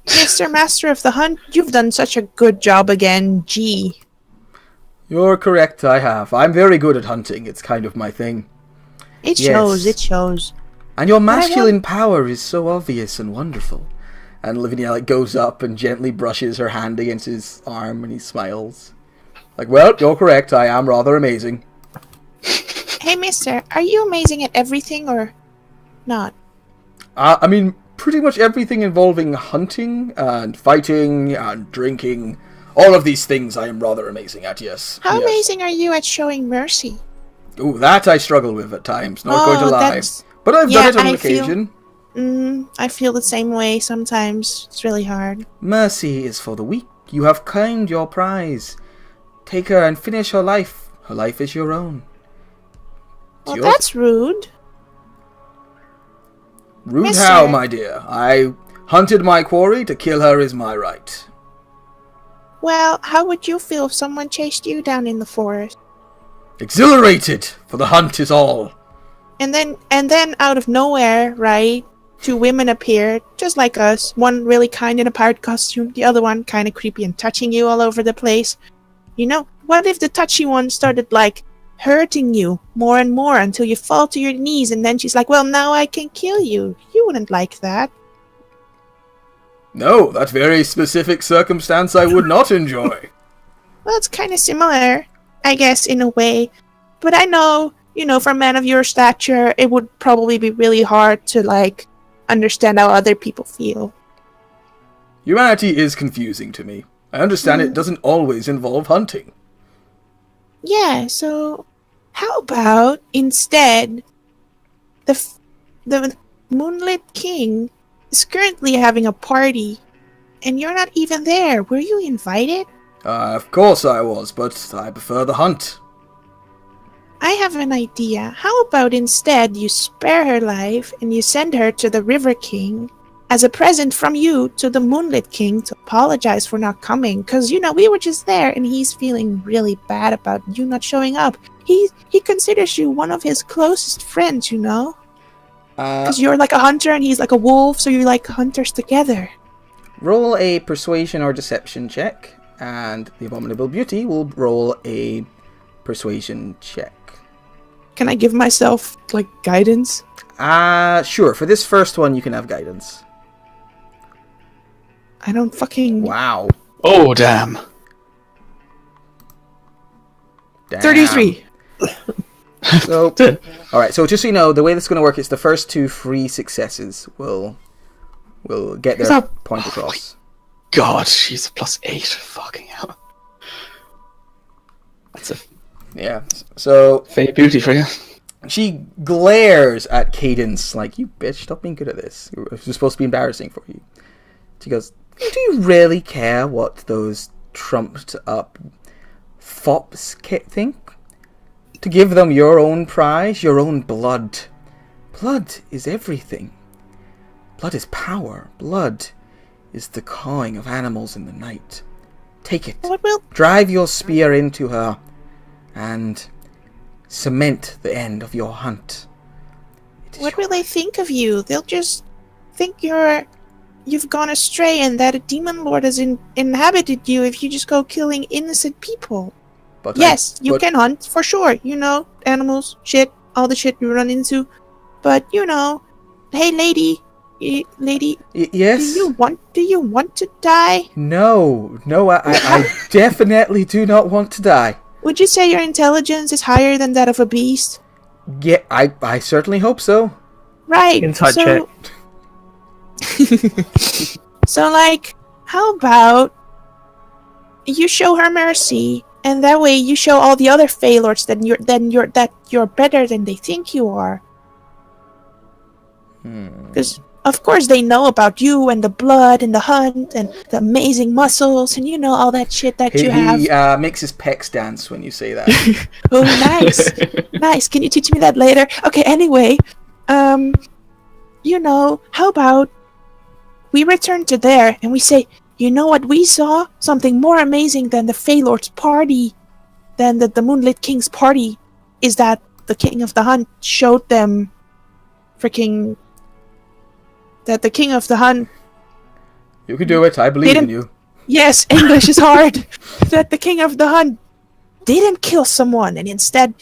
Speaker 4: Mr. Master of the Hunt, you've done such a good job again. Gee.
Speaker 2: You're correct, I have. I'm very good at hunting. It's kind of my thing.
Speaker 4: It
Speaker 2: Yes.
Speaker 4: shows, it shows.
Speaker 2: And your
Speaker 4: I
Speaker 2: masculine power is so obvious and wonderful. And Lavinia like goes up and gently brushes her hand against his arm and he smiles. Like, "Well, you're correct. I am rather amazing."
Speaker 4: Hey, mister, are you amazing at everything or not?
Speaker 2: I mean, pretty much everything involving hunting and fighting and drinking. All of these things I am rather amazing at, yes.
Speaker 4: How
Speaker 2: Yes.
Speaker 4: amazing are you at showing mercy?
Speaker 2: Ooh, that I struggle with at times, not going to lie.
Speaker 4: that's...
Speaker 2: But I've
Speaker 4: Yeah,
Speaker 2: done it on
Speaker 4: I feel-
Speaker 2: occasion.
Speaker 4: I feel the same way sometimes. It's really hard.
Speaker 2: Mercy is for the weak. You have claimed your prize. Take her and finish her life. Her life is your own.
Speaker 4: Well,
Speaker 2: yours.
Speaker 4: that's rude.
Speaker 2: Rude
Speaker 4: Mister.
Speaker 2: how, my dear? I hunted my quarry. To kill her is my right.
Speaker 4: Well, how would you feel if someone chased you down in the forest?
Speaker 2: Exhilarated, for the hunt is all.
Speaker 4: And then out of nowhere, right, two women appear, just like us. One really kind in a pirate costume, the other one kind of creepy and touching you all over the place. You know, what if the touchy one started, like, hurting you more and more until you fall to your knees, and then she's like, well, now I can kill you. You wouldn't like that.
Speaker 2: No, that very specific circumstance I would not enjoy.
Speaker 4: Well, it's kind of similar, I guess, in a way. But I know, you know, for a man of your stature, it would probably be really hard to, like, understand how other people feel.
Speaker 2: Humanity is confusing to me. I understand it doesn't always involve hunting.
Speaker 4: Yeah, so how about instead the Moonlit King is currently having a party and you're not even there. Were you invited?
Speaker 2: Of course I was, but I prefer the hunt.
Speaker 4: I have an idea. How about instead you spare her life and you send her to the River King as a present from you to the Moonlit King to apologize for not coming? Because, you know, we were just there and he's feeling really bad about you not showing up. He considers you one of his closest friends, you know? Because you're like a hunter and he's like a wolf, so you're like hunters together.
Speaker 2: Roll a persuasion or deception check, and the Abominable Beauty will roll a persuasion check.
Speaker 4: Can I give myself, like, guidance?
Speaker 2: Sure. For this first one, you can have guidance.
Speaker 4: I don't fucking...
Speaker 2: Wow.
Speaker 5: Oh, damn.
Speaker 2: Damn.
Speaker 4: 33.
Speaker 2: So, alright, so just so you know, the way this is going to work is the first two free successes will get their
Speaker 4: Stop.
Speaker 2: point across.
Speaker 5: God, she's a +8. Fucking hell. That's a
Speaker 2: Yeah. So,
Speaker 5: Fey beauty for you.
Speaker 2: she glares at Cadence like, you bitch, stop being good at this. This was supposed to be embarrassing for you. She goes, do you really care what those trumped up fops think? To give them your own prize, your own blood. Blood is everything. Blood is power. Blood is the cawing of animals in the night. Take it.
Speaker 4: What will...
Speaker 2: Drive your spear into her and cement the end of your hunt.
Speaker 4: What will they think of you? They'll just think you've gone astray and that a demon lord has inhabited you if you just go killing innocent people.
Speaker 2: But
Speaker 4: Yes, you can hunt, for sure. Animals, shit, all the shit you run into. But, hey, lady,
Speaker 2: yes?
Speaker 4: do you want to die?
Speaker 2: No, I definitely do not want to die.
Speaker 4: Would you say your intelligence is higher than that of a beast?
Speaker 2: Yeah, I certainly hope so.
Speaker 4: Right.
Speaker 3: Inside check.
Speaker 4: So, how about you show her mercy, and that way you show all the other Feylords that you're better than they think you are. Because of course they know about you and the blood and the hunt and the amazing muscles and all that shit that you have.
Speaker 2: He makes his pecs dance when you say that.
Speaker 4: Oh, nice. Can you teach me that later? Okay. Anyway, how about we return to there and we say, you know what we saw? Something more amazing than the Feylord's party, than the Moonlit King's party, is that the King of the Hunt showed them that the King of the Hunt...
Speaker 2: You can do it, I believe in you.
Speaker 4: Yes, English is hard. That the King of the Hunt didn't kill someone, and instead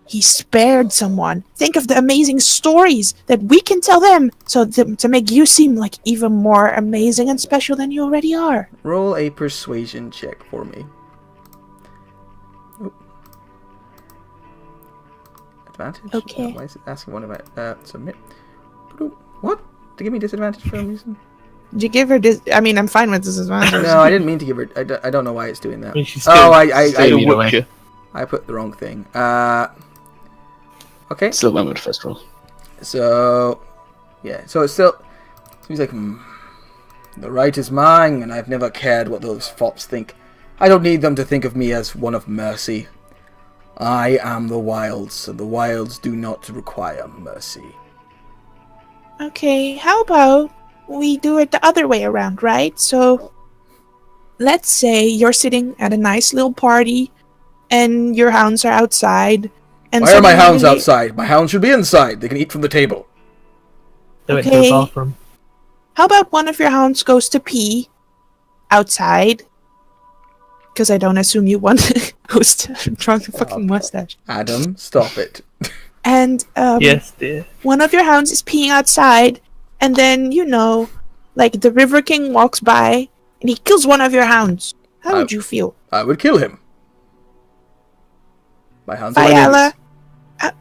Speaker 4: he spared someone. Think of the amazing stories that we can tell them, so to make you seem like even more amazing and special than you already are.
Speaker 2: Roll a persuasion check for me. Oop. Advantage?
Speaker 4: Okay.
Speaker 2: Why is it asking one about submit? What? To give me disadvantage for some reason?
Speaker 4: Did you give her I'm fine with disadvantage.
Speaker 2: No, I didn't mean to give her... I don't know why it's doing that.
Speaker 3: I mean, she's
Speaker 2: I put the wrong thing. Okay.
Speaker 6: Still went with the first roll.
Speaker 2: So... Yeah, so it's still... He's like, the right is mine, and I've never cared what those fops think. I don't need them to think of me as one of mercy. I am the wilds, and the wilds do not require mercy.
Speaker 4: Okay, how about we do it the other way around, right? So, let's say you're sitting at a nice little party, and your hounds are outside. And
Speaker 2: Why are my hounds outside? My hounds should be inside. They can eat from the table.
Speaker 3: They went to the bathroom.
Speaker 4: How about one of your hounds goes to pee outside? Because I don't assume you want to host a drunk fucking mustache.
Speaker 2: Adam, stop it.
Speaker 4: And
Speaker 3: yes, dear.
Speaker 4: One of your hounds is peeing outside, and then the River King walks by and he kills one of your hounds. How would you feel?
Speaker 2: I would kill him. My hounds are
Speaker 4: Vayala,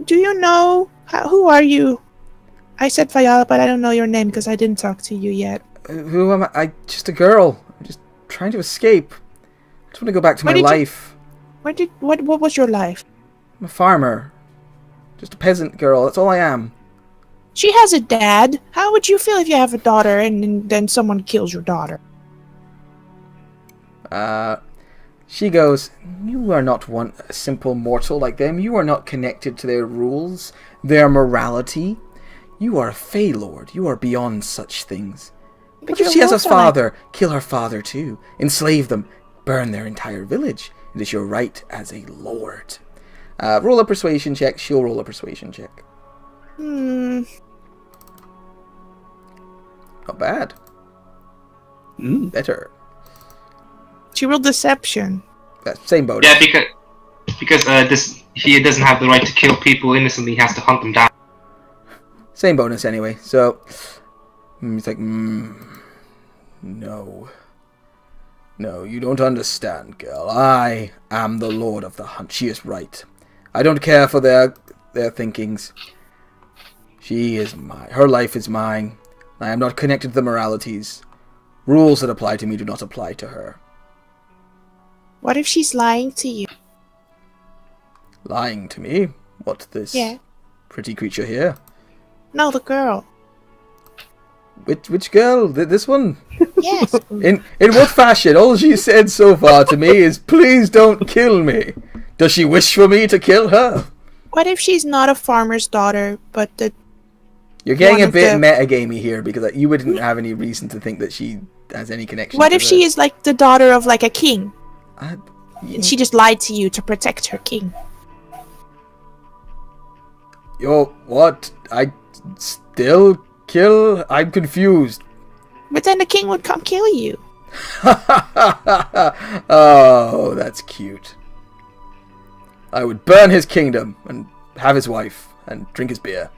Speaker 4: do you know who are you? I said Vayala, but I don't know your name because I didn't talk to you yet.
Speaker 2: Who am I? Just a girl. I'm just trying to escape. I just want to go back to my life.
Speaker 4: What was your life?
Speaker 2: I'm a farmer. Just a peasant girl, that's all I am.
Speaker 4: She has a dad. How would you feel if you have a daughter and then someone kills your daughter?
Speaker 2: She goes, you are not a simple mortal like them. You are not connected to their rules, their morality. You are a Feylord. You are beyond such things. But if she has a father, kill her father too. Enslave them. Burn their entire village. It is your right as a lord. Roll a persuasion check. She'll roll a persuasion check. Not bad. Better.
Speaker 4: She rolled deception.
Speaker 2: Same bonus.
Speaker 1: Yeah, because he doesn't have the right to kill people innocently. He has to hunt them down.
Speaker 2: Same bonus anyway. So he's like, no, you don't understand, girl. I am the Lord of the Hunt. She is right. I don't care for their thinkings. She is mine. Her life is mine. I am not connected to the moralities. Rules that apply to me do not apply to her.
Speaker 4: What if she's lying to you?
Speaker 2: Lying to me? What's this pretty creature here?
Speaker 4: No, the girl.
Speaker 2: Which girl? This one?
Speaker 4: Yes.
Speaker 2: In what fashion? All she said so far to me is, please don't kill me. Does she wish for me to kill her?
Speaker 4: What if she's not a farmer's daughter, but
Speaker 2: You're getting a bit metagamey here, because you wouldn't have any reason to think that she has any connection
Speaker 4: What
Speaker 2: to
Speaker 4: if she is like the daughter of like a king?
Speaker 2: Yeah.
Speaker 4: And she just lied to you to protect her king.
Speaker 2: You're what? I still kill? I'm confused.
Speaker 4: But then the king would come kill you.
Speaker 2: Oh, that's cute. I would burn his kingdom and have his wife and drink his beer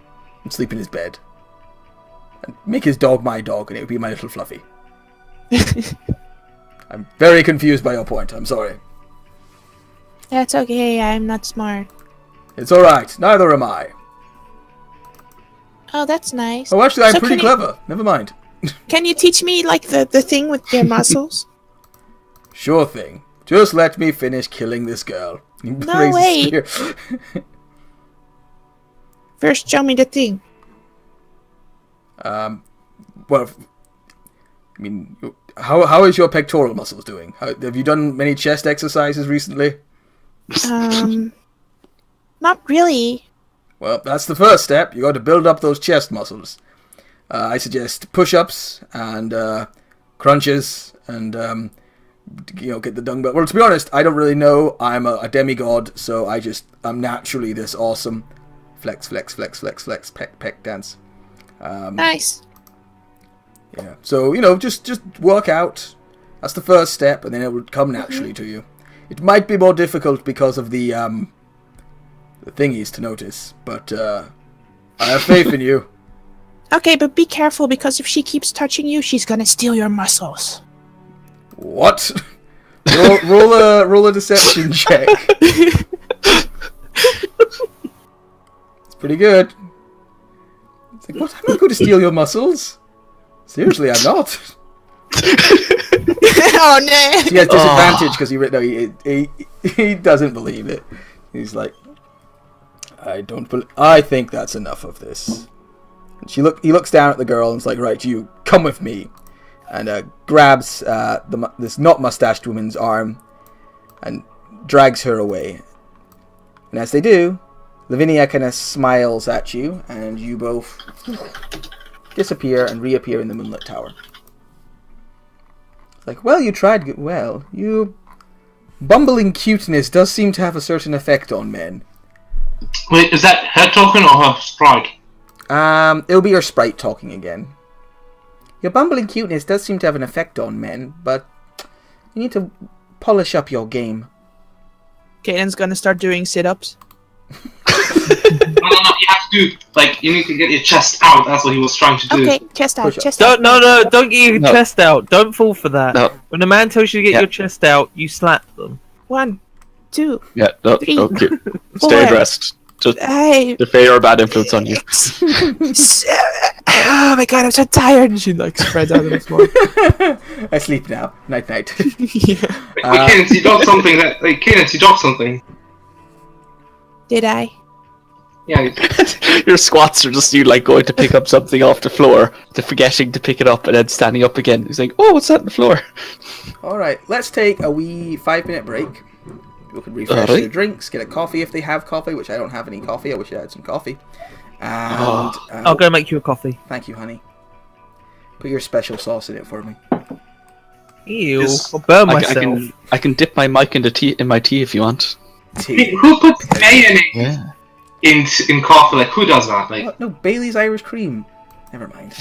Speaker 2: and sleep in his bed and make his dog my dog and it would be my little Fluffy. I'm very confused by your point. I'm sorry.
Speaker 4: That's okay, I'm not smart.
Speaker 2: It's alright. Neither am I.
Speaker 4: Oh, that's nice.
Speaker 2: Oh, actually, I'm
Speaker 4: So
Speaker 2: pretty
Speaker 4: can you-
Speaker 2: clever. Never mind.
Speaker 4: Can you teach me, like, the thing with your muscles?
Speaker 2: Sure thing. Just let me finish killing this girl. He
Speaker 4: No
Speaker 2: raises
Speaker 4: way.
Speaker 2: spear.
Speaker 4: First, show me the thing.
Speaker 2: Well, I mean, how is your pectoral muscles doing? Have you done many chest exercises recently?
Speaker 4: Not really.
Speaker 2: Well, that's the first step. You got to build up those chest muscles. I suggest push-ups and crunches and get the dumbbell. Well, to be honest, I don't really know. I'm a demigod, so I'm naturally this awesome. Flex, flex, flex, flex, flex, peck, peck, dance.
Speaker 4: Nice.
Speaker 2: Yeah. So just work out. That's the first step, and then it will come naturally to you. It might be more difficult because of the thingies to notice, but I have faith in you.
Speaker 4: Okay, but be careful, because if she keeps touching you, she's gonna steal your muscles.
Speaker 2: What? roll a deception check. It's pretty good. It's like, what? I'm not going to steal your muscles. Seriously, I'm not.
Speaker 4: Oh no!
Speaker 2: He has disadvantage because he doesn't believe it. He's like, I think that's enough of this. And he looks down at the girl and is like, right, you come with me, and grabs this not mustached woman's arm and drags her away. And as they do, Lavinia kind of smiles at you, and you both disappear and reappear in the moonlit tower. It's like, well, you tried well. You bumbling cuteness does seem to have a certain effect on men.
Speaker 1: Wait, is that her talking or her sprite?
Speaker 2: It'll be your sprite talking again. Your bumbling cuteness does seem to have an effect on men, but you need to polish up your game.
Speaker 4: Caden's gonna start doing sit-ups.
Speaker 1: No, you have to do, you need to get your chest out, that's what he was trying to do.
Speaker 4: Okay, chest out,
Speaker 2: Push up.
Speaker 4: chest out.
Speaker 3: Don't get your
Speaker 6: No.
Speaker 3: chest out. Don't fall for that.
Speaker 6: No.
Speaker 3: When a man tells you to get
Speaker 6: Yeah.
Speaker 3: your chest out, you slap them.
Speaker 4: 1, 2,
Speaker 6: Yeah, no,
Speaker 4: Three.
Speaker 6: okay.
Speaker 4: Four.
Speaker 6: Stay abreast. Just
Speaker 4: I...
Speaker 6: the fair or bad influence on you.
Speaker 4: Oh my god, I'm so tired. And she spreads out on the floor.
Speaker 2: I sleep now. Night, night.
Speaker 4: Yeah.
Speaker 1: Wait, Cadence, you dropped something Cadence, you dropped something.
Speaker 4: Did I?
Speaker 1: Yeah,
Speaker 6: Your squats are just you going to pick up something off the floor, to forgetting to pick it up, and then standing up again. He's like, "Oh, what's that on the floor?"
Speaker 2: Alright, let's take a wee 5-minute break. People can refresh
Speaker 6: Alright.
Speaker 2: their drinks, get a coffee if they have coffee, which I don't have any coffee. I wish I had some coffee. And
Speaker 3: I'll go make you a coffee.
Speaker 2: thank you, honey. Put your special sauce in it for me.
Speaker 3: Ew.
Speaker 6: Yes.
Speaker 3: I'll burn
Speaker 6: I
Speaker 3: myself.
Speaker 6: can dip my mic in my tea if you want.
Speaker 2: Tea.
Speaker 1: who puts mayonnaise
Speaker 6: Yeah.
Speaker 1: in coffee? Who does that?
Speaker 2: What? No, Bailey's Irish cream. Never mind.